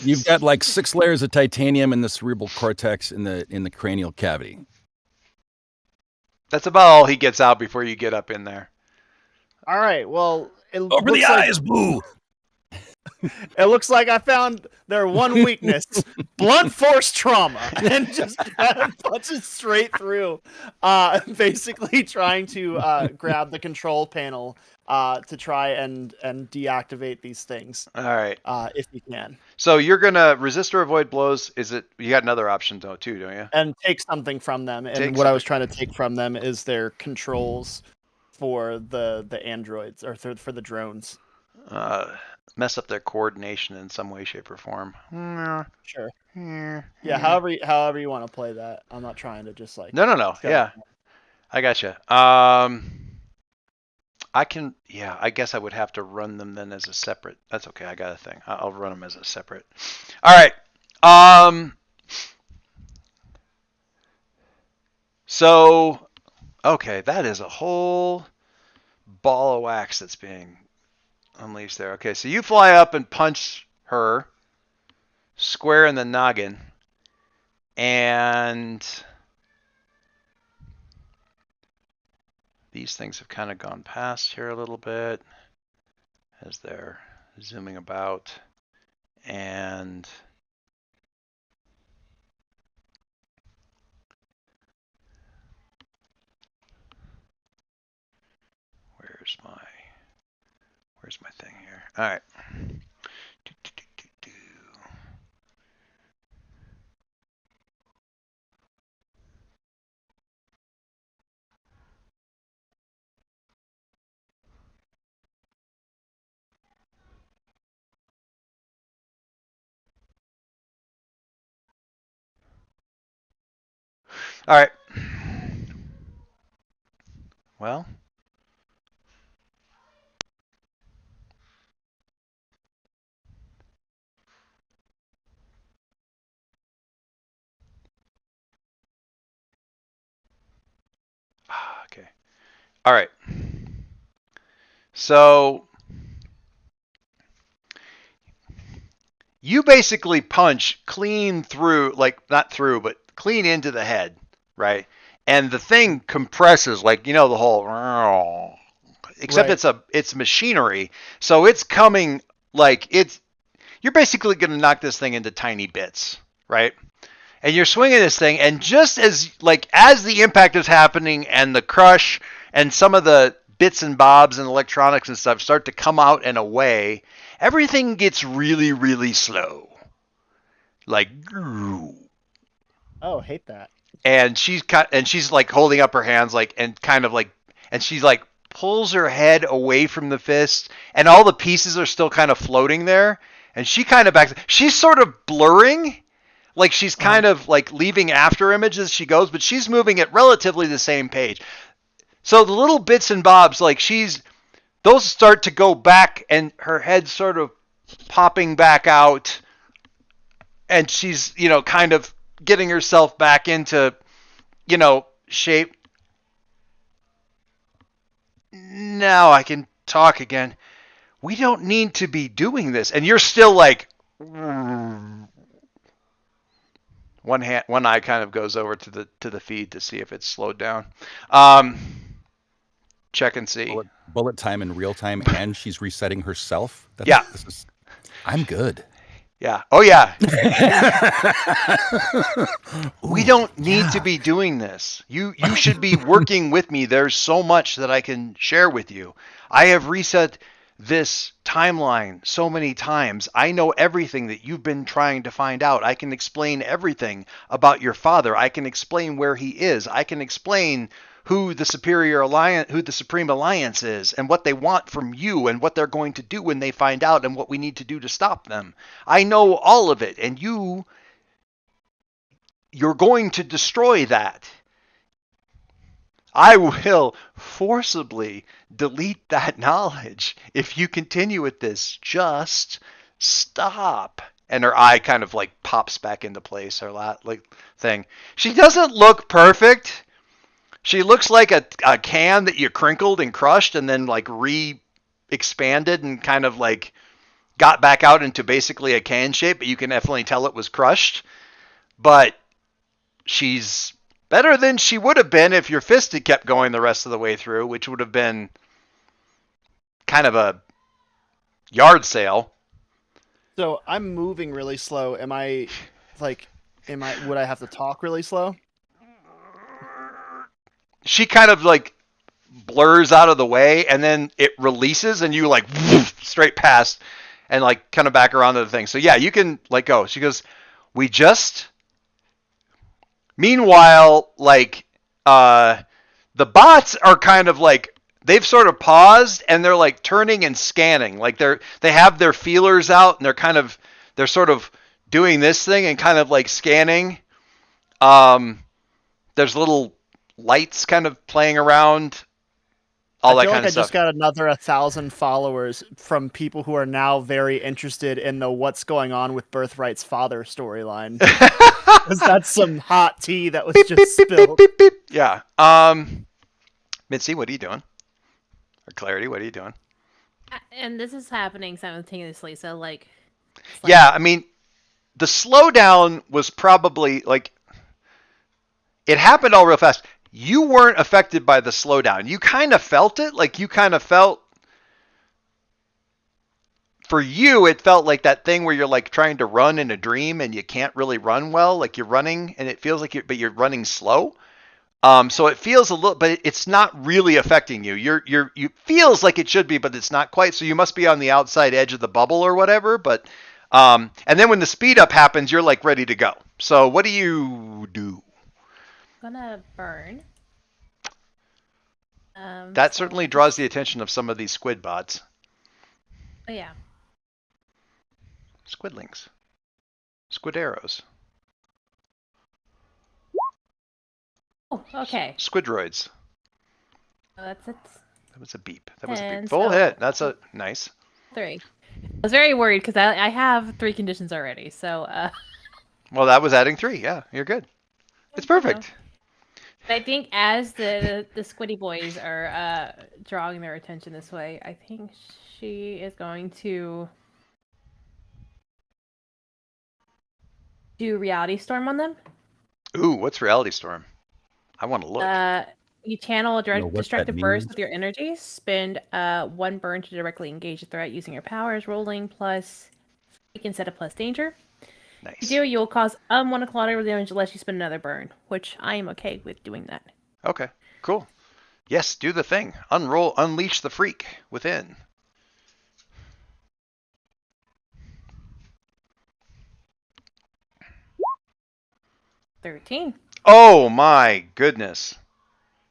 You've got like 6 layers of titanium in the cerebral cortex in the cranial cavity. That's about all he gets out before you get up in there. All right, well, over the eyes, boo. It looks like I found their one weakness, blunt force trauma, and just kind of punches straight through, basically trying to grab the control panel to try and deactivate these things. All right. If you can. So you're gonna resist or avoid blows. You got another option though too, don't you? And take something from them. And what I was trying to take from them is their controls for the androids or for the drones. Mess up their coordination in some way, shape, or form. Sure. Yeah, however you want to play that. I'm not trying to just like. No. Yeah, I gotcha. I can. Yeah, I guess I would have to run them then as a separate. That's okay. I got a thing. I'll run them as a separate. All right. So, okay, that is a whole ball of wax that's being unleashed there. Okay, so you fly up and punch her square in the noggin, and these things have kind of gone past here a little bit as they're zooming about, and where's my thing here? All right. All right. Well, okay. All right. So you basically punch clean through, like not through, but clean into the head, right? And the thing compresses, like the whole, except Right. it's machinery, so it's coming like you're basically going to knock this thing into tiny bits, right? And you're swinging this thing, and just as the impact is happening and the crush and some of the bits and bobs and electronics and stuff start to come out and away, everything gets really, really slow. Like, Oh, hate that. and she's like holding up her hands, like, and kind of like, and she's like pulls her head away from the fist, and all the pieces are still kind of floating there, and she kind of backs. She's sort of blurring, like she's kind of like leaving after image as she goes, but she's moving at relatively the same page. So the little bits and bobs, like those start to go back, and her head sort of popping back out, and she's kind of getting herself back into shape. Now I can talk again. We don't need to be doing this, and you're still like one eye kind of goes over to the feed to see if it's slowed down. Check and see. Bullet time in real time, and she's resetting herself. Yeah. I'm good. Yeah. Oh yeah. We don't need to be doing this. You should be working with me. There's so much that I can share with you. I have reset this timeline so many times. I know everything that you've been trying to find out. I can explain everything about your father. I can explain where he is. I can explain who the Supreme Alliance is, and what they want from you, and what they're going to do when they find out, and what we need to do to stop them. I know all of it, and you're going to destroy that. I will forcibly delete that knowledge if you continue with this. Just stop. And her eye kind of like pops back into place, her thing. She doesn't look perfect. She looks like a can that you crinkled and crushed and then like re-expanded and kind of like got back out into basically a can shape, but you can definitely tell it was crushed. But she's better than she would have been if your fist had kept going the rest of the way through, which would have been kind of a yard sale. So I'm moving really slow. Would I have to talk really slow? She kind of like blurs out of the way, and then it releases, and you like straight past and like kind of back around to the thing. So yeah, you can like go. She goes, we just. Meanwhile, like the bots are kind of like they've sort of paused, and they're like turning and scanning. Like they have their feelers out, and they're sort of doing this thing and kind of like scanning. There's little lights kind of playing around. All that kind of stuff. I just got another 1,000 followers from people who are now very interested in the what's going on with Birthright's father storyline. Because that's some hot tea that was just spilled. Yeah. Mitzi, what are you doing? Or Clarity, what are you doing? And this is happening simultaneously, so like. Yeah, I mean, the slowdown was probably like it happened all real fast. You weren't affected by the slowdown. You kind of felt it. Like you kind of felt, for you, it felt like that thing where you're like trying to run in a dream and you can't really run well. Like you're running and it feels like you're running slow. So it feels a little, but it's not really affecting you. You feels like it should be, but it's not quite. So you must be on the outside edge of the bubble or whatever. But, and then when the speed up happens, you're like ready to go. So what do you do? Gonna burn. That certainly draws the attention of some of these squid bots. Oh yeah. Squidlings. Squid arrows. Oh, okay. Squidroids. Oh, that's it. That was a beep. That was a beep. And Full so- hit. That's a nice. 3. I was very worried because I have 3 conditions already, so Well, that was adding 3. Yeah, you're good. It's perfect. I think as the Squiddy boys are drawing their attention this way, I think she is going to do Reality Storm on them. Ooh, what's Reality Storm? I want to look. You channel a Know what destructive that burst means? with your energy. Spend 1 burn to directly engage the threat using your powers. Rolling plus freak instead of plus danger. Nice. If you do, you'll cause unwanted collateral damage unless you spend another burn, which I am okay with doing that. Okay, cool. Yes, do the thing. Unleash the freak within. $13. Oh my goodness.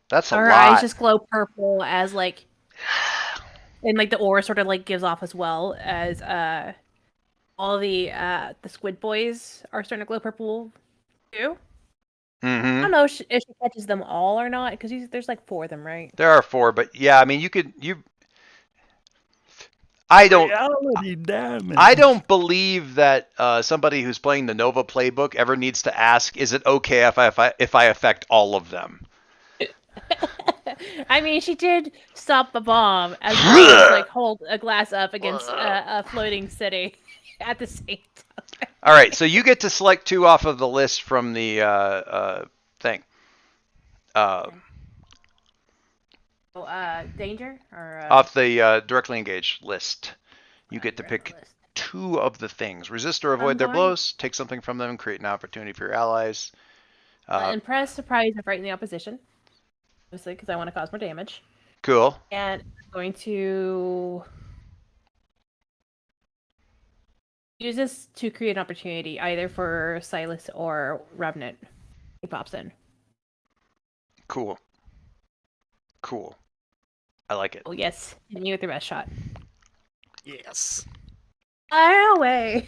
That's a Her lot. eyes just glow purple as like, and like the aura sort of like gives off as well as all the squid boys are starting to glow purple too. I Mm-hmm. don't know if she catches them all or not because there's like 4 of them, right? There are 4, but yeah, I mean, I don't Reality damage. I don't believe that somebody who's playing the Nova playbook ever needs to ask, is it okay if I affect all of them? I mean, she did stop the bomb as well as like hold a glass up against a floating city at the same time. All right, so you get to select 2 off of the list from the thing. Danger or Off the directly engaged list. You get to direct pick list. 2 of the things. Resist or avoid their going- blows, take something from them, create an opportunity for your allies. Impress, surprise, and frighten the opposition. Obviously, because I want to cause more damage. Cool. And I'm going to use this to create an opportunity either for Silas or Revenant. He pops in. Cool. I like it. Oh yes, hit me with your best shot. Yes. Fire away.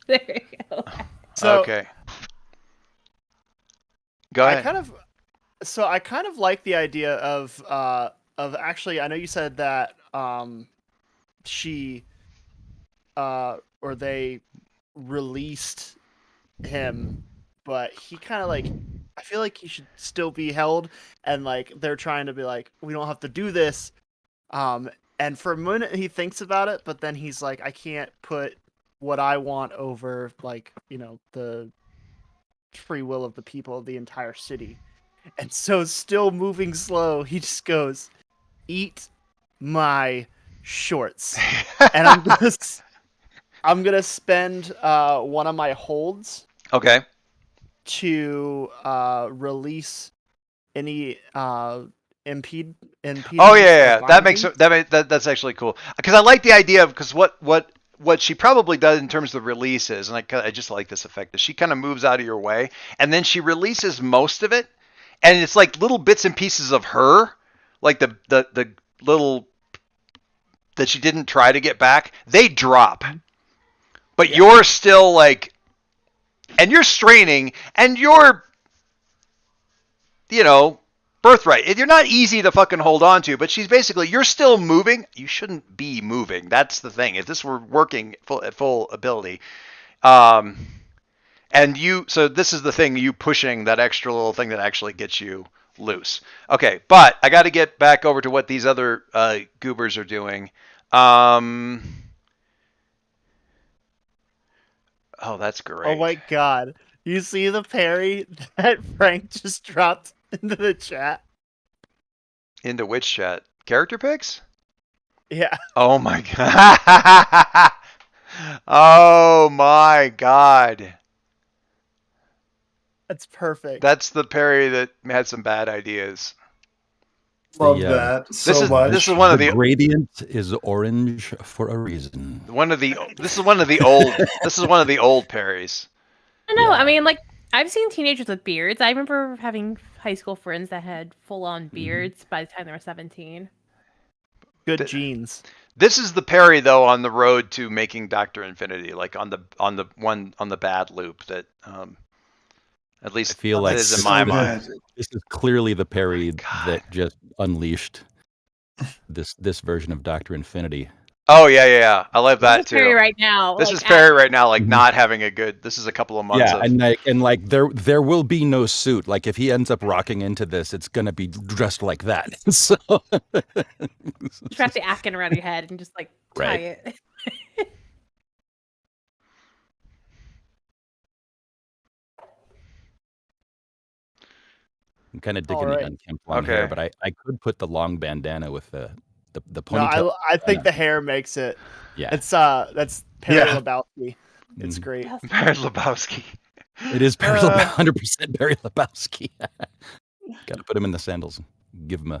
There you go. So Okay. Go ahead. I kind of like the idea of actually, I know you said that she or they released him, but he kind of like, I feel like he should still be held, and like they're trying to be like, we don't have to do this. And for a minute he thinks about it, but then he's like, I can't put what I want over like, the free will of the people of the entire city. And so, still moving slow, he just goes, eat my shorts. And I'm gonna spend one of my holds Okay. to release any impede. Oh yeah. That's actually cool. Because I like the idea of, because what she probably does in terms of the releases, and I just like this effect, is she kind of moves out of your way, and then she releases most of it, and it's like little bits and pieces of her, like the little that she didn't try to get back, they drop, but you're still like and you're straining, and you're, birthright. You're not easy to fucking hold on to, but she's basically, you're still moving. You shouldn't be moving. That's the thing. If this were working at full ability, so this is the thing, you pushing that extra little thing that actually gets you loose. Okay, but I got to get back over to what these other goobers are doing. Oh, that's great. Oh my god. You see the parry that Frank just dropped into the chat? Into which chat? Character picks? Yeah. Oh my god. Oh my god. That's perfect. That's the parry that had some bad ideas. Love that so much. This is one of the gradient is orange for a reason. This is one of the old parries. I know. Yeah. I mean, like, I've seen teenagers with beards. I remember having high school friends that had full-on beards by the time they were 17. Good genes. This is the parry though on the road to making Dr. Infinity, like on the bad loop that at least I feel like is in my mind. This is clearly the parry that just unleashed this version of Dr. Infinity. Oh yeah. I love that too. Parry right now. This is Parry right now, like not having a good. This is a couple of months. Yeah, and there will be no suit. Like if he ends up rocking into this, it's gonna be dressed like that. So wrap the afghan around your head and just like tie it. I'm kind of digging the unkempt long hair, but I could put the long bandana with the ponytail. No, I think the hair makes it. Yeah, it's that's Perry Lebowski. It's great. Perry Lebowski. It is 100% Perry Lebowski. Got to put him in the sandals and give him a.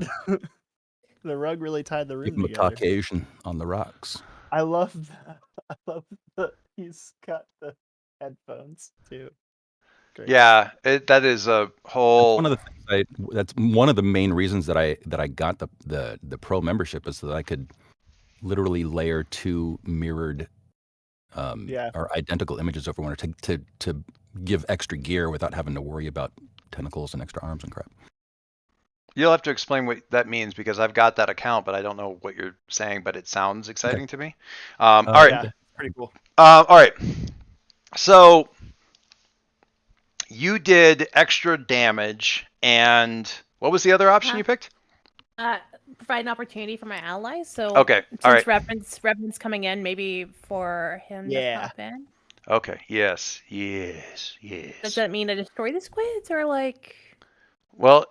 The rug really tied the room Give him together. a Caucasian on the rocks. I love that. I love that he's got the headphones too. Great. Yeah, that is a whole. That's one of the main reasons that I got the pro membership is so that I could literally layer two mirrored or identical images over one to give extra gear without having to worry about tentacles and extra arms and crap. You'll have to explain what that means because I've got that account, but I don't know what you're saying. But it sounds exciting to me. All right, yeah, pretty cool. All right, so you did extra damage, and what was the other option you picked? Provide an opportunity for my allies. So okay, all right. Revan's coming in, maybe for him to pop in. Okay. Yes. Does that mean to destroy the squids or like? Well,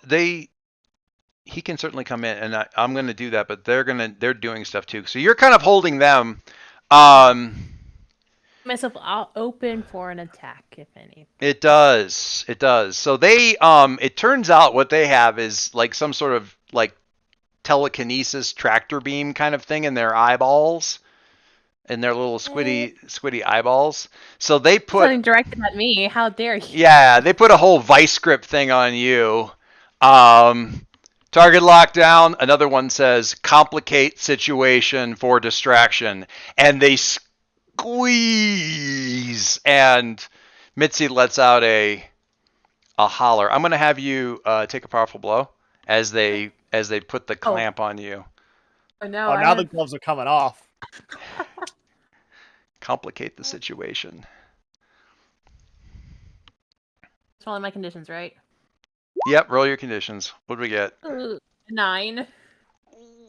he can certainly come in, and I'm going to do that, but they're doing stuff too. So you're kind of holding them. Myself open for an attack, if any. It does. So they it turns out what they have is like some sort of like telekinesis tractor beam kind of thing in their eyeballs, in their little squiddy eyeballs. So they put something directed at me. How dare you? Yeah, they put a whole vice grip thing on you. Target lockdown. Another one says complicate situation for distraction, and they squeeze, and Mitzi lets out a holler. I'm going to have you take a powerful blow as they put the clamp on you. Oh no! Now the gloves are coming off. Complicate the situation. It's all my conditions, right? Yep. Roll your conditions. What do we get? 9.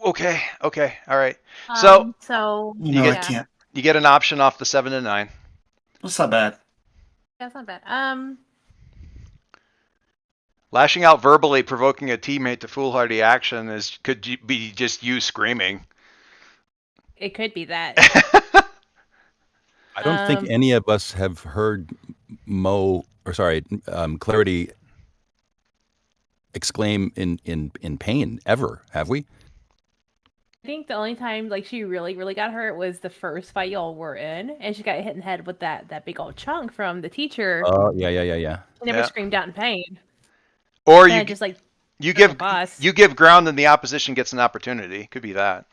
Okay. All right. So I can't. You get an option off the 7 and 9. That's not bad. That's not bad. Lashing out verbally, provoking a teammate to foolhardy action could be just you screaming. It could be that. I don't think any of us have heard Clarity exclaim in pain ever, have we? I think the only time like she really, really got hurt was the first fight y'all were in, and she got hit in the head with that big old chunk from the teacher. Oh yeah. She never screamed out in pain. Or you just like you give ground and the opposition gets an opportunity. Could be that.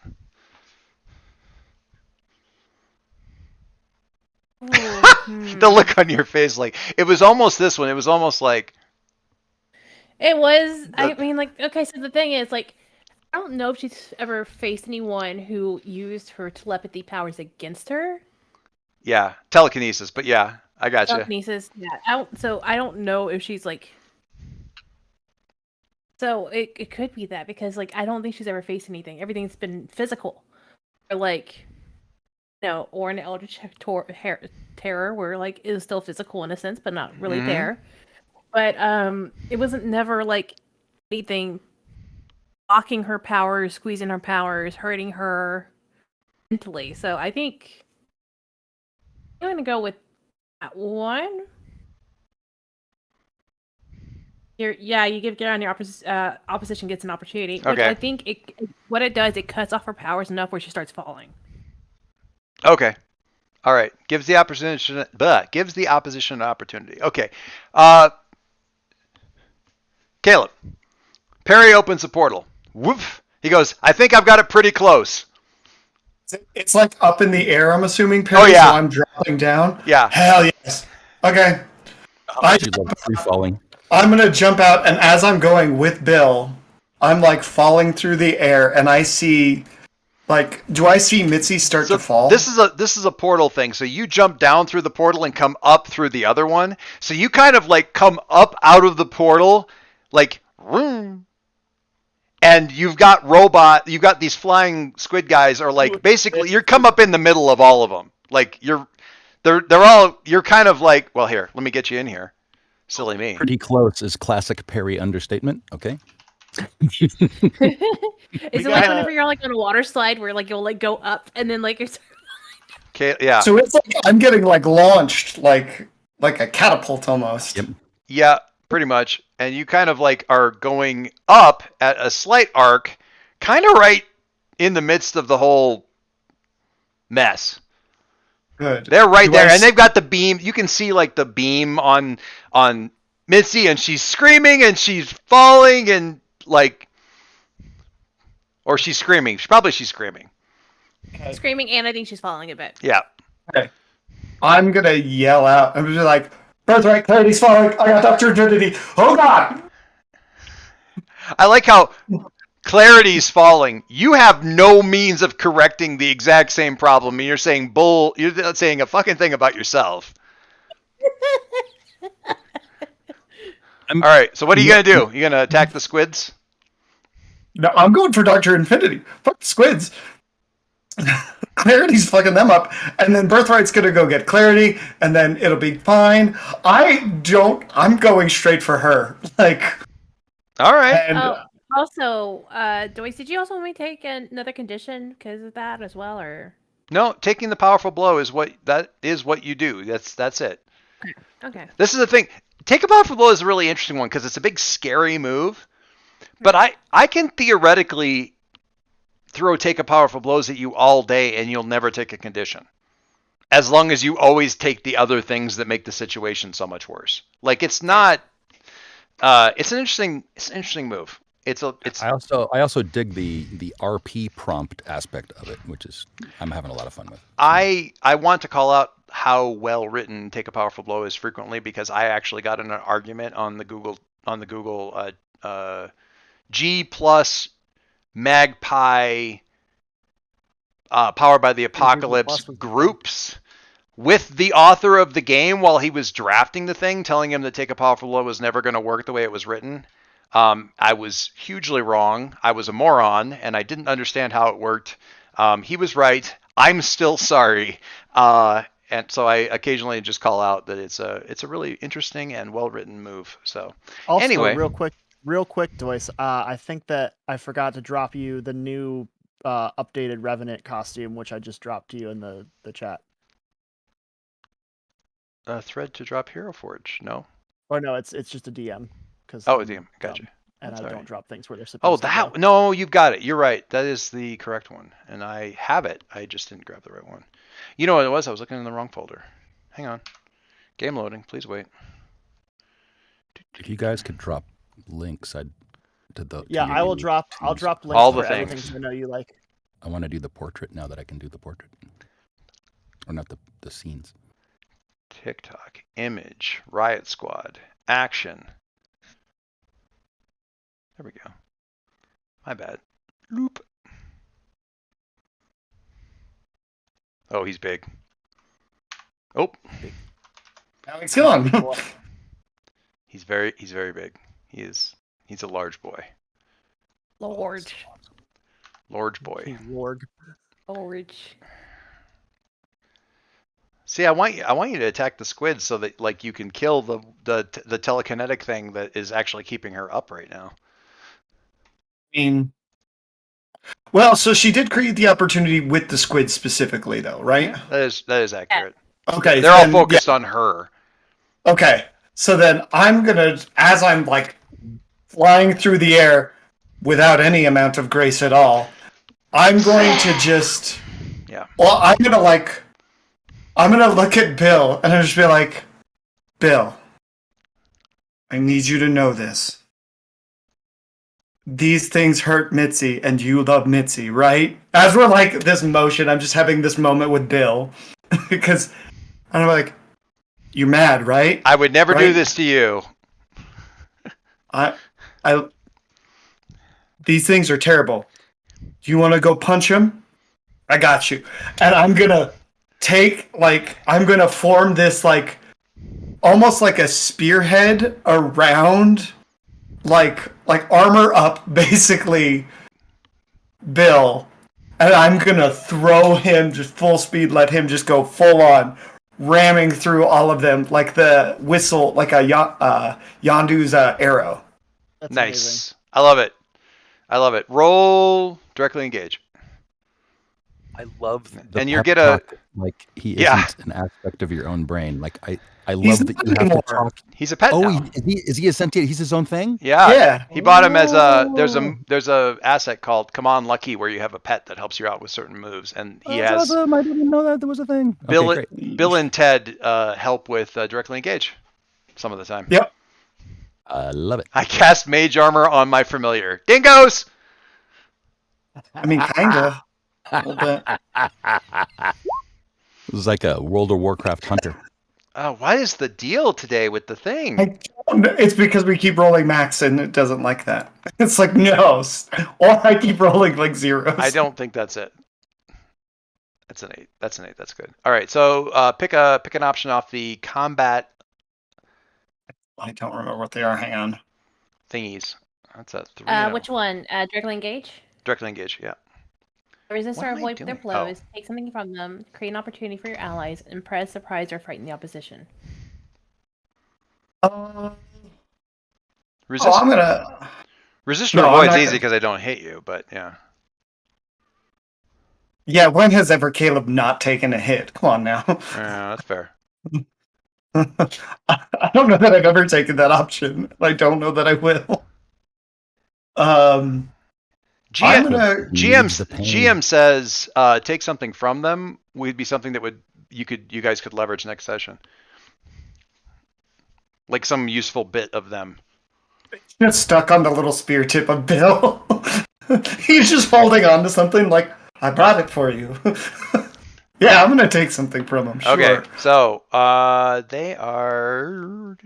The look on your face, like it was almost this one. It was almost like it was. I mean, like, okay. So the thing is, like, I don't know if she's ever faced anyone who used her telepathy powers against her. yeah, telekinesis. But yeah, I got you. Telekinesis. Yeah. I don't know if she's like. So it could be that because like I don't think she's ever faced anything. Everything's been physical, or like, or an eldritch terror where like it was still physical in a sense, but not really there. But it wasn't never like anything blocking her powers, squeezing her powers, hurting her mentally. So I think I'm gonna go with that one. You give Garen the opposition gets an opportunity. Which I think what it does, it cuts off her powers enough where she starts falling. Okay. All right. Gives the opposition an opportunity. Okay. Caleb. Perry opens the portal. Woof. He goes, I think I've got it pretty close. It's like up in the air, I'm assuming, Perry, oh, yeah. so I'm dropping down? Yeah. Hell yes. Okay. Free falling. I'm going to jump out, and as I'm going with Bill, I'm like falling through the air, and I see, like, do I see Mitzi start to fall? This is a portal thing. So you jump down through the portal and come up through the other one. So you kind of like come up out of the portal, like, and you've got these flying squid guys, or like basically you come up in the middle of all of them. Like you're kind of like, well, here, let me get you in here. Silly me. Pretty close is classic Perry understatement. Okay. Is it like whenever you're like on a water slide where like you'll like go up and then like you're okay, yeah. So it's like I'm getting like launched like a catapult almost. Yep. Yeah, pretty much. And you kind of like are going up at a slight arc, kind of right in the midst of the whole mess. Good. They're right there, and they've got the beam. You can see like the beam on Mitzi, and she's screaming and she's falling and like, or she's screaming. She's screaming. Screaming, and I think she's falling a bit. Yeah. Okay. I'm gonna yell out. I'm just like, Birthright, Clarity's falling. I got Dr. Trinity. Oh God! I like how Clarity's falling. You have no means of correcting the exact same problem, and you're saying you're not saying a fucking thing about yourself. All right, so what are you gonna do? You gonna attack the squids? No, I'm going for Dr. Infinity. Fuck the squids. Clarity's fucking them up, and then Birthright's gonna go get Clarity, and then it'll be fine. I'm going straight for her. Like, all right. And, also, Joyce, did you also want me to take another condition because of that as well, or? No, taking the powerful blow is what you do. That's it. Okay. This is the thing. Take a powerful blow is a really interesting one because it's a big scary move. But I can theoretically throw take a powerful blows at you all day and you'll never take a condition. As long as you always take the other things that make the situation so much worse. Like it's not it's an interesting move. I also dig the RP prompt aspect of it, which is I'm having a lot of fun with. I want to call out how well written take a powerful blow is frequently because I actually got in an argument on the Google G plus Magpie Powered by the Apocalypse groups with the author of the game while he was drafting the thing, telling him that take a powerful blow was never going to work the way it was written. I was hugely wrong. I was a moron, and I didn't understand how it worked. He was right. I'm still sorry. And so I occasionally just call out that it's a really interesting and well-written move. So also, anyway, real quick, Joyce. I think that I forgot to drop you the new updated Revenant costume, which I just dropped to you in the chat. A thread to drop Hero Forge? No. Or no, it's just a DM. A DM. Gotcha. And That's I don't right. drop things where they're supposed to. Oh, no, you've got it. You're right. That is the correct one, and I have it. I just didn't grab the right one. You know what it was? I was looking in the wrong folder. Hang on. Game loading. Please wait. If you guys could drop links, I'd to the. Yeah, to I will drop. I'll drop links all the for things. things I know you like. I want to do the portrait now that I can do the portrait, or not the scenes. TikTok, image, Riot Squad, action. There we go. My bad. Loop. Oh, he's big. Oh. How he's going. He's very big. He's a large boy. Large Boy. Large. See, I want you to attack the squid so that like you can kill the telekinetic thing that is actually keeping her up right now. I mean, well, so she did create the opportunity with the squid specifically, though, right? That is accurate. Okay, They're all focused on her. Okay, so then I'm gonna, as I'm like flying through the air without any amount of grace at all, I'm going to just, well, I'm gonna look at Bill and I'll just be like, Bill, I need you to know this. These things hurt Mitzi, and you love Mitzi, right? As we're like this motion, I'm just having this moment with Bill because I'm like, you're mad, right? I would never do this to you. These things are terrible. Do you want to go punch him? I got you. And I'm gonna I'm gonna form this like almost like a spearhead around like armor up basically Bill, and I'm gonna throw him just full speed, let him just go full on, ramming through all of them like the whistle, like a Yondu's arrow. That's Nice. amazing. I love it. Roll directly engage. I love the And you're pep gonna talk, like he isn't an aspect of your own brain. Like I He's love that you not have anymore. to talk. He's a pet now. Is he a sentient? He's his own thing? Yeah. He bought him as there's Oh. a asset called Come On Lucky where you have a pet that helps you out with certain moves, and he That's has awesome. I didn't know that there was a thing. Bill Okay, great. Bill and Ted help with directly engage some of the time. Yep. I love it. I cast mage armor on my familiar. Dingoes! I mean, kinda. A little bit. It was like a World of Warcraft hunter. Oh, what is the deal today with the thing? It's because we keep rolling max and it doesn't like that. It's like, no. Or I keep rolling like zeros. I don't think that's it. That's an 8. That's an 8. That's good. All right, so pick an option off the combat I don't remember what they are. Hang on. thingies. That's a 3. Which one? Directly engage? Directly engage, yeah. Resist What or am I avoid their doing? blows, take something from them, create an opportunity for your allies, impress, surprise, or frighten the opposition. Resist, I'm gonna. resist or No, I'm avoid's not easy gonna- because I don't hit you, but yeah. Yeah, when has ever Caleb not taken a hit? Come on now. Yeah, that's fair. I don't know that I've ever taken that option. I don't know that I will. I'm gonna. GM says take something from them would be something that you guys could leverage next session. Like some useful bit of them. Just stuck on the little spear tip of Bill. He's just holding on to something like, I brought it for you. Yeah, I'm gonna take something from him. Sure. Okay, so they are.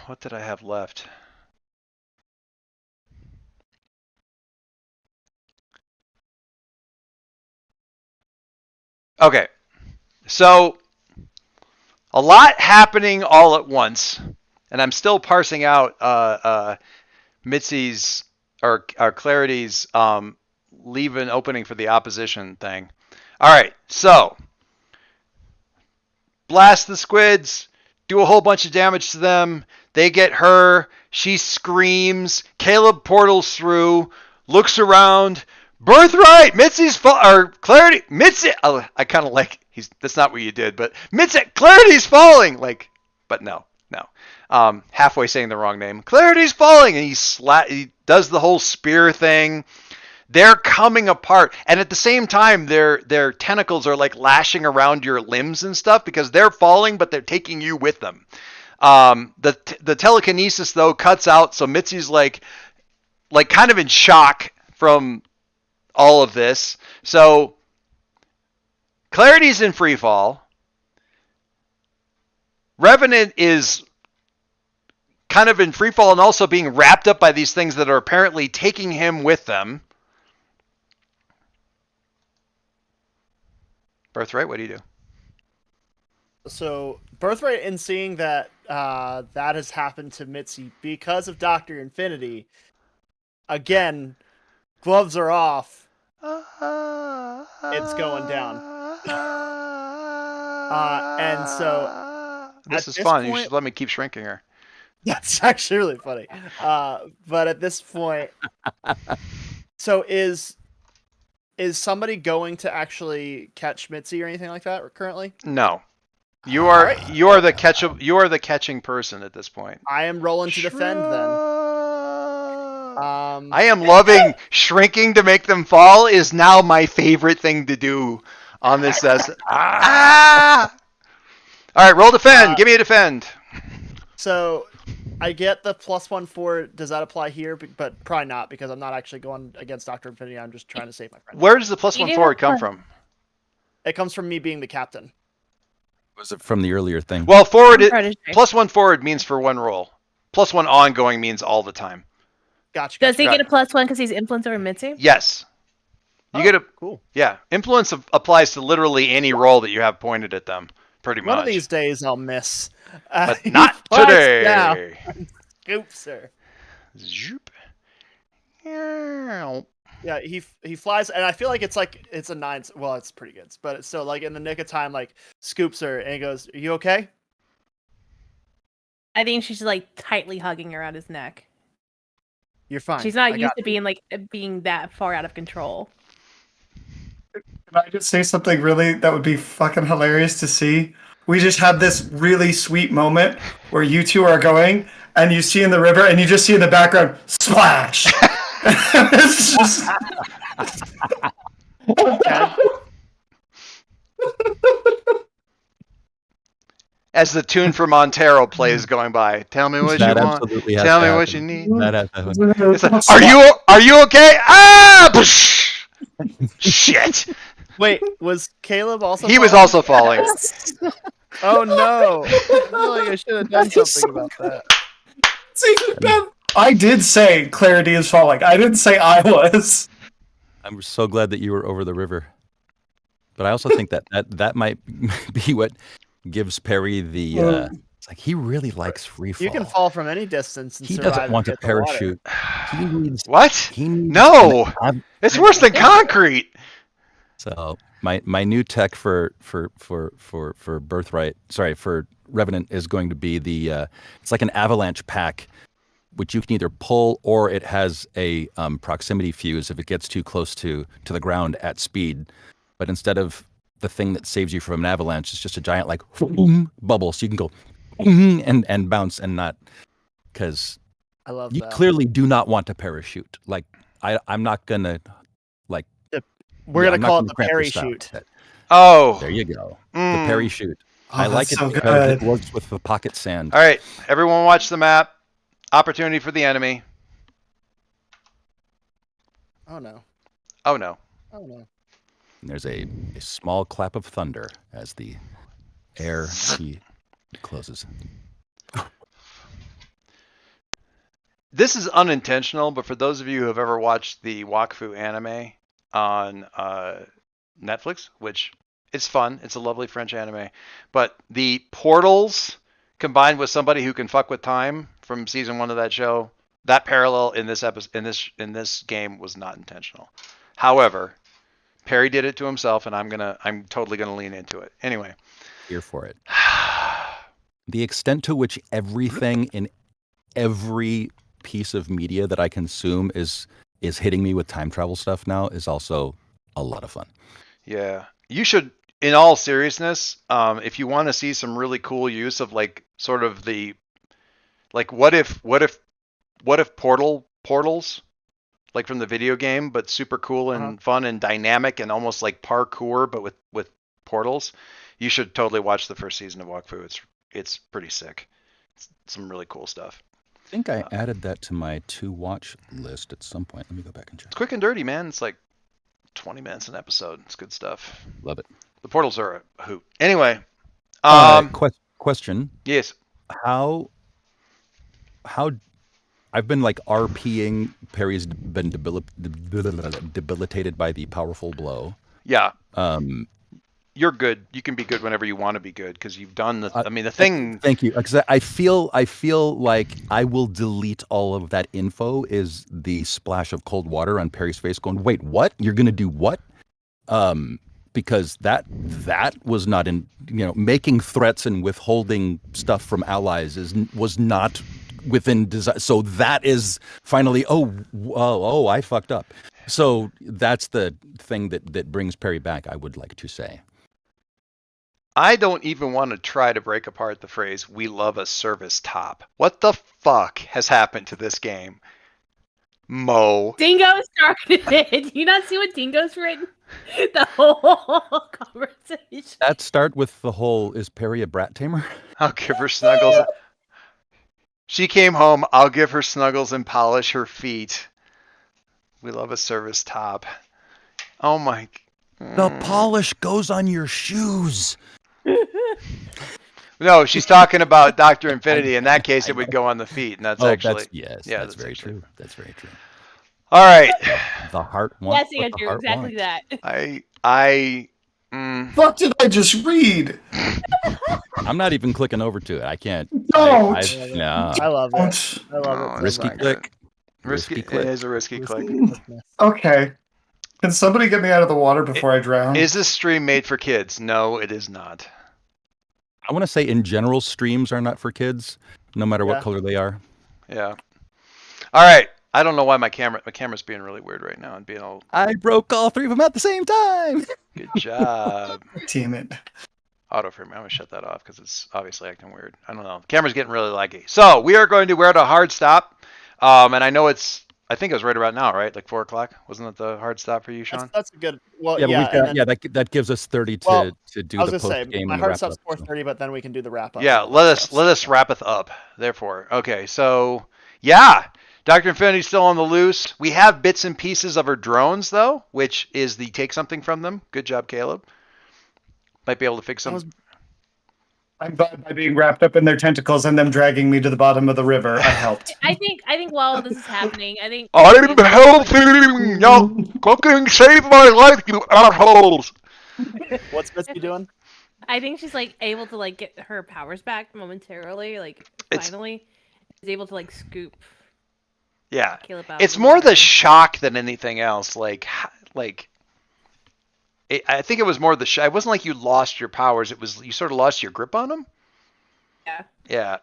What did I have left? Okay, so a lot happening all at once, and I'm still parsing out Mitzi's or Clarity's leave an opening for the opposition thing. All right, so blast the squids, do a whole bunch of damage to them. They get her. She screams. Caleb portals through, looks around. Birthright, Mitzi's or Clarity, Mitzi. I kind of like that's not what you did, but Mitzi, Clarity's falling. Like, but no. Halfway saying the wrong name. Clarity's falling, and he does the whole spear thing. They're coming apart, and at the same time, their tentacles are like lashing around your limbs and stuff because they're falling, but they're taking you with them. The telekinesis though cuts out, so Mitzi's like kind of in shock from all of this. So Clarity's in free fall. Revenant is kind of in free fall and also being wrapped up by these things that are apparently taking him with them. Birthright, what do you do? So Birthright, in seeing that that has happened to Mitzi because of Dr. Infinity, again, gloves are off. It's going down. And so this is this fun. You point- should let me keep shrinking her. That's actually really funny. But at this point, so is somebody going to actually catch Mitzi or anything like that currently? No. You are the catching person at this point. I am rolling to defend then. I am loving shrinking to make them fall is now my favorite thing to do on this session. All right, roll defend. Give me a defend. So I get the +1/4. Does that apply here? But probably not, because I'm not actually going against Dr. Infinity. I'm just trying to save my friend. Where does the +1/4 come from? It comes from me being the captain. Was it from the earlier thing? Well, +1 forward means for one roll. +1 ongoing means all the time. Gotcha. Does he get a +1 because he's influenced over Mitzi? Yes. You get a cool. Yeah, influence applies to literally any roll that you have pointed at them. Pretty much. One of these days I'll miss. But not today. Scoop, sir. Zoop. Yeah, he flies, and I feel like it's a 9. Well, it's pretty good, but it's still like in the nick of time, like scoops her and he goes, "Are you okay?" I think she's like tightly hugging around his neck. You're fine. She's not used to being that far out of control. Can I just say something that would be fucking hilarious to see? We just had this really sweet moment where you two are going, and you see in the river, and you just see in the background, splash! It's just... As the tune for Montero plays going by, tell me what you want. Tell me what you need. It's like, are you okay? Ah! Shit. Wait, was Caleb also? He was also falling. Oh no! I feel like I should have done something about that. I did say Clarity is falling. I didn't say I was. I'm so glad that you were over the river. But I also think that might be what gives Perry the it's like he really likes free fall. You can fall from any distance and he survive doesn't want and a get the water. parachute. He needs What? He needs No. It's worse than concrete. So my new tech for Birthright, for Revenant is going to be the it's like an avalanche pack, which you can either pull or it has a proximity fuse if it gets too close to the ground at speed. But instead of the thing that saves you from an avalanche, it's just a giant like bubble, so you can go and bounce and not, because I love you that. clearly do not want to parachute. Like I'm not gonna like. We're I'm gonna not call gonna it the cramp Perry your style. shoot. Oh. There you go. The Perry shoot. Oh, I like that's it so because good. it works with the pocket sand. All right, everyone watch the map. Opportunity for the enemy. Oh no. Oh no. Oh no. And there's a small clap of thunder as the air closes. This is unintentional, but for those of you who have ever watched the Wakfu anime on Netflix, which it's fun, it's a lovely French anime, but the portals combined with somebody who can fuck with time from season 1 of that show, that parallel in this episode, in this game was not intentional. However, Perry did it to himself, and I'm totally gonna lean into it. Anyway, Here for it. The extent to which everything in every piece of media that I consume is hitting me with time travel stuff now is also a lot of fun. yeah, you should. In all seriousness, if you want to see some really cool use of like sort of the like what if portals like from the video game, but super cool and fun and dynamic and almost like parkour, but with portals, you should totally watch the first season of Wakfu. It's pretty sick. It's some really cool stuff. I think I added that to my to-watch list at some point. Let me go back and check. It's quick and dirty, man. It's like 20 minutes an episode. It's good stuff. Love it. The portals are a hoot. Anyway, question. yes. How I've been like RPing. Perry's been debilitated by the powerful blow. Yeah. Um, You're good. You can be good whenever you want to be good because you've done the. I mean, the thing. Thank you. Because I feel like I will delete all of that info. Is the splash of cold water on Perry's face going? Wait, what? You're gonna do what? Because that was not in, making threats and withholding stuff from allies was not within design. So that is finally, I fucked up. So that's the thing that brings Perry back, I would like to say. I don't even want to try to break apart the phrase, we love a service top. What the fuck has happened to this game? Mo. Dingo started it. Do you not see what Dingo's written? The whole conversation. That start with the whole, is Perry a brat tamer? I'll give her snuggles. She came home, I'll give her snuggles and polish her feet. We love a service top. Oh my. The polish goes on your shoes. No, she's talking about Dr. Infinity. In that case, it would go on the feet, and that's actually. That's very true. That's very true. All right. The heart wants. Yes, Andrew, exactly that. What did I just read? I'm not even clicking over to it. I can't. Don't. I love it. I love it. Risky click. Risky click. It is a risky click. Okay. Can somebody get me out of the water before I drown? Is this stream made for kids? No, it is not. I want to say in general, streams are not for kids, no matter what color they are. Yeah. All right. I don't know why my camera's being really weird right now and being all. I broke all three of them at the same time. Good job. Damn it. Auto frame. I'm gonna shut that off because it's obviously acting weird. I don't know. The camera's getting really laggy. So we are going to wear a hard stop. And I know I think it was right about now, right? Like 4:00. Wasn't that the hard stop for you, Sean? That's a good. Well, that gives us 30 to do the post game. My hard stop's 4:30, but then we can do the wrap up. Yeah, let us wrap it up. Therefore, okay. So yeah, Dr. Infinity's still on the loose. We have bits and pieces of her drones though, which is the take something from them. Good job, Caleb. Might be able to fix some. By being wrapped up in their tentacles and them dragging me to the bottom of the river, I helped. I think while this is happening, I think I'm helping you. Cooking saved my life, you assholes. What's Missy doing? I think she's like able to like get her powers back momentarily. Like finally, is able to like scoop. Yeah, Caleb out it's more the shock than anything else. I think it was more the shock. It wasn't like you lost your powers. It was you sort of lost your grip on them. Yeah.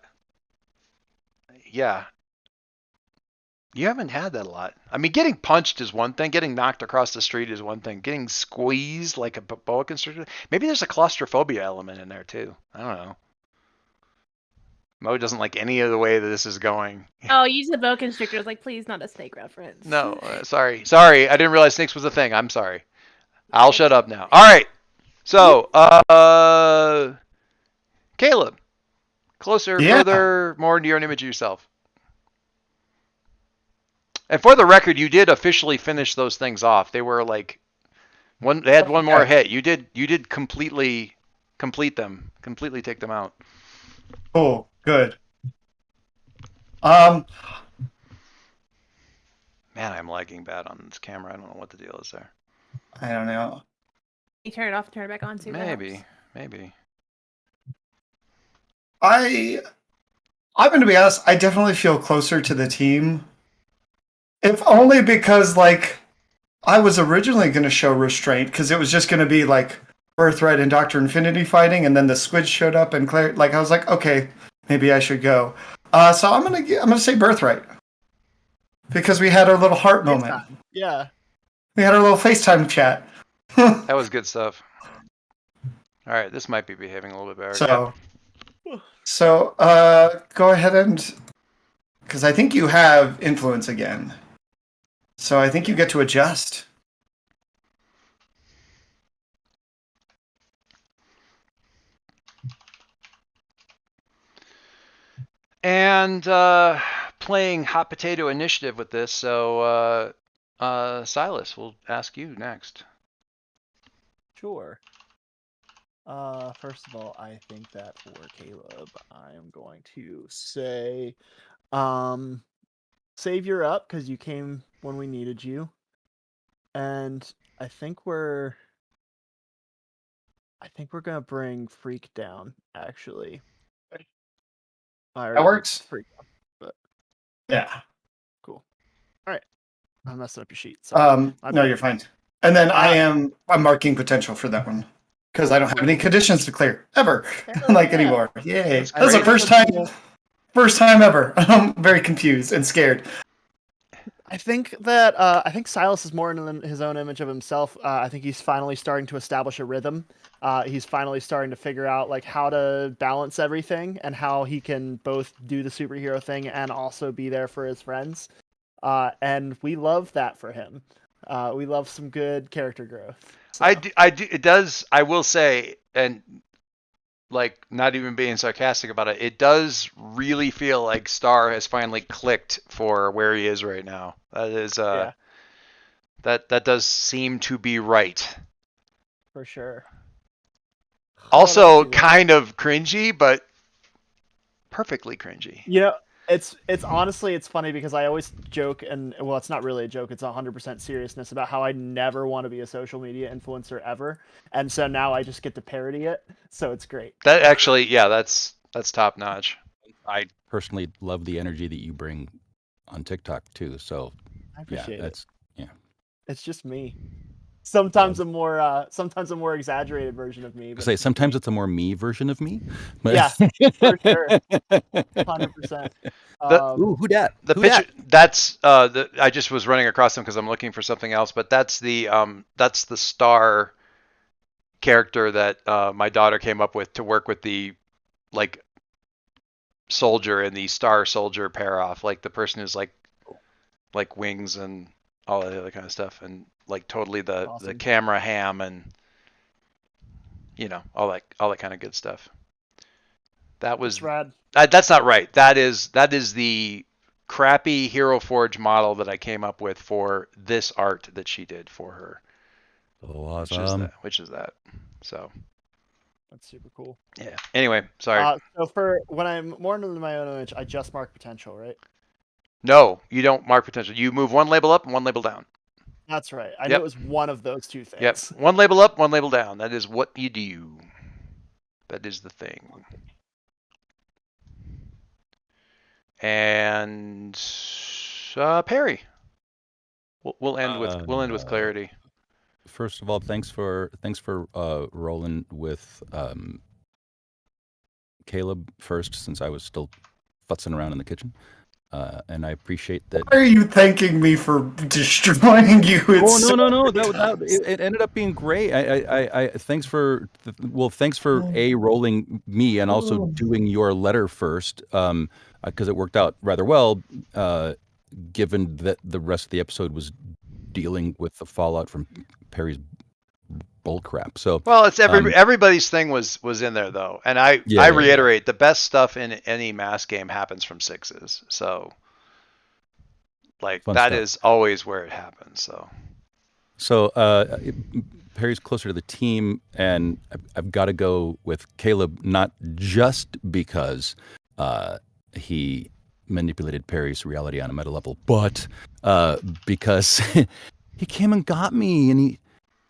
You haven't had that a lot. I mean, getting punched is one thing. Getting knocked across the street is one thing. Getting squeezed like a boa constrictor. Maybe there's a claustrophobia element in there too. I don't know. Mo doesn't like any of the way that this is going. Oh, use the boa constrictor. I was like, please, not a snake reference. No, sorry. I didn't realize snakes was a thing. I'm sorry. I'll shut up now. All right. So, Caleb, closer, further, more near an image of yourself. And for the record, you did officially finish those things off. They were like they had one more hit. You did completely complete them. Completely take them out. Oh, good. Man, I'm lagging bad on this camera. I don't know what the deal is there. I don't know. You turn it off and turn it back on too. Maybe. I'm going to be honest. I definitely feel closer to the team. If only because, like, I was originally going to show restraint because it was just going to be like Birthright and Dr. Infinity fighting, and then the squid showed up and Claire. Like, I was like, okay, maybe I should go. So I'm gonna say Birthright because we had our little heart moment. Yeah. We had our little FaceTime chat. That was good stuff. All right, this might be behaving a little bit better. So go ahead and, because I think you have influence again. So I think you get to adjust. And playing hot potato initiative with this, so Silas, we'll ask you next. Sure. First of all, I think that for Caleb, I am going to say, save your up because you came when we needed you, and I think we're gonna bring Freak down. Actually, I already That works. Freak down, but Yeah. cool. All right, I'm messing up your sheet. Sorry. No, you're fine. And then I'm marking potential for that one because I don't have any conditions to clear ever, anymore. Yay! That's the first time ever. I'm very confused and scared. I think that I think Silas is more in his own image of himself. I think he's finally starting to establish a rhythm. He's finally starting to figure out like how to balance everything and how he can both do the superhero thing and also be there for his friends. And we love that for him. We love some good character growth. So. I do. It does. I will say, and like not even being sarcastic about it, it does really feel like Star has finally clicked for where he is right now. That is that does seem to be right. For sure. Also kind of cringy, but perfectly cringy. You know, it's honestly, it's funny because I always joke, and well, it's not really a joke, it's 100% seriousness about how I never want to be a social media influencer ever, and so now I just get to parody it, so it's great. That actually, yeah, that's top notch. I personally love the energy that you bring on TikTok too, so I appreciate it. It's just me. Sometimes a more exaggerated version of me. But sometimes it's a more me version of me. But... Yeah, for sure, 100%. Who dat? The picture that's I just was running across them because I'm looking for something else, but that's the Star character that my daughter came up with to work with the like soldier and the Star Soldier pair off, like the person who's like wings and all the other kind of stuff, and like totally the camera ham and all that kind of good stuff. That was rad. That's not right. That is the crappy Hero Forge model that I came up with for this art that she did for her. Oh, awesome. Which is that. So that's super cool. Yeah. Anyway, sorry. So for when I'm more into my own image, I just mark potential, right? No, you don't mark potential. You move one label up and one label down. That's right. I knew it was one of those two things. Yep. One label up, one label down. That is what you do. That is the thing. And Perry. We'll end with clarity. First of all, thanks for rolling with Caleb first, since I was still futzing around in the kitchen. And I appreciate that. Why are you thanking me for destroying you? No. It ended up being great. I thanks for rolling me and also doing your letter first, because it worked out rather well, given that the rest of the episode was dealing with the fallout from Perry's bull crap. So well, it's everybody's thing was in there though, and I reiterate the best stuff in any mass game happens from sixes. So like fun that stuff. Is always where it happens. So Perry's closer to the team, and I've got to go with Caleb, not just because he manipulated Perry's reality on a meta level, but because he came and got me, and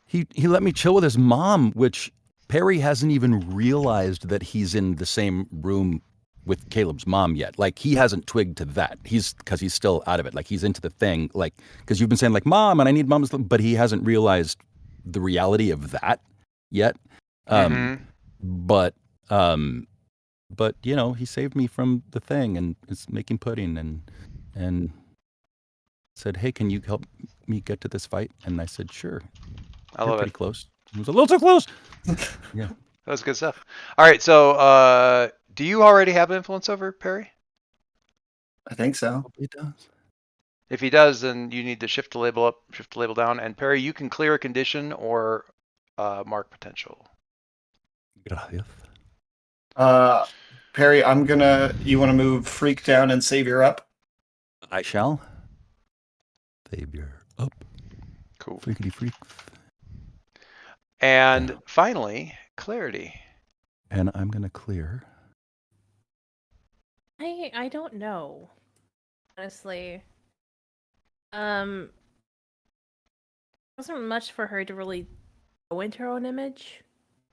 he let me chill with his mom, which Perry hasn't even realized that he's in the same room with Caleb's mom yet. Like, he hasn't twigged to that. Because he's still out of it. Like, he's into the thing. Like, because you've been saying, like, Mom, and I need Mom's, but he hasn't realized the reality of that yet. But he saved me from the thing and is making pudding and said, hey, can you help me get to this fight? And I said, sure. I love pretty close. It was a little too close. Yeah. That was good stuff. All right, so do you already have influence over Perry? I think so. He does. If he does, then you need to shift the label up, shift the label down, and Perry, you can clear a condition or mark potential. Gracias. Perry, you want to move Freak down and Savior up? I shall. Savior up. Cool. Freakity freak. And finally, Clarity. And I'm going to clear. I don't know. Honestly. Wasn't much for her to really go into her own image.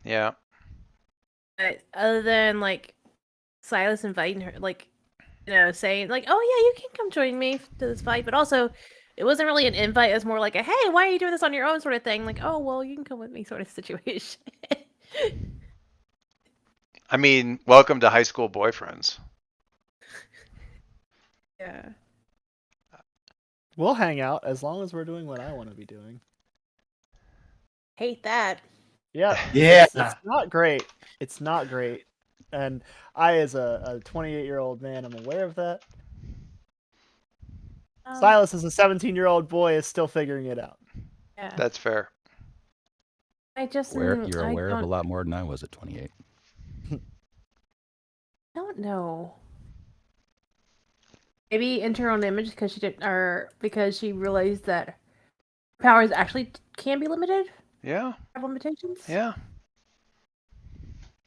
Yeah. But other than like Silas inviting her, like, saying like, "Oh yeah, you can come join me to this fight," but also it wasn't really an invite. It was more like a, "Hey, why are you doing this on your own?" sort of thing. Like, "Oh well, you can come with me," sort of situation. I mean, welcome to high school boyfriends. Yeah. We'll hang out as long as we're doing what I want to be doing. Hate that. Yeah. Yeah. It's not great. It's not great. And I, as a 28-year-old man, I'm aware of that. Silas, as a 17-year-old boy, is still figuring it out. Yeah. That's fair. You're aware of a lot more than I was at 28. I don't know. Maybe into her own image because she didn't, or because she realized that powers actually can be limited. Yeah. Have limitations. Yeah.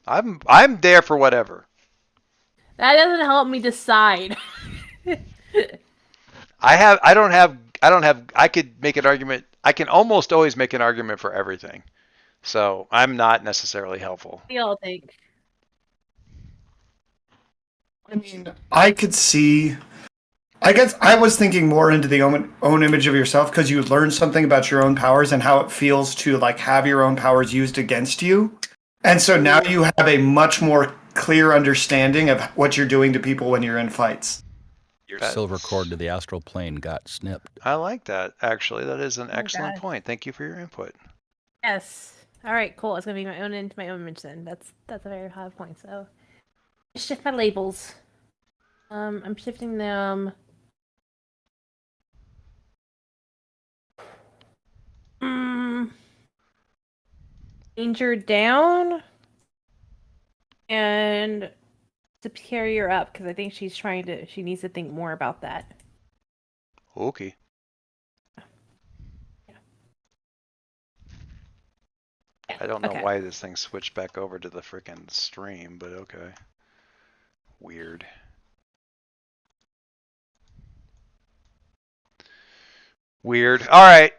I'm there for whatever. That doesn't help me decide. I could make an argument. I can almost always make an argument for everything. So I'm not necessarily helpful. We all think. I mean, I could see. I guess I was thinking more into the own image of yourself because you learn something about your own powers and how it feels to like have your own powers used against you. And so now you have a much more clear understanding of what you're doing to people when you're in fights. Your silver cord to the astral plane got snipped. I like that. Actually, that is an excellent God. point. Thank you for your input. Yes. All right. Cool. It's gonna be my own image then. That's a very high point. So, shift my labels. I'm shifting them. Danger down and superior up because I think she needs to think more about that. Okay. I don't know why this thing switched back over to the frickin' stream, but okay. Weird. Weird. All right.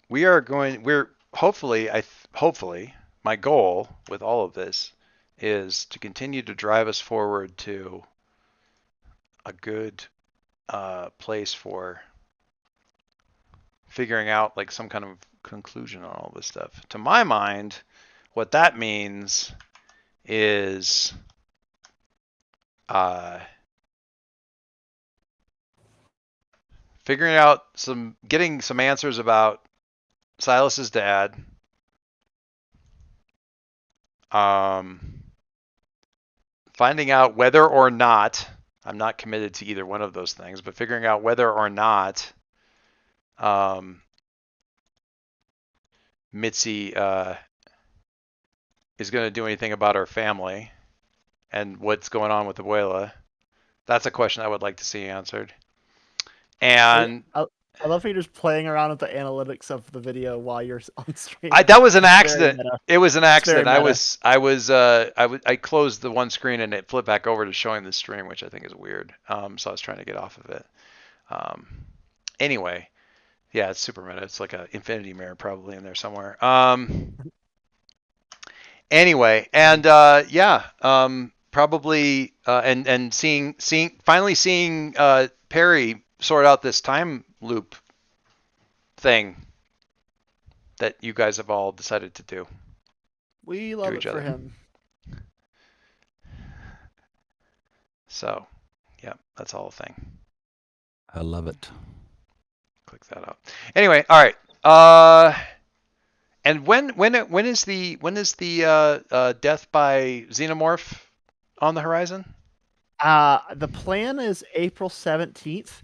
We're hopefully, my goal with all of this is to continue to drive us forward to a good place for figuring out like some kind of conclusion on all this stuff. To my mind, what that means is figuring out getting some answers about Silas's dad. Finding out whether or not, I'm not committed to either one of those things, but figuring out whether or not Mitzi is going to do anything about her family and what's going on with Abuela. That's a question I would like to see answered. And I love how you're just playing around with the analytics of the video while you're on stream. That was an accident. It was an accident. I closed the one screen and it flipped back over to showing the stream, which I think is weird. So I was trying to get off of it. Anyway, yeah, it's super meta. It's like an infinity mirror probably in there somewhere. Anyway, and probably and finally seeing Perry sort out this time loop thing that you guys have all decided to do. We love it for him. So, yeah, that's all a thing. I love it. Click that out. Anyway, all right. And when is the death by xenomorph on the horizon? The plan is April 17th.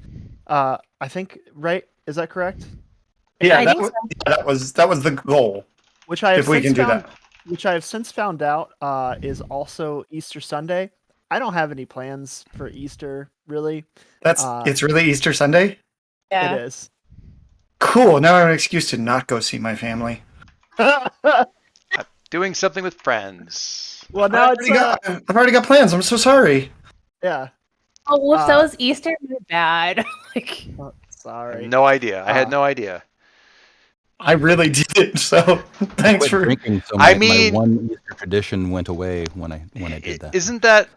I think, right? Is that correct? Yeah, that was the goal. Which I have if we can do that. Which I have since found out is also Easter Sunday. I don't have any plans for Easter, really. It's really Easter Sunday? Yeah. It is. Cool. Now I have an excuse to not go see my family. Doing something with friends. Well, now it's I've already got plans. I'm so sorry. yeah. Oh, whoops, that was Easter. Really bad. Like, Oh, I sorry. had no idea. I had no idea. I really did. So thanks Quit for. drinking, so I my mean- one Easter tradition went away when I did that. Isn't that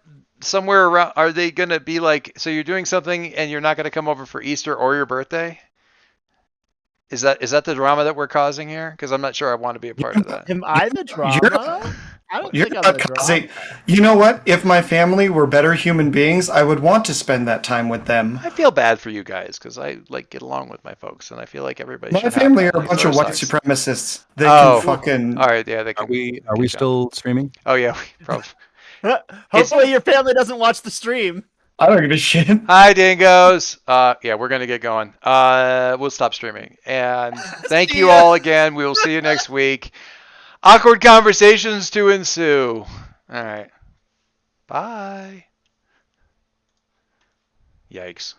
somewhere around? Are they gonna be like? So you're doing something and you're not gonna come over for Easter or your birthday? Is that the drama that we're causing here? Because I'm not sure I want to be a part of that. Am I the drama? I don't You're think I'm not the drama. causing. You know what? If my family were better human beings, I would want to spend that time with them. I feel bad for you guys because I like get along with my folks, and I feel like everybody. My should family have are that. a bunch It of sort white sucks. supremacists. They Oh. can fucking. All right, yeah, they Are can. we still streaming? Oh yeah, we probably. Hopefully your family doesn't watch the stream. I don't give a shit. Hi, dingoes. Yeah, we're gonna get going. We'll stop streaming, and thank you all again. We will see you next week. Awkward conversations to ensue. All right. Bye. Yikes.